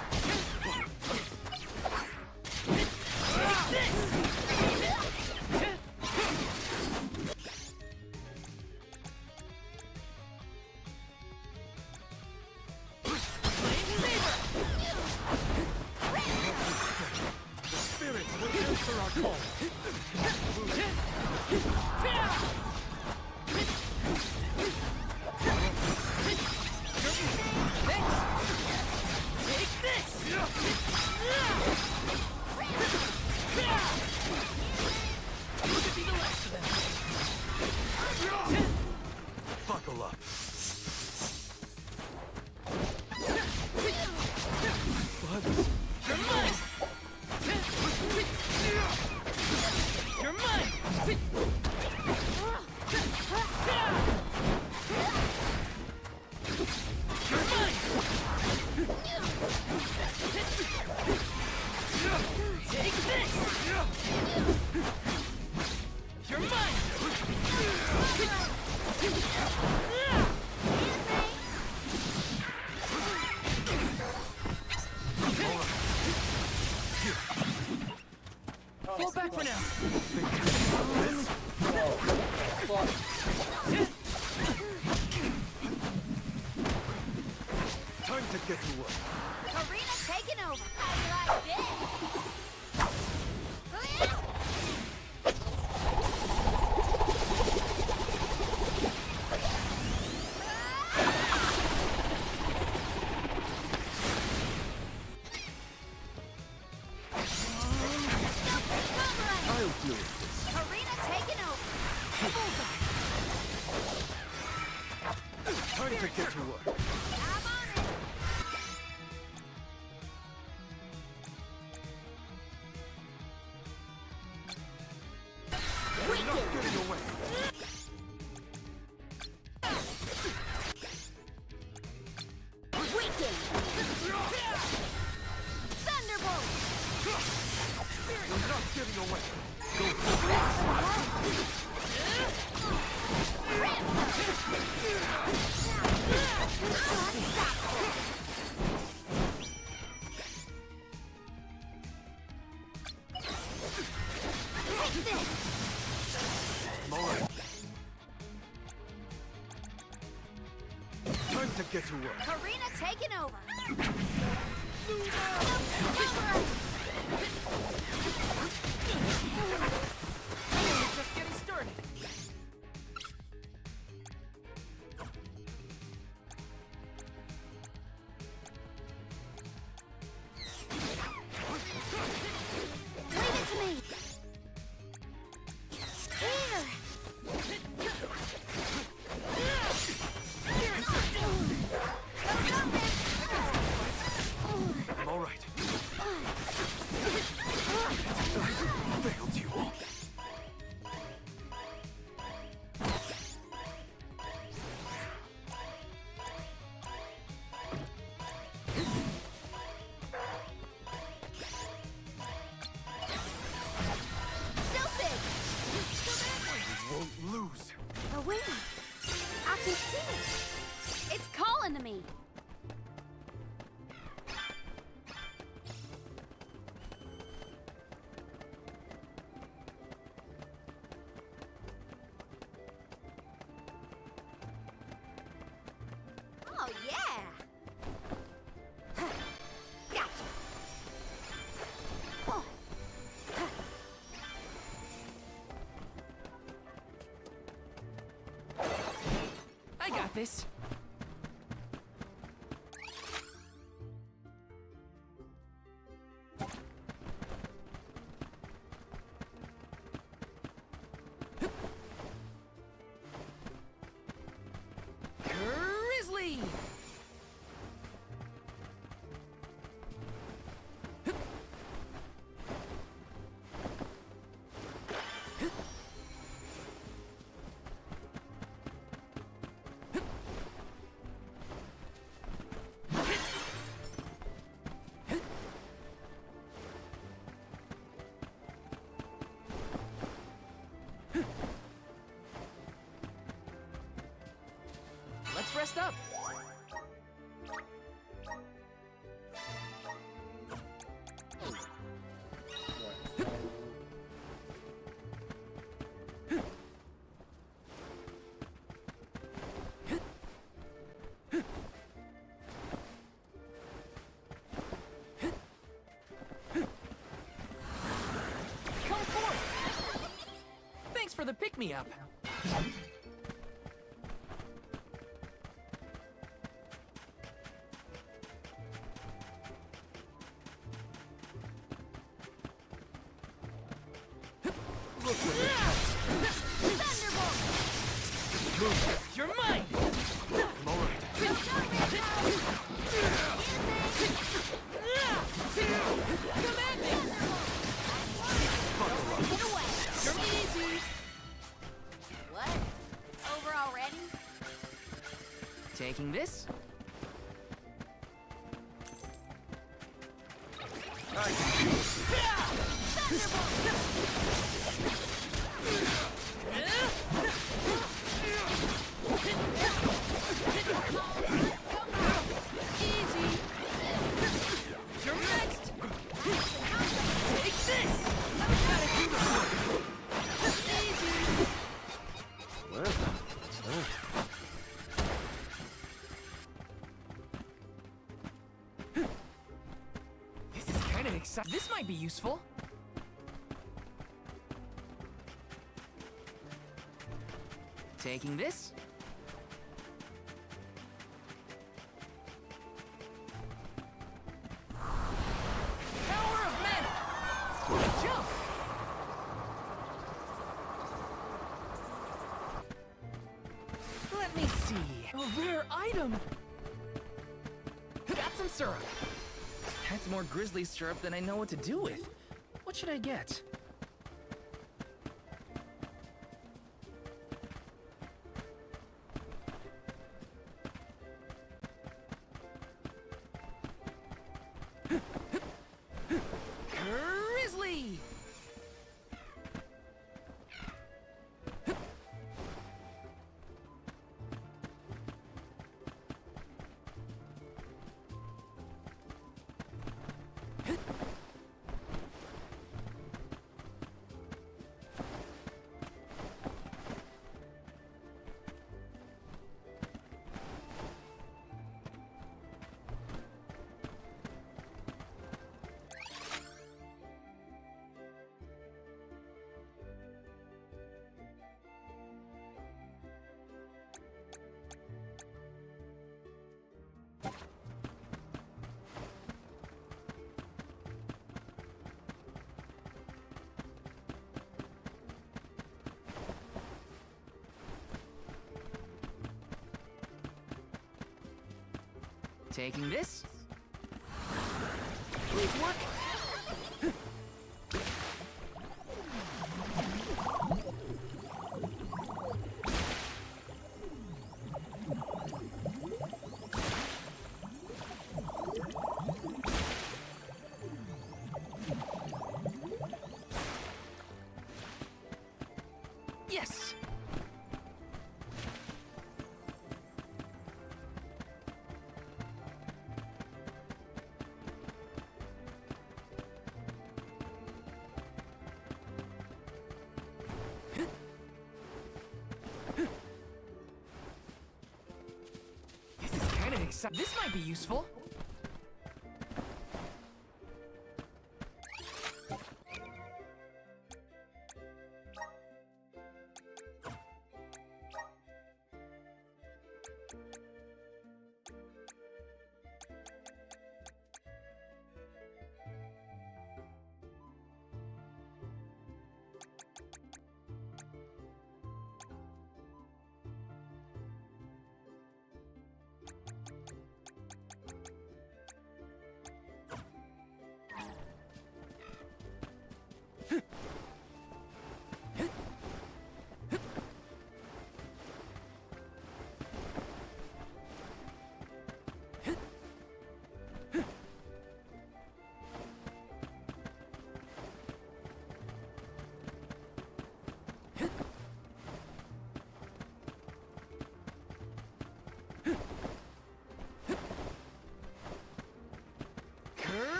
[SPEAKER 3] Buckle up.
[SPEAKER 13] You're mine! You're mine! You're mine! Take this! You're mine! Fall back for now.
[SPEAKER 3] Time to get to work.
[SPEAKER 4] Arena taken over. I like this.
[SPEAKER 3] I'll deal with this.
[SPEAKER 4] Arena taken over.
[SPEAKER 3] Time to get to work.
[SPEAKER 4] I'm on it.
[SPEAKER 3] We're not getting away.
[SPEAKER 4] Weekend. Thunderbolt.
[SPEAKER 3] We're not getting away.
[SPEAKER 4] Take this.
[SPEAKER 3] I'm all right. Time to get to work.
[SPEAKER 4] Arena taken over.
[SPEAKER 13] Just getting started.
[SPEAKER 4] Leave it to me. Here.
[SPEAKER 3] I'm all right. Failed you all.
[SPEAKER 4] Still big.
[SPEAKER 3] You won't lose.
[SPEAKER 4] Arena. I can see it. It's calling to me. Oh, yeah! Gotcha! Oh.
[SPEAKER 13] I got this. Grizzly!
[SPEAKER 5] rest up. Come forth. Thanks for the pick-me-up. You're mine! I'm all right. Come at me!
[SPEAKER 4] Get away!
[SPEAKER 5] You're easy!
[SPEAKER 4] What? Over already?
[SPEAKER 5] Taking this? Easy! You're next! Take this! Easy!
[SPEAKER 10] Well, what's that?
[SPEAKER 5] This is kind of exciting. This might be useful. Taking this? Power of mana! Jump! Let me see. A rare item! Got some syrup. That's more grizzly syrup than I know what to do with. What should I get? Grizzly! Taking this? Please work! Yes! This is kind of exciting. This might be useful.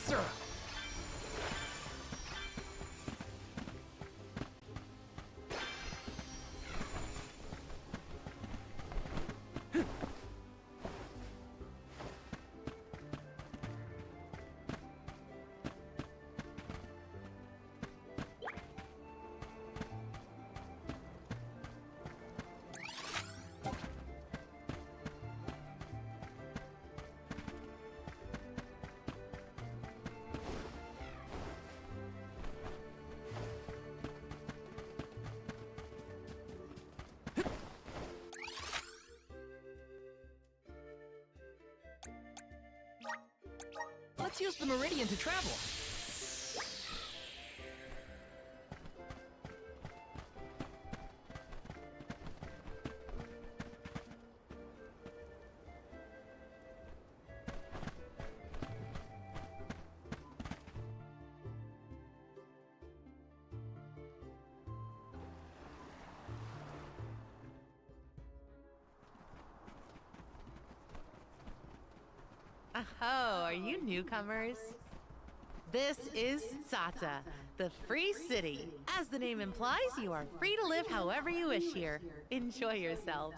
[SPEAKER 5] syrup! Let's use the meridian to travel.
[SPEAKER 17] Oh, are you newcomers? This is Sata, the free city. As the name implies, you are free to live however you wish here. Enjoy yourselves.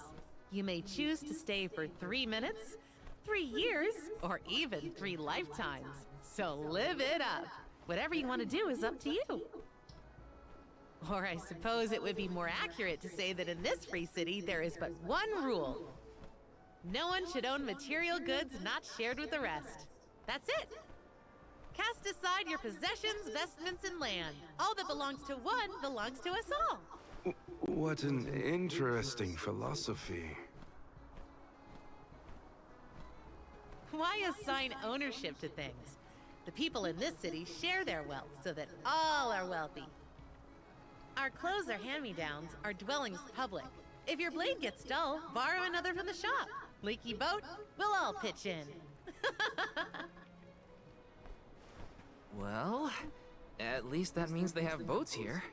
[SPEAKER 17] You may choose to stay for 3 minutes, 3 years, or even 3 lifetimes. So live it up. Whatever you want to do is up to you. Or I suppose it would be more accurate to say that in this free city, there is but one rule. No one should own material goods not shared with the rest. That's it. Cast aside your possessions, vestments, and land. All that belongs to one belongs to us all.
[SPEAKER 15] What an interesting philosophy.
[SPEAKER 17] Why assign ownership to things? The people in this city share their wealth so that all are wealthy. Our clothes are hand-me-downs, our dwellings public. If your blade gets dull, borrow another from the shop. Leaky boat, we'll all pitch in.
[SPEAKER 12] Well, at least that means they have boats here.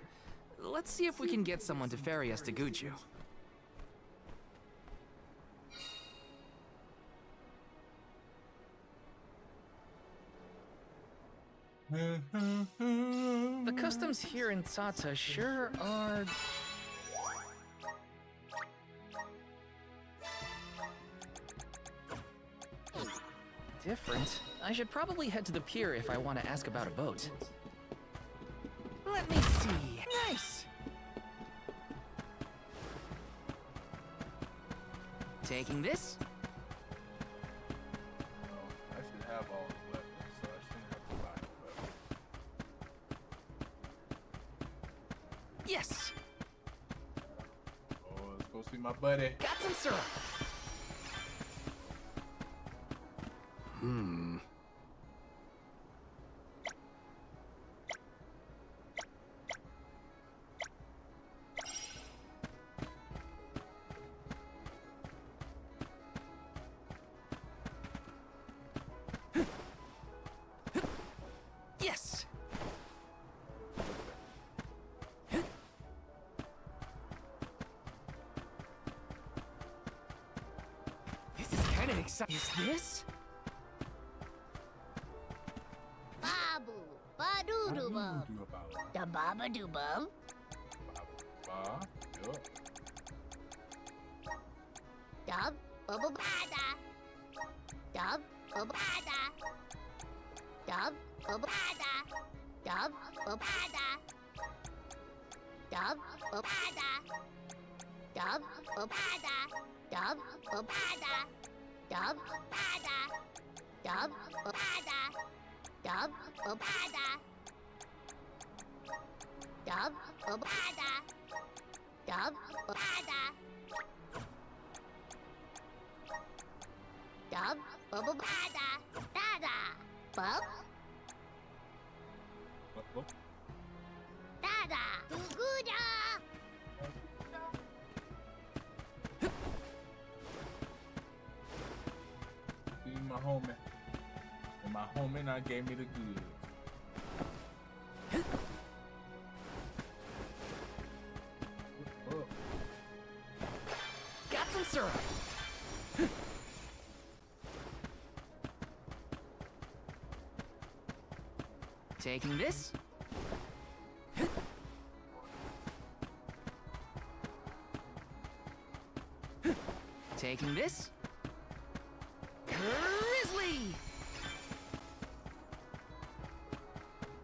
[SPEAKER 12] Let's see if we can get someone to ferry us to Guju. The customs here in Tsata sure are... different. I should probably head to the pier if I want to ask about a boat. Let me see. Nice! Taking this?
[SPEAKER 1] I should have all the weapons, so I shouldn't have to buy the weapons.
[SPEAKER 12] Yes!
[SPEAKER 1] Oh, let's go see my buddy.
[SPEAKER 12] Got some syrup! Yes! This is kind of exciting. Is this?
[SPEAKER 9] Babu, ba-doo-doo-bum. Da baba-doo-bum.
[SPEAKER 1] Yup.
[SPEAKER 9] Dub, bubba-bada. Dub, bubba-bada. Dub, bubba-bada. Dub, bubba-bada. Dub, bubba-bada. Dub, bubba-bada. Dub, bubba-bada. Dub, bada. Dub, bubba-bada. Dub, bubba-bada. Dub, bubba-bada. Dub, bubba-bada. Dub, bubba-bada. Da-da. Bub. Da-da. Guguda.
[SPEAKER 1] See my homie. And my homie now gave me the goods.
[SPEAKER 12] Got some syrup!
[SPEAKER 5] Taking this? Taking this? Grizzly!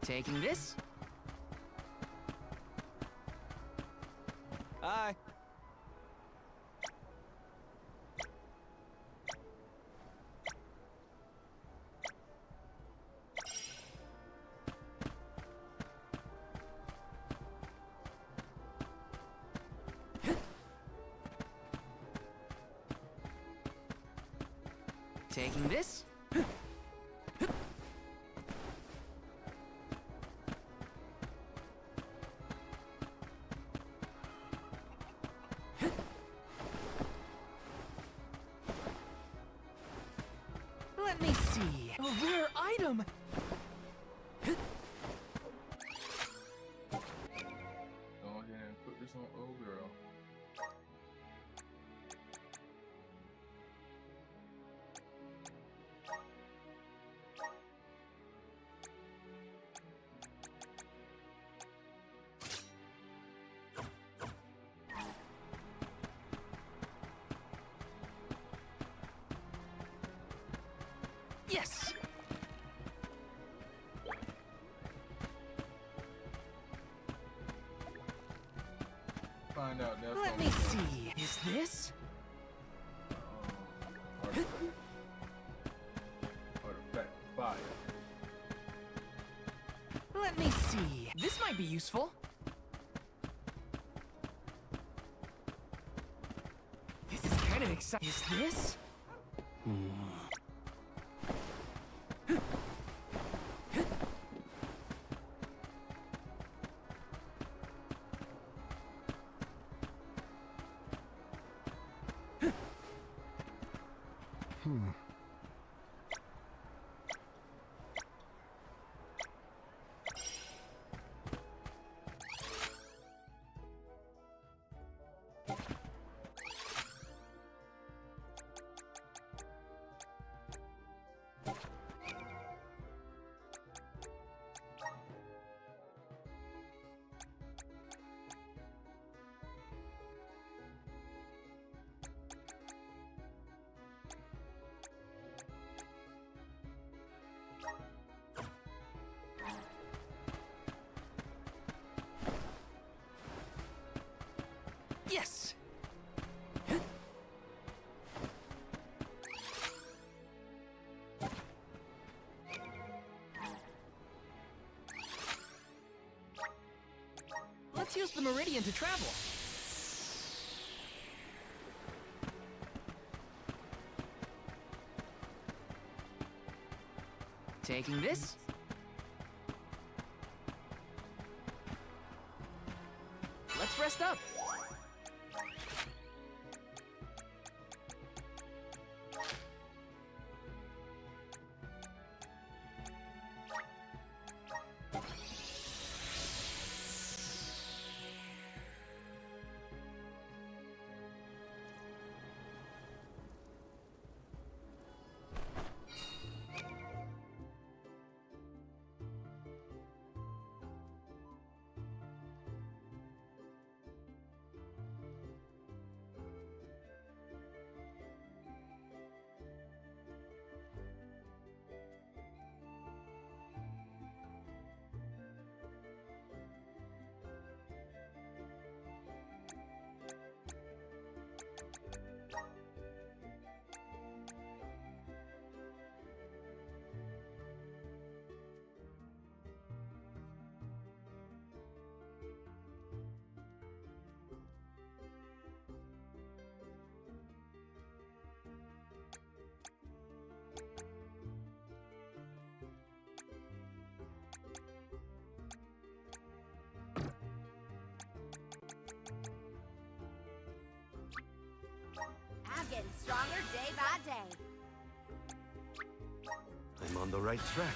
[SPEAKER 5] Taking this?
[SPEAKER 10] Hi.
[SPEAKER 5] Taking this? Let me see. A rare item!
[SPEAKER 1] Go ahead and put this on old girl.
[SPEAKER 5] Yes!
[SPEAKER 1] Find out that's
[SPEAKER 5] Let me see. Is this?
[SPEAKER 1] Artifact fire.
[SPEAKER 5] Let me see. This might be useful. This is kind of exciting. Is this? Yes! Let's use the meridian to travel. Taking this? Let's rest up.
[SPEAKER 4] I'm getting stronger day by day.
[SPEAKER 15] I'm on the right track.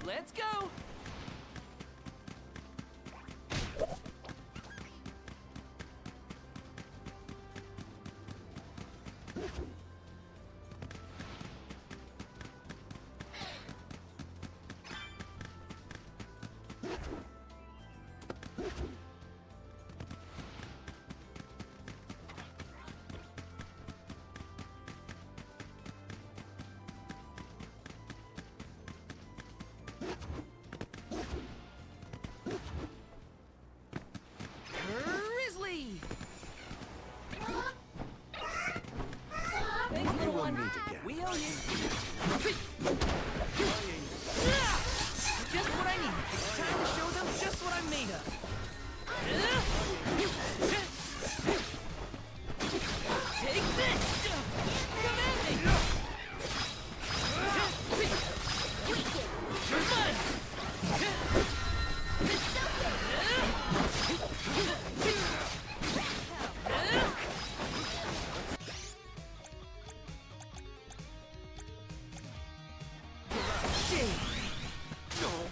[SPEAKER 5] Let's go! Grizzly! Thanks, little one. We owe you. Just what I need. It's time to show them just what I'm made of. Take this! Come at me! You're mine!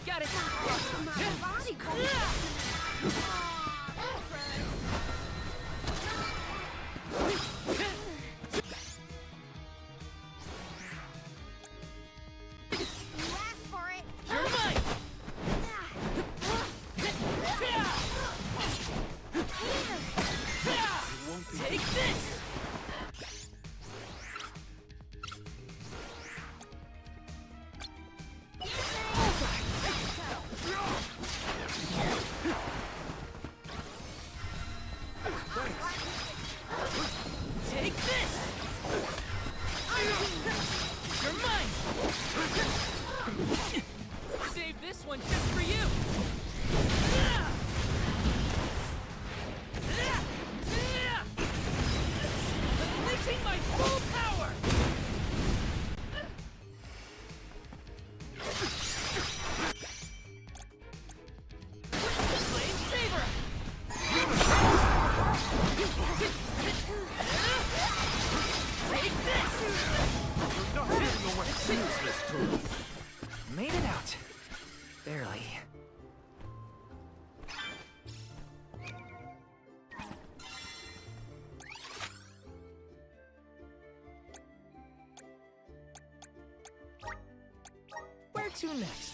[SPEAKER 5] Got it!
[SPEAKER 4] My body You asked for it!
[SPEAKER 5] You're mine! Take this! Take this! You're mine! Save this one just for you! Unleashing my full power! Flame Saber! Take this! Made it out. Barely. Where to next?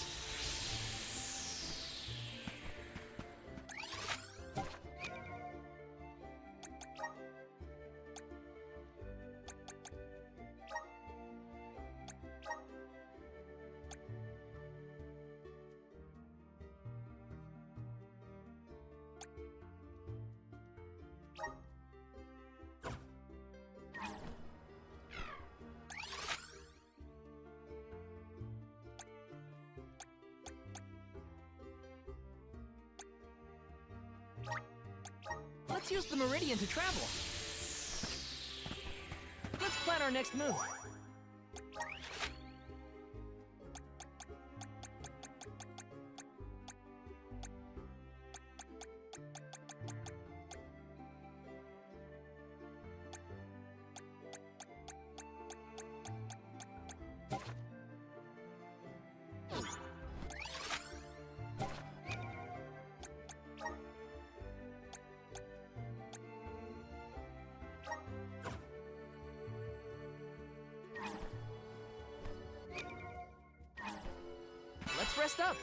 [SPEAKER 5] Let's use the meridian to travel. Let's plan our next move. Let's rest up.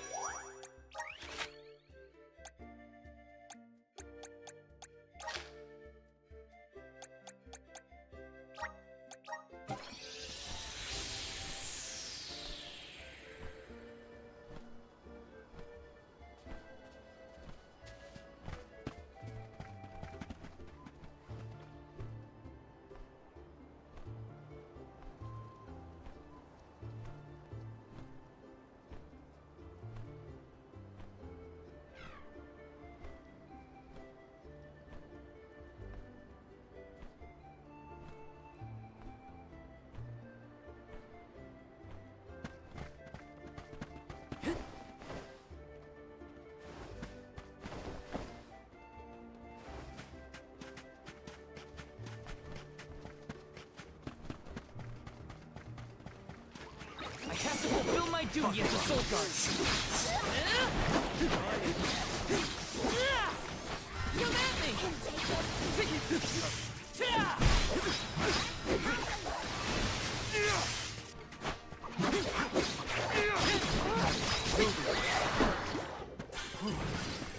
[SPEAKER 13] my duty as a soul guard. Come at me!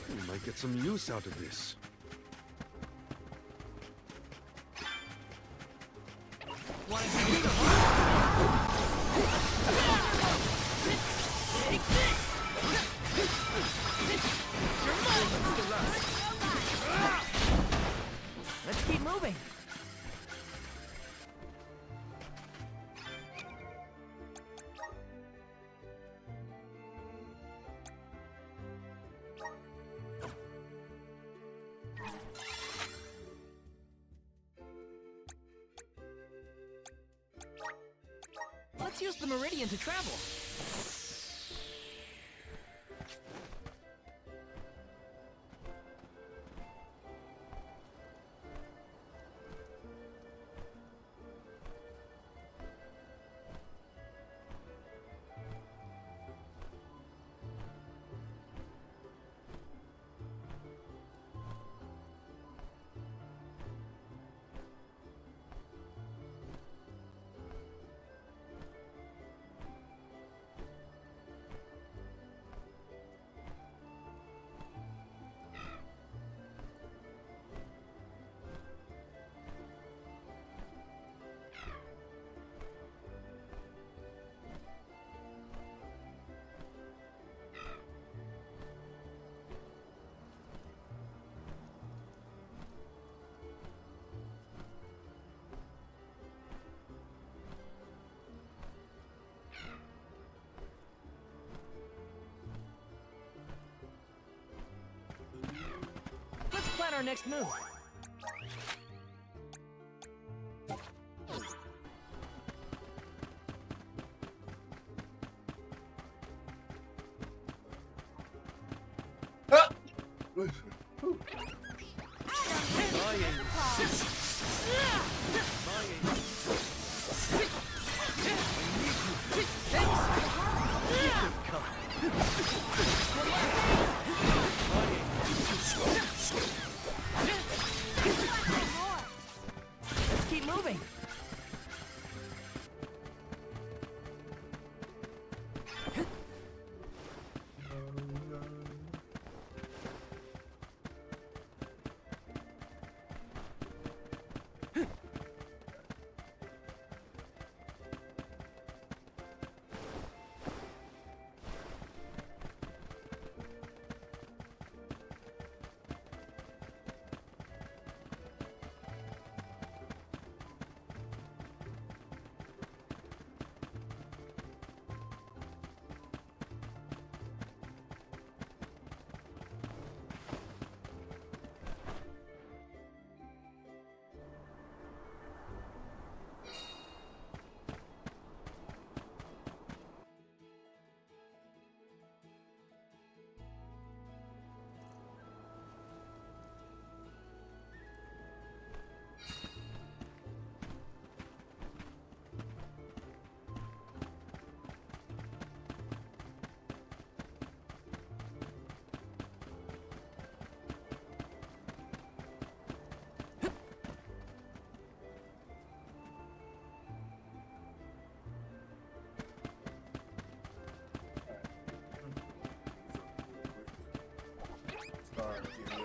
[SPEAKER 15] We might get some use out of this.
[SPEAKER 13] Let's keep moving. Let's use the meridian to travel. Let's plan our next move. Let's keep moving.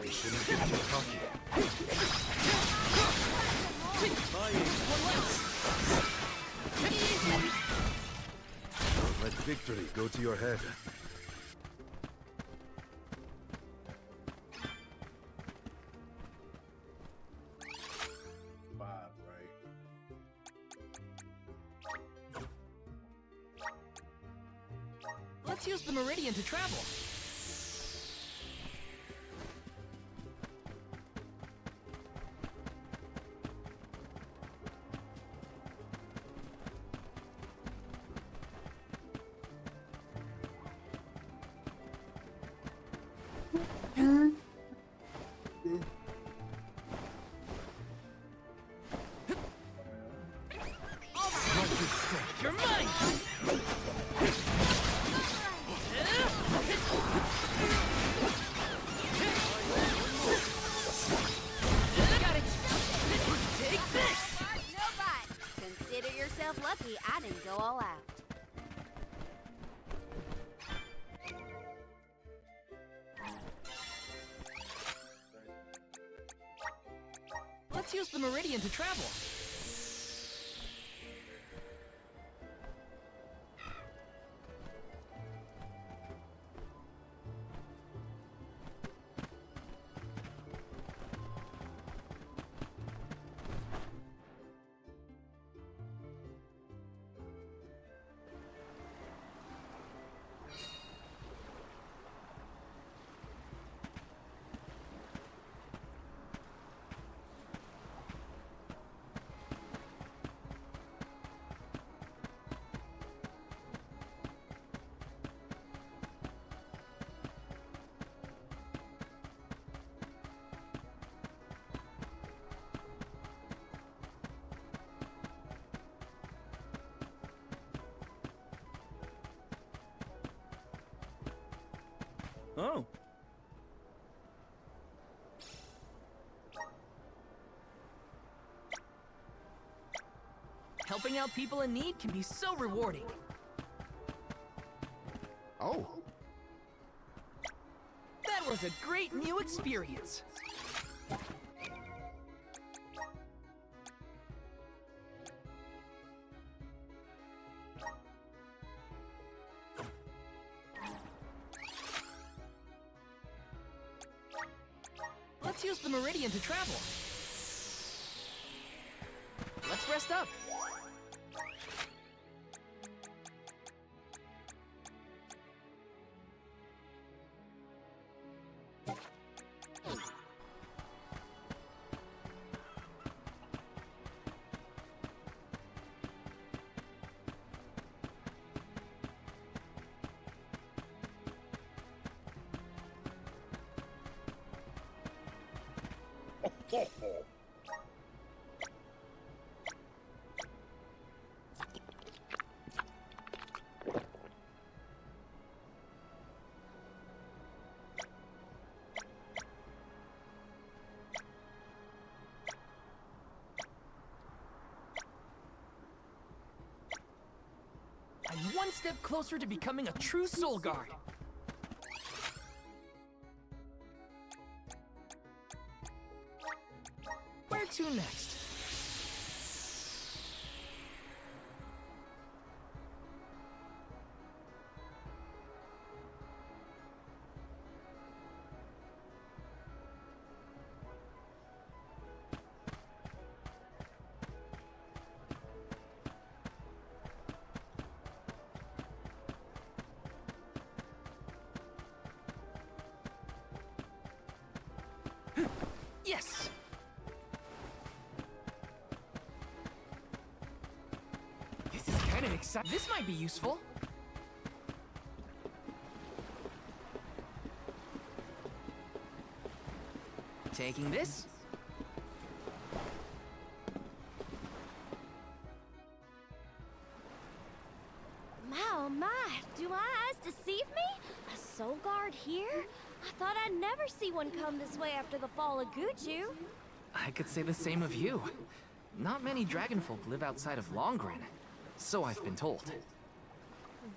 [SPEAKER 15] We shouldn't get too cocky. Don't let victory go to your head.
[SPEAKER 1] Five, right?
[SPEAKER 13] Let's use the meridian to travel. You're mine!
[SPEAKER 5] Let's use the meridian to travel.
[SPEAKER 10] Oh.
[SPEAKER 5] Helping out people in need can be so rewarding.
[SPEAKER 1] Oh.
[SPEAKER 5] That was a great new experience. Let's use the meridian to travel. Let's rest up. I'm one step closer to becoming a true soul guard. Where to next? Yes! This is kind of exciting. This might be useful. Taking this.
[SPEAKER 8] Oh my, do my eyes deceive me? A soul guard here? I thought I'd never see one come this way after the fall of Guju.
[SPEAKER 5] I could say the same of you. Not many dragonfolk live outside of Longren, so I've been told.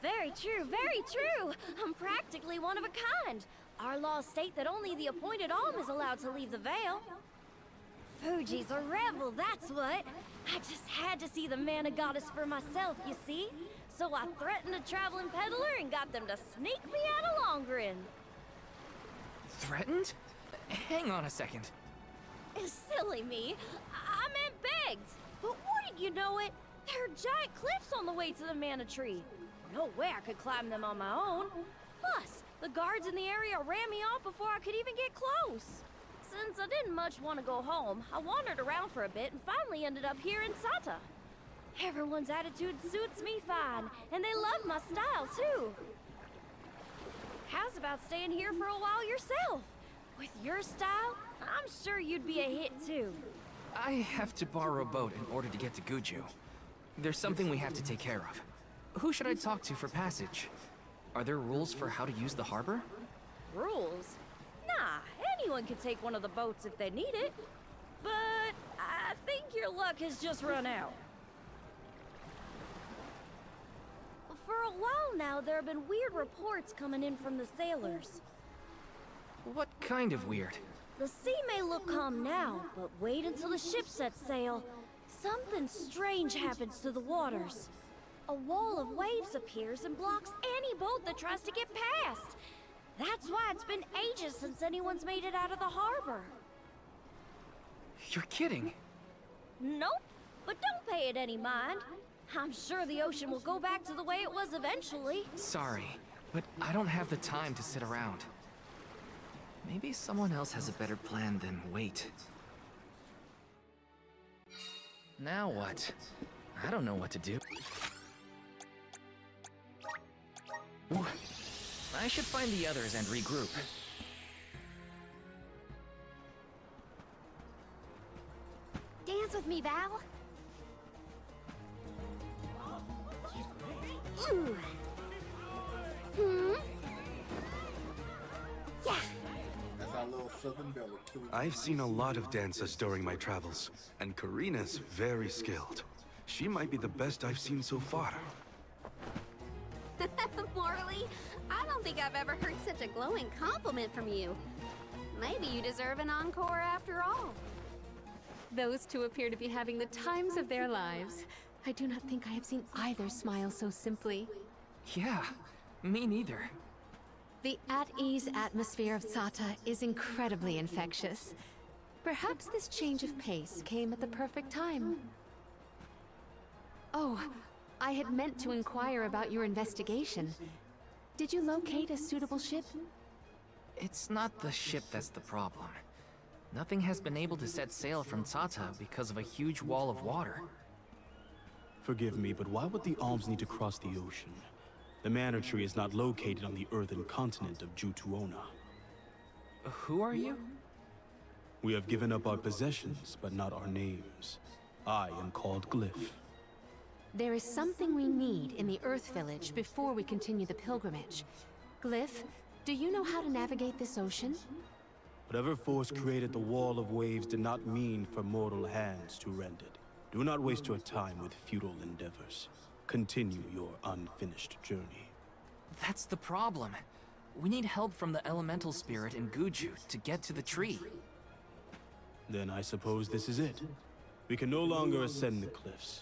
[SPEAKER 8] Very true, very true. I'm practically one of a kind. Our laws state that only the appointed Alm is allowed to leave the Vale. Fuji's a rebel, that's what. I just had to see the mana goddess for myself, you see? So I threatened a traveling peddler and got them to sneak me out of Longren.
[SPEAKER 5] Threatened? Hang on a second.
[SPEAKER 8] Silly me. I meant begged. But wouldn't you know it? There are giant cliffs on the way to the mana tree. No way I could climb them on my own. Plus, the guards in the area ran me off before I could even get close. Since I didn't much want to go home, I wandered around for a bit and finally ended up here in Sata. Everyone's attitude suits me fine, and they love my style too. How's about staying here for a while yourself? With your style, I'm sure you'd be a hit too.
[SPEAKER 5] I have to borrow a boat in order to get to Guju. There's something we have to take care of. Who should I talk to for passage? Are there rules for how to use the harbor?
[SPEAKER 8] Rules? Nah, anyone can take one of the boats if they need it. But I think your luck has just run out. For a while now, there have been weird reports coming in from the sailors.
[SPEAKER 5] What kind of weird?
[SPEAKER 18] The sea may look calm now, but wait until the ship sets sail. Something strange happens to the waters. A wall of waves appears and blocks any boat that tries to get past. That's why it's been ages since anyone's made it out of the harbor.
[SPEAKER 12] You're kidding.
[SPEAKER 18] Nope, but don't pay it any mind. I'm sure the ocean will go back to the way it was eventually.
[SPEAKER 12] Sorry, but I don't have the time to sit around. Maybe someone else has a better plan than wait. Now what? I don't know what to do. Ooh, I should find the others and regroup.
[SPEAKER 4] Dance with me, Val. Ooh. Hmm? Yeah.
[SPEAKER 1] That's our little southern belle.
[SPEAKER 15] I've seen a lot of dances during my travels, and Karina's very skilled. She might be the best I've seen so far.
[SPEAKER 4] Morley, I don't think I've ever heard such a glowing compliment from you. Maybe you deserve an encore after all.
[SPEAKER 2] Those two appear to be having the times of their lives. I do not think I have seen either smile so simply.
[SPEAKER 12] Yeah, me neither.
[SPEAKER 2] The at-ease atmosphere of Sata is incredibly infectious. Perhaps this change of pace came at the perfect time. Oh, I had meant to inquire about your investigation. Did you locate a suitable ship?
[SPEAKER 12] It's not the ship that's the problem. Nothing has been able to set sail from Tata because of a huge wall of water.
[SPEAKER 19] Forgive me, but why would the Alms need to cross the ocean? The Manor Tree is not located on the earthen continent of Jutuona.
[SPEAKER 12] Who are you?
[SPEAKER 19] We have given up our possessions, but not our names. I am called Glyph.
[SPEAKER 2] There is something we need in the Earth Village before we continue the pilgrimage. Glyph, do you know how to navigate this ocean?
[SPEAKER 19] Whatever force created the wall of waves did not mean for mortal hands to rend it. Do not waste your time with futile endeavors. Continue your unfinished journey.
[SPEAKER 12] That's the problem. We need help from the elemental spirit in Guju to get to the tree.
[SPEAKER 19] Then I suppose this is it. We can no longer ascend the cliffs.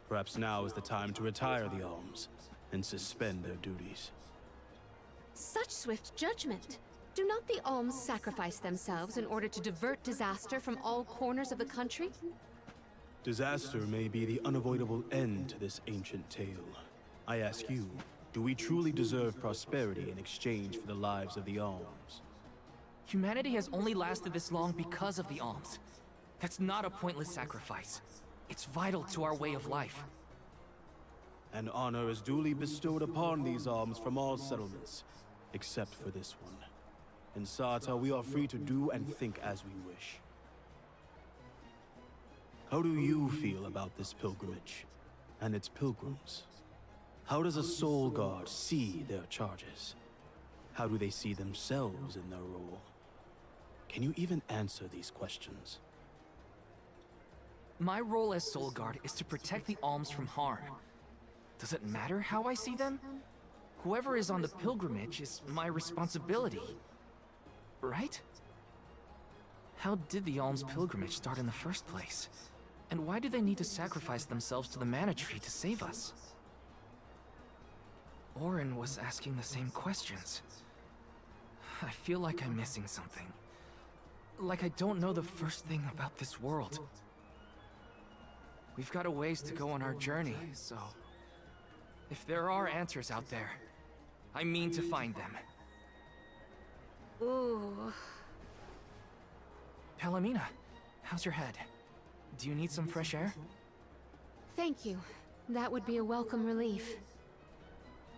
[SPEAKER 19] Perhaps now is the time to retire the Alms and suspend their duties.
[SPEAKER 2] Such swift judgment! Do not the Alms sacrifice themselves in order to divert disaster from all corners of the country?
[SPEAKER 19] Disaster may be the unavoidable end to this ancient tale. I ask you, do we truly deserve prosperity in exchange for the lives of the Alms?
[SPEAKER 12] Humanity has only lasted this long because of the Alms. That's not a pointless sacrifice. It's vital to our way of life.
[SPEAKER 19] An honor is duly bestowed upon these Alms from all settlements, except for this one. In Sata, we are free to do and think as we wish. How do you feel about this pilgrimage and its pilgrims? How does a soul guard see their charges? How do they see themselves in their role? Can you even answer these questions?
[SPEAKER 12] My role as Soul Guard is to protect the Alms from harm. Does it matter how I see them? Whoever is on the pilgrimage is my responsibility. Right? How did the Alms pilgrimage start in the first place? And why do they need to sacrifice themselves to the Mana Tree to save us? Orin was asking the same questions. I feel like I'm missing something. Like I don't know the first thing about this world. We've got a ways to go on our journey, so... if there are answers out there, I mean to find them.
[SPEAKER 2] Ooh.
[SPEAKER 12] Palomina, how's your head? Do you need some fresh air?
[SPEAKER 2] Thank you. That would be a welcome relief.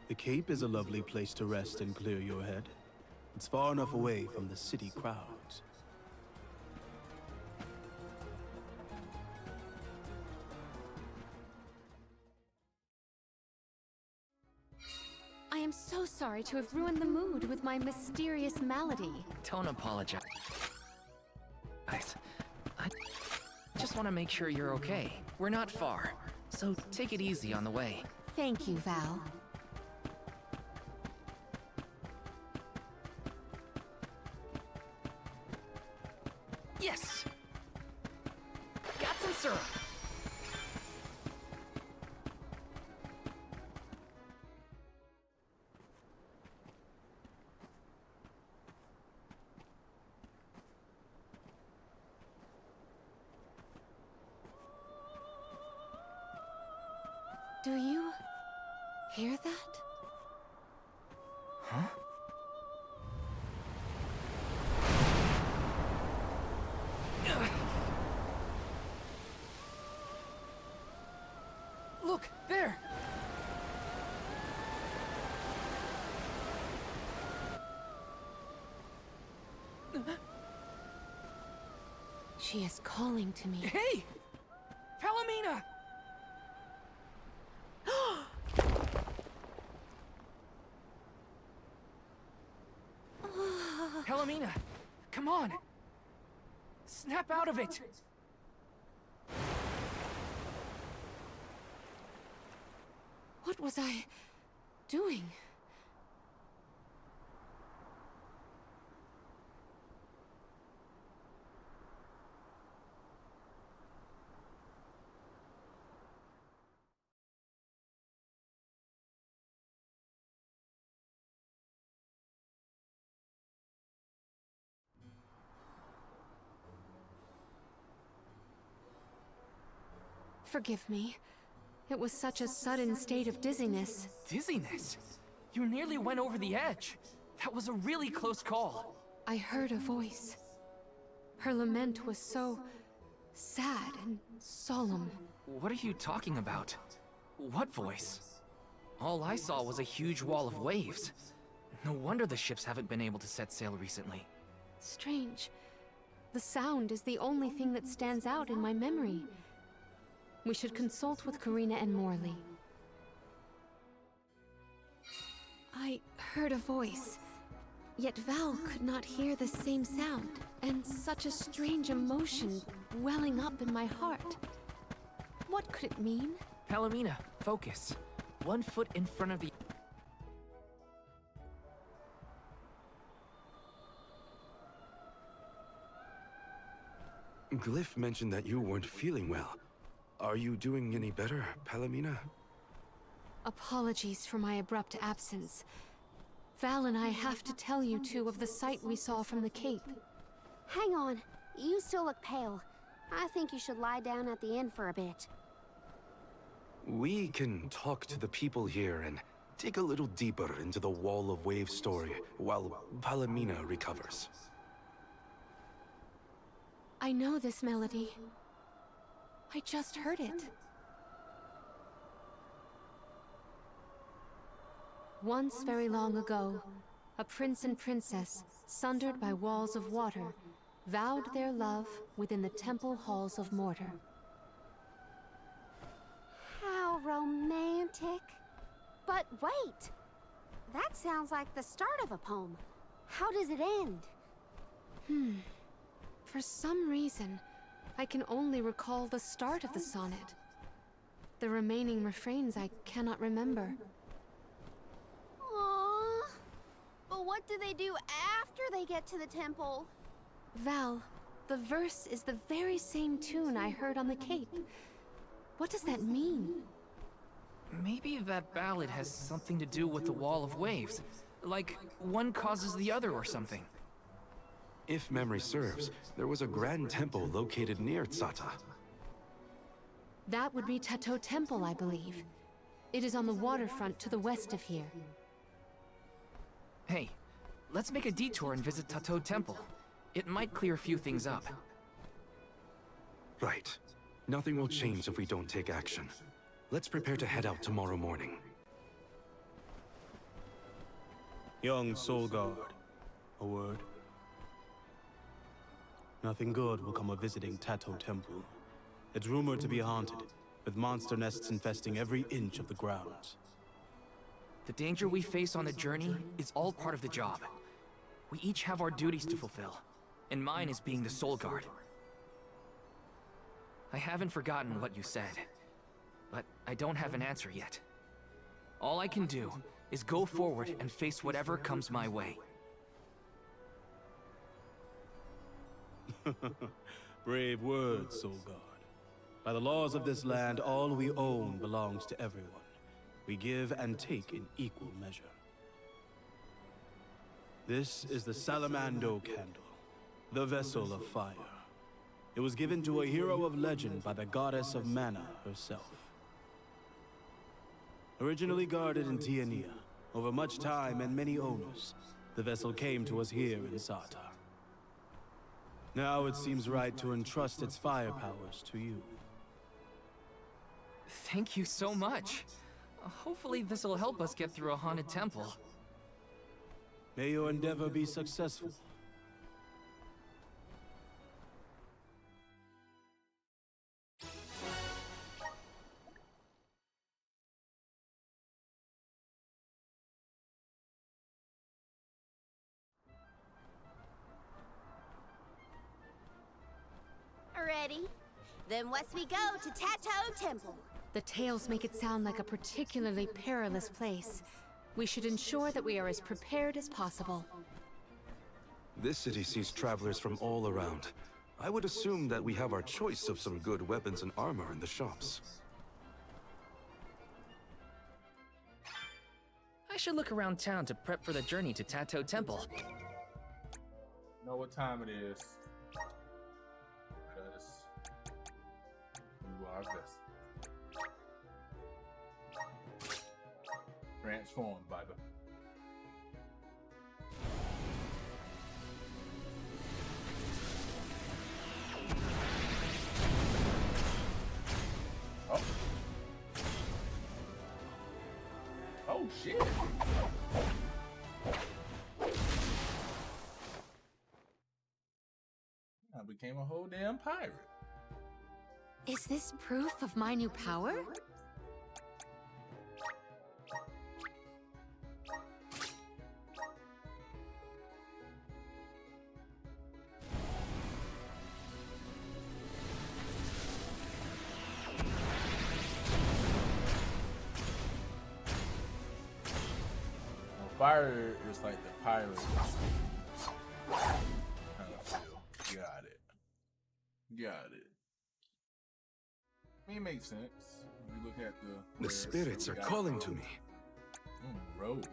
[SPEAKER 19] The Cape is a lovely place to rest and clear your head. It's far enough away from the city crowds.
[SPEAKER 2] I am so sorry to have ruined the mood with my mysterious malady.
[SPEAKER 12] Don't apologize. I just want to make sure you're okay. We're not far, so take it easy on the way.
[SPEAKER 2] Thank you, Val.
[SPEAKER 5] Yes! Got some syrup!
[SPEAKER 2] Do you hear that?
[SPEAKER 5] Huh? Look, there!
[SPEAKER 2] She is calling to me.
[SPEAKER 5] Hey! Palomina! Palomina, come on! Snap out of it!
[SPEAKER 2] What was I doing? Forgive me. It was such a sudden state of dizziness.
[SPEAKER 5] Dizziness? You nearly went over the edge. That was a really close call.
[SPEAKER 2] I heard a voice. Her lament was so sad and solemn.
[SPEAKER 5] What are you talking about? What voice? All I saw was a huge wall of waves. No wonder the ships haven't been able to set sail recently.
[SPEAKER 2] Strange. The sound is the only thing that stands out in my memory. We should consult with Karina and Morley. I heard a voice, yet Val could not hear the same sound, and such a strange emotion welling up in my heart. What could it mean?
[SPEAKER 5] Palomina, focus. 1 foot in front of the...
[SPEAKER 15] Glyph mentioned that you weren't feeling well. Are you doing any better, Palomina?
[SPEAKER 2] Apologies for my abrupt absence. Val and I have to tell you two of the sight we saw from the Cape.
[SPEAKER 4] Hang on. You still look pale. I think you should lie down at the inn for a bit.
[SPEAKER 15] We can talk to the people here and dig a little deeper into the Wall of Waves story while Palomina recovers.
[SPEAKER 2] I know this melody. I just heard it. Once very long ago, a prince and princess, sundered by walls of water, vowed their love within the temple halls of Mortar.
[SPEAKER 4] How romantic. But wait! That sounds like the start of a poem. How does it end?
[SPEAKER 2] For some reason, I can only recall the start of the sonnet. The remaining refrains I cannot remember.
[SPEAKER 4] Aww. But what do they do after they get to the temple?
[SPEAKER 2] Val, the verse is the very same tune I heard on the Cape. What does that mean?
[SPEAKER 5] Maybe that ballad has something to do with the Wall of Waves. Like, one causes the other or something.
[SPEAKER 15] If memory serves, there was a grand temple located near Tsata.
[SPEAKER 2] That would be Tato Temple, I believe. It is on the waterfront to the west of here.
[SPEAKER 5] Hey, let's make a detour and visit Tato Temple. It might clear a few things up.
[SPEAKER 15] Right. Nothing will change if we don't take action. Let's prepare to head out tomorrow morning.
[SPEAKER 19] Young Soul Guard, a word? Nothing good will come of visiting Tato Temple. It's rumored to be haunted, with monster nests infesting every inch of the grounds.
[SPEAKER 5] The danger we face on the journey is all part of the job. We each have our duties to fulfill, and mine is being the Soul Guard. I haven't forgotten what you said, but I don't have an answer yet. All I can do is go forward and face whatever comes my way.
[SPEAKER 19] Brave words, Soul God. By the laws of this land, all we own belongs to everyone. We give and take in equal measure. This is the Salamando candle, the vessel of fire. It was given to a hero of legend by the goddess of mana herself. Originally guarded in Tiania, over much time and many owners, the vessel came to us here in Sata. Now it seems right to entrust its fire powers to you.
[SPEAKER 12] Thank you so much. Hopefully this will help us get through a haunted temple.
[SPEAKER 19] May your endeavor be successful.
[SPEAKER 4] Ready? Then west we go to Tato Temple.
[SPEAKER 2] The tales make it sound like a particularly perilous place. We should ensure that we are as prepared as possible.
[SPEAKER 15] This city sees travelers from all around. I would assume that we have our choice of some good weapons and armor in the shops.
[SPEAKER 12] I should look around town to prep for the journey to Tato Temple.
[SPEAKER 1] Know what time it is. Let us do our best. Transform, Bible. Oh. Oh shit. I became a whole damn pirate.
[SPEAKER 2] Is this proof of my new power?
[SPEAKER 1] Fire is like the pirate kind of feel. Got it. Got it. I mean, it makes sense. When you look at
[SPEAKER 15] The spirits are calling to me.
[SPEAKER 1] Rogue.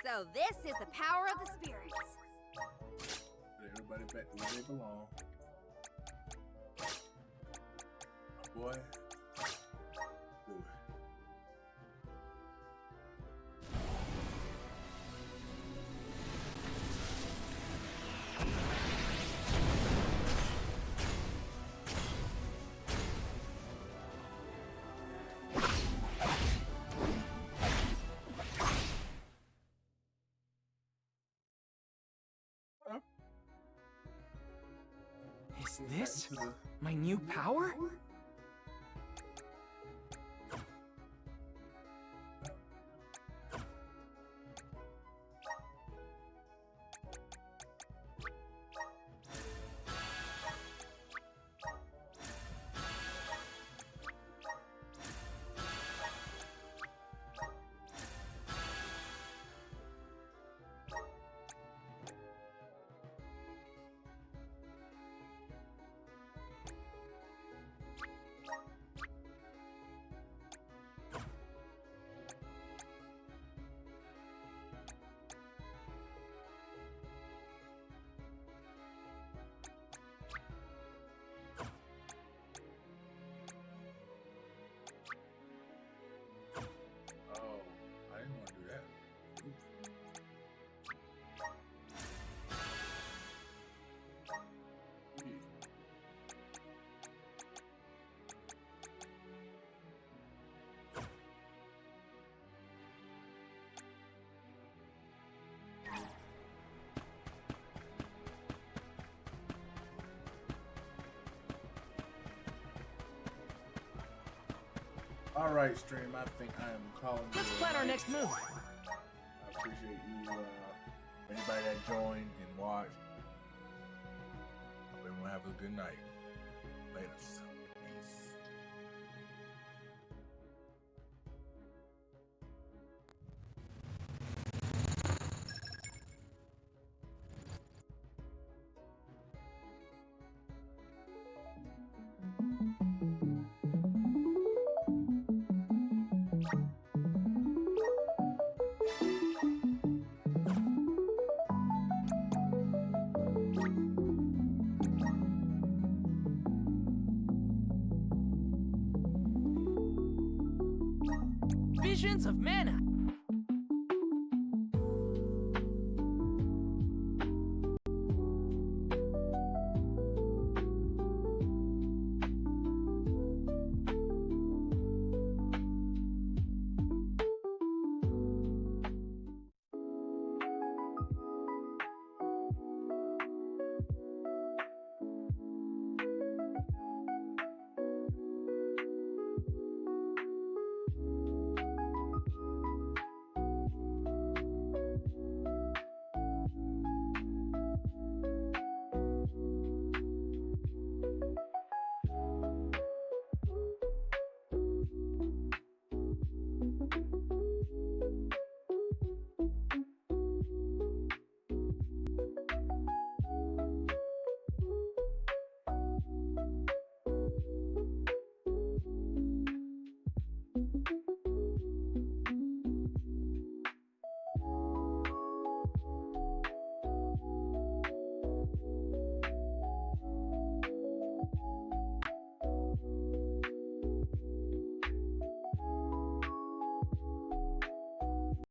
[SPEAKER 4] So this is the power of the spirits.
[SPEAKER 1] Put everybody back where they belong. My boy. Good.
[SPEAKER 12] Is this my new power?
[SPEAKER 1] All right, stream. I think I am calling.
[SPEAKER 12] Let's plan our next move.
[SPEAKER 1] I appreciate you, anybody that joined and watched. Hope everyone have a good night. Later. Peace.
[SPEAKER 12] Visions of mana.